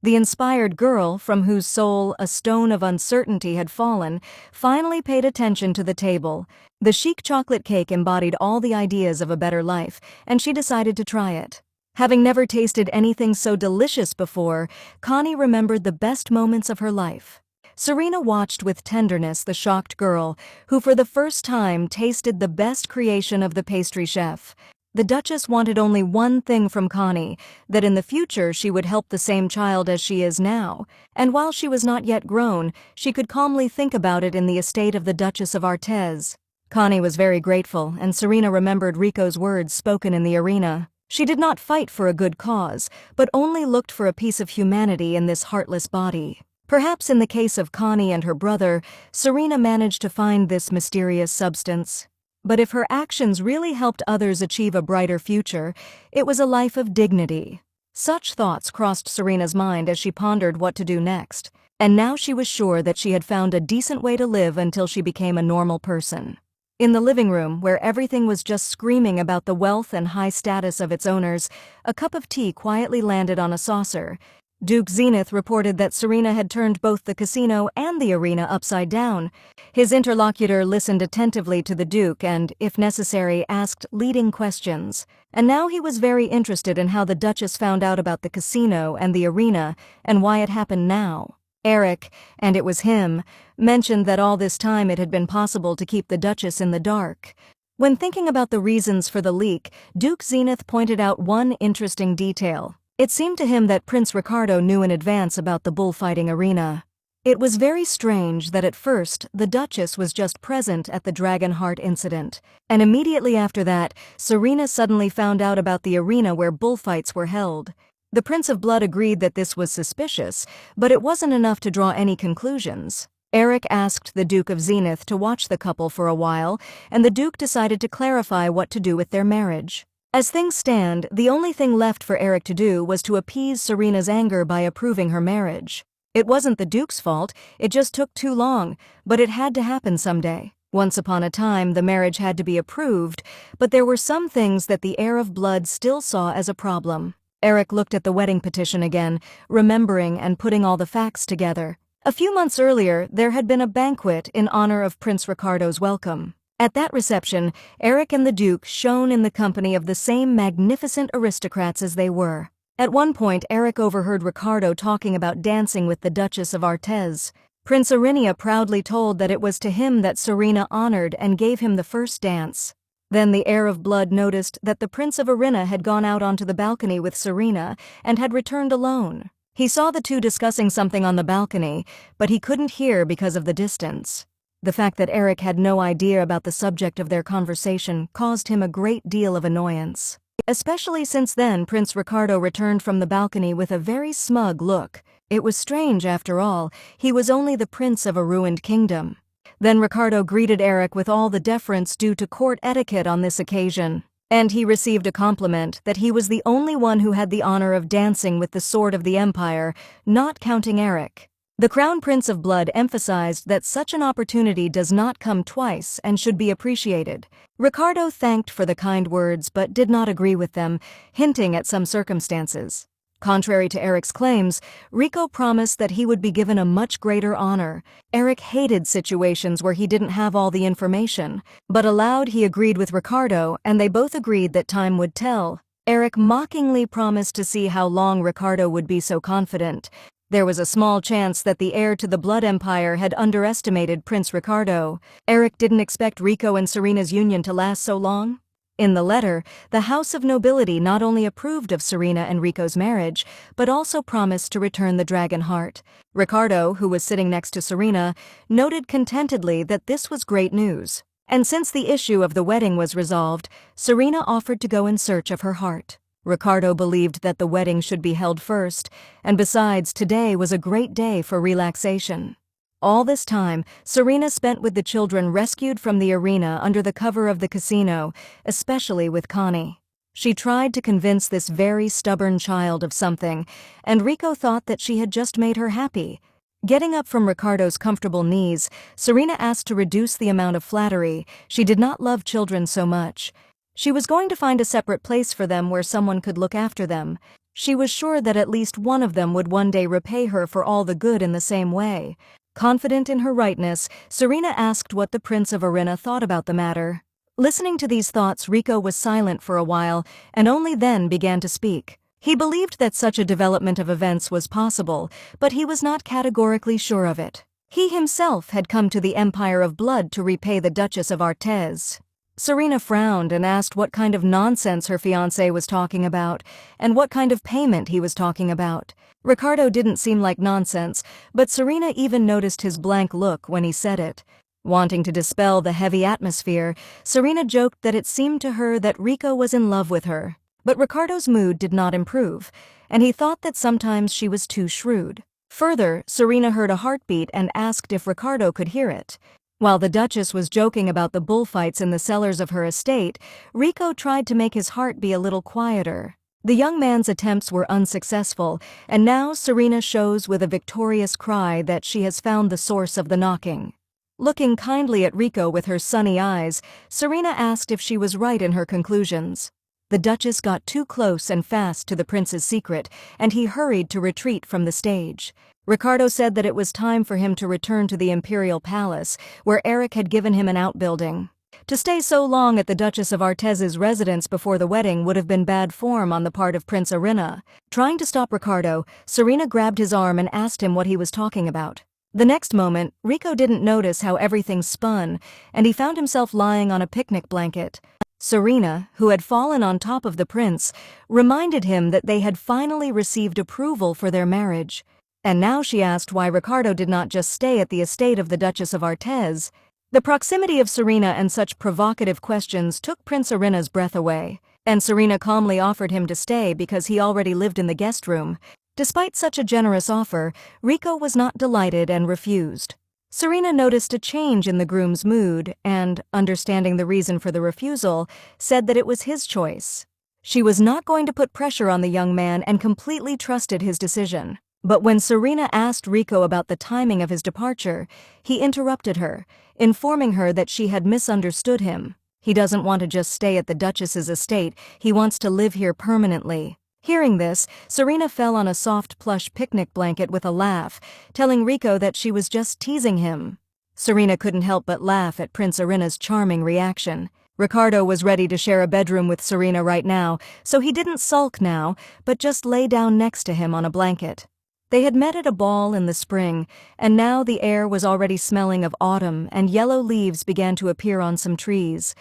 The inspired girl, from whose soul a stone of uncertainty had fallen, finally paid attention to the table. The chic chocolate cake embodied all the ideas of a better life, and she decided to try it. Having never tasted anything so delicious before, Connie remembered the best moments of her life. Serena watched with tenderness the shocked girl, who for the first time tasted the best creation of the pastry chef. The Duchess wanted only one thing from Connie, that in the future she would help the same child as she is now, and while she was not yet grown, she could calmly think about it in the estate of the Duchess of Artez. Connie was very grateful, and Serena remembered Rico's words spoken in the arena. She did not fight for a good cause, but only looked for a piece of humanity in this heartless body. Perhaps in the case of Connie and her brother, Serena managed to find this mysterious substance. But if her actions really helped others achieve a brighter future, it was a life of dignity. Such thoughts crossed Serena's mind as she pondered what to do next, and now she was sure that she had found a decent way to live until she became a normal person. In the living room, where everything was just screaming about the wealth and high status of its owners, a cup of tea quietly landed on a saucer. Duke Zenith reported that Serena had turned both the casino and the arena upside down. His interlocutor listened attentively to the Duke and, if necessary, asked leading questions. And now he was very interested in how the Duchess found out about the casino and the arena and why it happened now. Eric, and it was him, mentioned that all this time it had been possible to keep the Duchess in the dark. When thinking about the reasons for the leak, Duke Zenith pointed out one interesting detail. It seemed to him that Prince Ricardo knew in advance about the bullfighting arena. It was very strange that at first the Duchess was just present at the Dragon Heart incident, and immediately after that, Serena suddenly found out about the arena where bullfights were held. The Prince of Blood agreed that this was suspicious, but it wasn't enough to draw any conclusions. Eric asked the Duke of Zenith to watch the couple for a while, and the Duke decided to clarify what to do with their marriage. As things stand, the only thing left for Eric to do was to appease Serena's anger by approving her marriage. It wasn't the Duke's fault, it just took too long, but it had to happen someday. Once upon a time, the marriage had to be approved, but there were some things that the heir of blood still saw as a problem. Eric looked at the wedding petition again, remembering and putting all the facts together. A few months earlier, there had been a banquet in honor of Prince Ricardo's welcome. At that reception, Eric and the Duke shone in the company of the same magnificent aristocrats as they were. At one point, Eric overheard Ricardo talking about dancing with the Duchess of Artez. Prince Arinia proudly told that it was to him that Serena honored and gave him the first dance. Then the heir of blood noticed that the Prince of Arena had gone out onto the balcony with Serena and had returned alone. He saw the two discussing something on the balcony, but he couldn't hear because of the distance. The fact that Eric had no idea about the subject of their conversation caused him a great deal of annoyance. Especially since then Prince Ricardo returned from the balcony with a very smug look. It was strange, after all, he was only the prince of a ruined kingdom. Then Ricardo greeted Eric with all the deference due to court etiquette on this occasion, and he received a compliment that he was the only one who had the honor of dancing with the sword of the Empire, not counting Eric. The Crown Prince of Blood emphasized that such an opportunity does not come twice and should be appreciated. Ricardo thanked for the kind words but did not agree with them, hinting at some circumstances. Contrary to Eric's claims, Rico promised that he would be given a much greater honor. Eric hated situations where he didn't have all the information, but aloud he agreed with Ricardo, and they both agreed that time would tell. Eric mockingly promised to see how long Ricardo would be so confident. There was a small chance that the heir to the Blood Empire had underestimated Prince Ricardo. Eric didn't expect Rico and Serena's union to last so long. In the letter, the House of Nobility not only approved of Serena and Rico's marriage, but also promised to return the Dragon Heart. Ricardo, who was sitting next to Serena, noted contentedly that this was great news. And since the issue of the wedding was resolved, Serena offered to go in search of her heart. Ricardo believed that the wedding should be held first, and besides, today was a great day for relaxation. All this time, Serena spent with the children rescued from the arena under the cover of the casino, especially with Connie. She tried to convince this very stubborn child of something, and Rico thought that she had just made her happy. Getting up from Ricardo's comfortable knees, Serena asked to reduce the amount of flattery. She did not love children so much. She was going to find a separate place for them where someone could look after them. She was sure that at least one of them would one day repay her for all the good in the same way. Confident in her rightness, Serena asked what the Prince of Arena thought about the matter. Listening to these thoughts, Rico was silent for a while, and only then began to speak. He believed that such a development of events was possible, but he was not categorically sure of it. He himself had come to the Empire of Blood to repay the Duchess of Artez. Serena frowned and asked what kind of nonsense her fiancé was talking about, and what kind of payment he was talking about. Ricardo didn't seem like nonsense, but Serena even noticed his blank look when he said it. Wanting to dispel the heavy atmosphere, Serena joked that it seemed to her that Rico was in love with her. But Ricardo's mood did not improve, and he thought that sometimes she was too shrewd. Further, Serena heard a heartbeat and asked if Ricardo could hear it. While the Duchess was joking about the bullfights in the cellars of her estate, Rico tried to make his heart be a little quieter. The young man's attempts were unsuccessful, and now Serena shows with a victorious cry that she has found the source of the knocking. Looking kindly at Rico with her sunny eyes, Serena asked if she was right in her conclusions. The Duchess got too close and fast to the prince's secret, and he hurried to retreat from the stage. Ricardo said that it was time for him to return to the imperial palace, where Eric had given him an outbuilding. To stay so long at the Duchess of Artez's residence before the wedding would have been bad form on the part of Prince Irina. Trying to stop Ricardo, Serena grabbed his arm and asked him what he was talking about. The next moment, Rico didn't notice how everything spun, and he found himself lying on a picnic blanket. Serena, who had fallen on top of the prince, reminded him that they had finally received approval for their marriage. And now she asked why Ricardo did not just stay at the estate of the Duchess of Artez. The proximity of Serena and such provocative questions took Prince Irina's breath away, and Serena calmly offered him to stay because he already lived in the guest room. Despite such a generous offer, Rico was not delighted and refused. Serena noticed a change in the groom's mood and, understanding the reason for the refusal, said that it was his choice. She was not going to put pressure on the young man and completely trusted his decision. But when Serena asked Rico about the timing of his departure, he interrupted her, informing her that she had misunderstood him. He doesn't want to just stay at the Duchess's estate, he wants to live here permanently. Hearing this, Serena fell on a soft plush picnic blanket with a laugh, telling Rico that she was just teasing him. Serena couldn't help but laugh at Prince Irina's charming reaction. Ricardo was ready to share a bedroom with Serena right now, so he didn't sulk now, but just lay down next to him on a blanket. They had met at a ball in the spring, and now the air was already smelling of autumn and yellow leaves began to appear on some trees.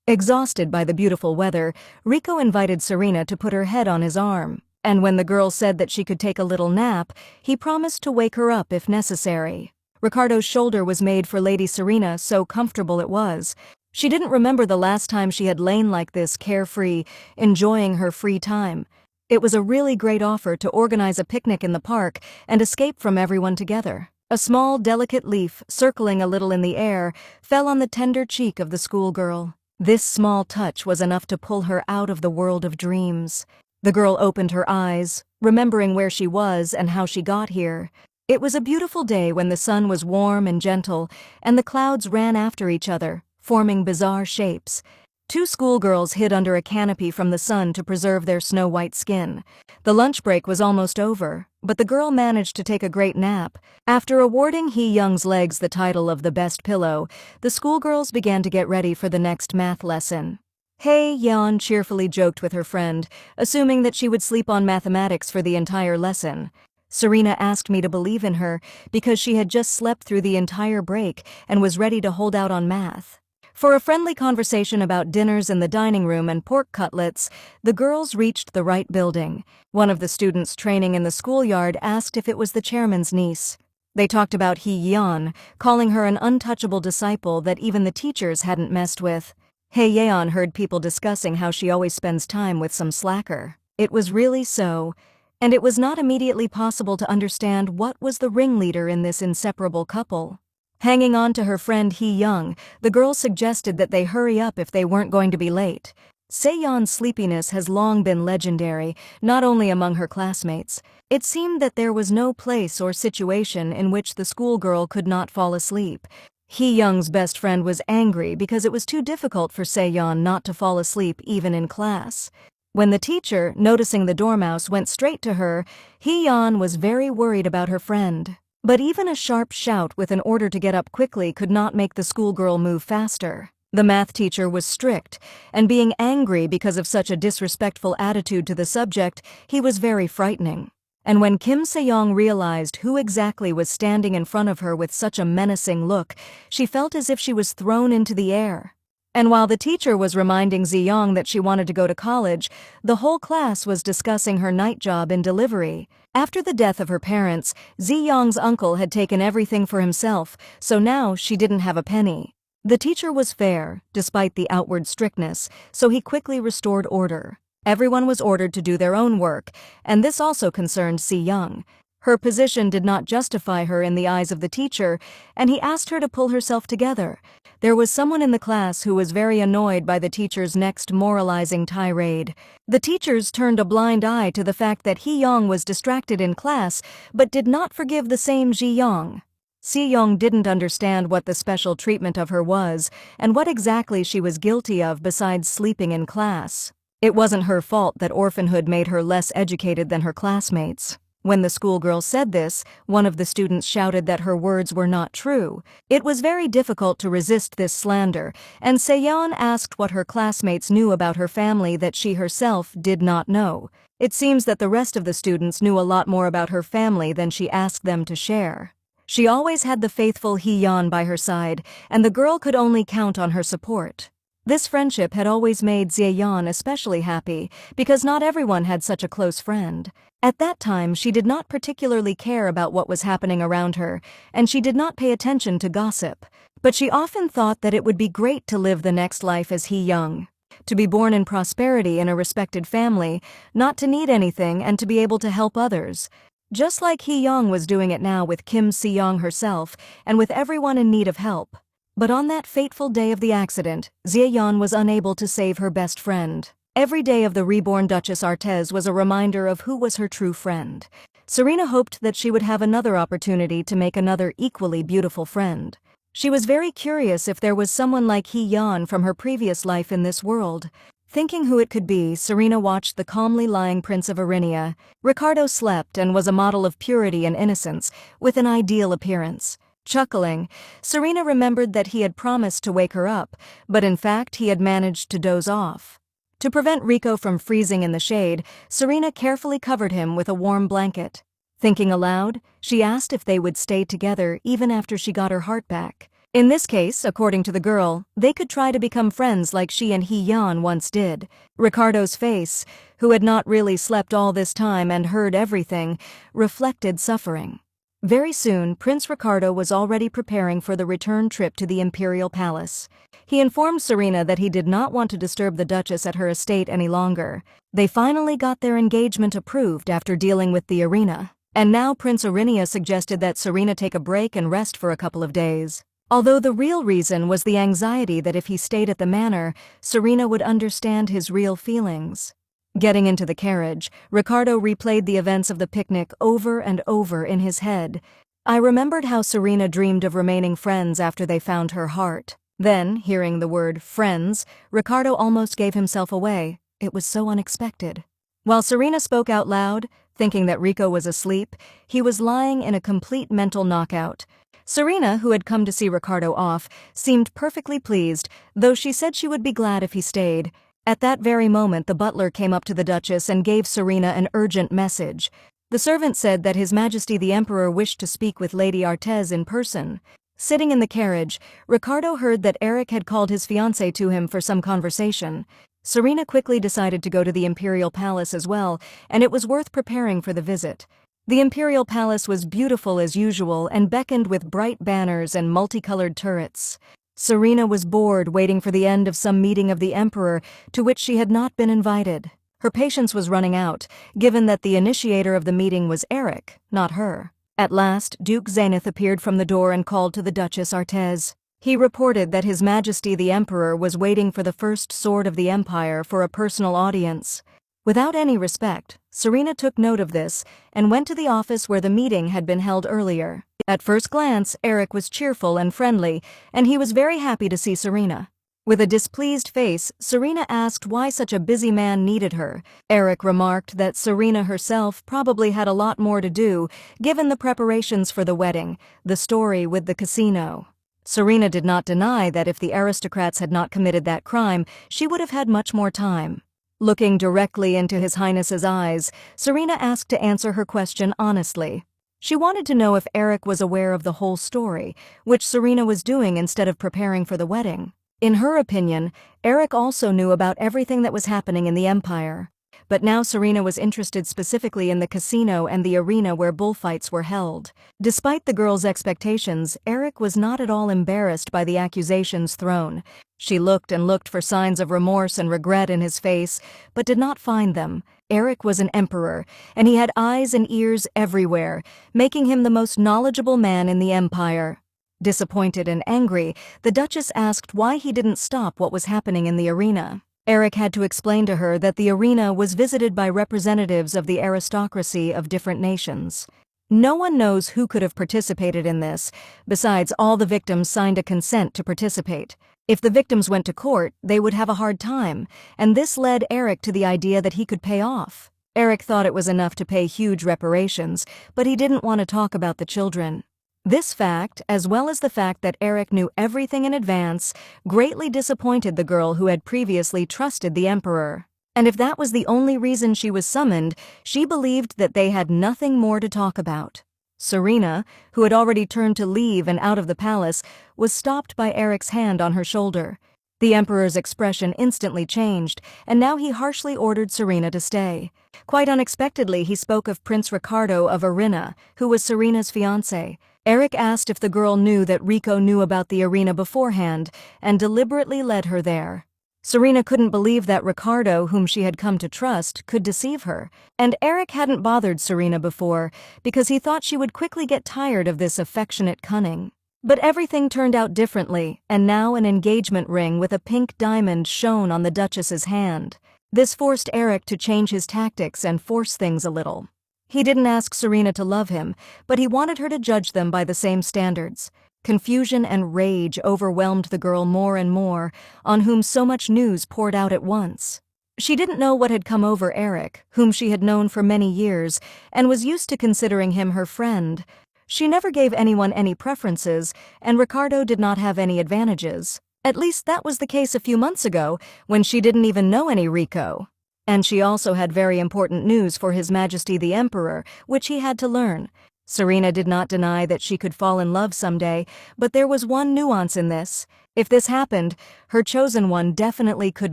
Exhausted by the beautiful weather, Rico invited Serena to put her head on his arm, and when the girl said that she could take a little nap, he promised to wake her up if necessary. Ricardo's shoulder was made for Lady Serena, so comfortable it was. She didn't remember the last time she had lain like this, carefree, enjoying her free time. It was a really great offer to organize a picnic in the park and escape from everyone together. A small, delicate leaf, circling a little in the air, fell on the tender cheek of the schoolgirl. This small touch was enough to pull her out of the world of dreams. The girl opened her eyes, remembering where she was and how she got here. It was a beautiful day when the sun was warm and gentle, and the clouds ran after each other, forming bizarre shapes. Two schoolgirls hid under a canopy from the sun to preserve their snow-white skin. The lunch break was almost over, but the girl managed to take a great nap. After awarding Hee-young's legs the title of the best pillow, the schoolgirls began to get ready for the next math lesson. Hee-yeon cheerfully joked with her friend, assuming that she would sleep on mathematics for the entire lesson. Serena asked me to believe in her because she had just slept through the entire break and was ready to hold out on math. For a friendly conversation about dinners in the dining room and pork cutlets, the girls reached the right building. One of the students training in the schoolyard asked if it was the chairman's niece. They talked about Hee-yeon, calling her an untouchable disciple that even the teachers hadn't messed with. Hee-yeon heard people discussing how she always spends time with some slacker. It was really so, and it was not immediately possible to understand what was the ringleader in this inseparable couple. Hanging on to her friend Hee-young, the girl suggested that they hurry up if they weren't going to be late. Se-yeon's sleepiness has long been legendary, not only among her classmates. It seemed that there was no place or situation in which the schoolgirl could not fall asleep. Hee-young's best friend was angry because it was too difficult for Se-yeon not to fall asleep even in class. When the teacher, noticing the dormouse, went straight to her, Hee-yeon was very worried about her friend. But even a sharp shout with an order to get up quickly could not make the schoolgirl move faster. The math teacher was strict, and being angry because of such a disrespectful attitude to the subject, he was very frightening. And when Kim Se-young realized who exactly was standing in front of her with such a menacing look, she felt as if she was thrown into the air. And while the teacher was reminding Ze-young that she wanted to go to college, the whole class was discussing her night job in delivery. After the death of her parents, Ze-young's uncle had taken everything for himself, so now she didn't have a penny. The teacher was fair, despite the outward strictness, so he quickly restored order. Everyone was ordered to do their own work, and this also concerned Se-young. Her position did not justify her in the eyes of the teacher, and he asked her to pull herself together. There was someone in the class who was very annoyed by the teacher's next moralizing tirade. The teachers turned a blind eye to the fact that Hee-young was distracted in class, but did not forgive the same Ji-young. Se-young didn't understand what the special treatment of her was, and what exactly she was guilty of besides sleeping in class. It wasn't her fault that orphanhood made her less educated than her classmates. When the schoolgirl said this, one of the students shouted that her words were not true. It was very difficult to resist this slander, and Seyeon asked what her classmates knew about her family that she herself did not know. It seems that the rest of the students knew a lot more about her family than she asked them to share. She always had the faithful Hee-yeon by her side, and the girl could only count on her support. This friendship had always made Seyeon especially happy, because not everyone had such a close friend. At that time, she did not particularly care about what was happening around her, and she did not pay attention to gossip. But she often thought that it would be great to live the next life as Hee-young. To be born in prosperity in a respected family, not to need anything and to be able to help others. Just like Hee-young was doing it now with Kim Se-young herself, and with everyone in need of help. But on that fateful day of the accident, Seyeon was unable to save her best friend. Every day of the reborn Duchess Artez was a reminder of who was her true friend. Serena hoped that she would have another opportunity to make another equally beautiful friend. She was very curious if there was someone like Hee-yeon from her previous life in this world. Thinking who it could be, Serena watched the calmly lying Prince of Arinia. Ricardo slept and was a model of purity and innocence, with an ideal appearance. Chuckling, Serena remembered that he had promised to wake her up, but in fact he had managed to doze off. To prevent Rico from freezing in the shade, Serena carefully covered him with a warm blanket. Thinking aloud, she asked if they would stay together even after she got her heart back. In this case, according to the girl, they could try to become friends like she and Hee-yeon once did. Ricardo's face, who had not really slept all this time and heard everything, reflected suffering. Very soon, Prince Ricardo was already preparing for the return trip to the Imperial Palace. He informed Serena that he did not want to disturb the Duchess at her estate any longer. They finally got their engagement approved after dealing with the arena. And now Prince Arinia suggested that Serena take a break and rest for a couple of days. Although the real reason was the anxiety that if he stayed at the manor, Serena would understand his real feelings. Getting into the carriage, Ricardo replayed the events of the picnic over and over in his head. I remembered how Serena dreamed of remaining friends after they found her heart. Then, hearing the word friends, Ricardo almost gave himself away. It was so unexpected. While Serena spoke out loud, thinking that Rico was asleep, he was lying in a complete mental knockout. Serena, who had come to see Ricardo off, seemed perfectly pleased, though she said she would be glad if he stayed. At that very moment, the butler came up to the Duchess and gave Serena an urgent message. The servant said that His Majesty the Emperor wished to speak with Lady Artez in person. Sitting in the carriage, Ricardo heard that Eric had called his fiancée to him for some conversation. Serena quickly decided to go to the Imperial Palace as well, and it was worth preparing for the visit. The Imperial Palace was beautiful as usual and beckoned with bright banners and multicolored turrets. Serena was bored waiting for the end of some meeting of the Emperor to which she had not been invited. Her patience was running out, given that the initiator of the meeting was Eric, not her. At last, Duke Zenith appeared from the door and called to the Duchess Artez. He reported that His Majesty the Emperor was waiting for the first sword of the Empire for a personal audience. Without any respect, Serena took note of this and went to the office where the meeting had been held earlier. At first glance, Eric was cheerful and friendly, and he was very happy to see Serena. With a displeased face, Serena asked why such a busy man needed her. Eric remarked that Serena herself probably had a lot more to do, given the preparations for the wedding, the story with the casino. Serena did not deny that if the aristocrats had not committed that crime, she would have had much more time. Looking directly into His Highness's eyes, Serena asked to answer her question honestly. She wanted to know if Eric was aware of the whole story, which Serena was doing instead of preparing for the wedding. In her opinion, Eric also knew about everything that was happening in the Empire. But now Serena was interested specifically in the casino and the arena where bullfights were held. Despite the girl's expectations, Eric was not at all embarrassed by the accusations thrown. She looked and looked for signs of remorse and regret in his face, but did not find them. Eric was an emperor, and he had eyes and ears everywhere, making him the most knowledgeable man in the Empire. Disappointed and angry, the Duchess asked why he didn't stop what was happening in the arena. Eric had to explain to her that the arena was visited by representatives of the aristocracy of different nations. No one knows who could have participated in this. Besides, all the victims signed a consent to participate. If the victims went to court, they would have a hard time, and this led Eric to the idea that he could pay off. Eric thought it was enough to pay huge reparations, but he didn't want to talk about the children. This fact, as well as the fact that Eric knew everything in advance, greatly disappointed the girl who had previously trusted the Emperor. And if that was the only reason she was summoned, she believed that they had nothing more to talk about. Serena, who had already turned to leave and out of the palace, was stopped by Eric's hand on her shoulder. The Emperor's expression instantly changed, and now he harshly ordered Serena to stay. Quite unexpectedly, he spoke of Prince Ricardo of Arena, who was Serena's fiancé. Eric asked if the girl knew that Rico knew about the arena beforehand, and deliberately led her there. Serena couldn't believe that Ricardo, whom she had come to trust, could deceive her, and Eric hadn't bothered Serena before because he thought she would quickly get tired of this affectionate cunning. But everything turned out differently, and now an engagement ring with a pink diamond shone on the Duchess's hand. This forced Eric to change his tactics and force things a little. He didn't ask Serena to love him, but he wanted her to judge them by the same standards. Confusion and rage overwhelmed the girl more and more, on whom so much news poured out at once. She didn't know what had come over Eric, whom she had known for many years, and was used to considering him her friend. She never gave anyone any preferences, and Ricardo did not have any advantages. At least that was the case a few months ago, when she didn't even know any Rico. And she also had very important news for His Majesty the Emperor, which he had to learn. Serena did not deny that she could fall in love someday, but there was one nuance in this. If this happened, her chosen one definitely could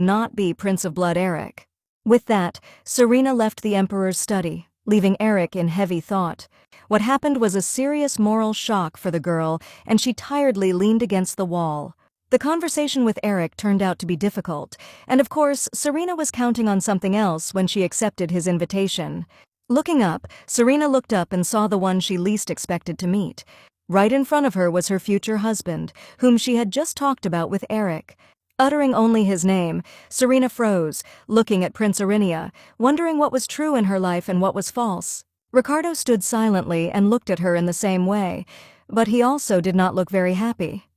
not be Prince of Blood Eric. With that, Serena left the Emperor's study, leaving Eric in heavy thought. What happened was a serious moral shock for the girl, and she tiredly leaned against the wall. The conversation with Eric turned out to be difficult, and of course, Serena was counting on something else when she accepted his invitation. Looking up, Serena looked up and saw the one she least expected to meet. Right in front of her was her future husband, whom she had just talked about with Eric. Uttering only his name, Serena froze, looking at Prince Arinia, wondering what was true in her life and what was false. Ricardo stood silently and looked at her in the same way, but he also did not look very happy.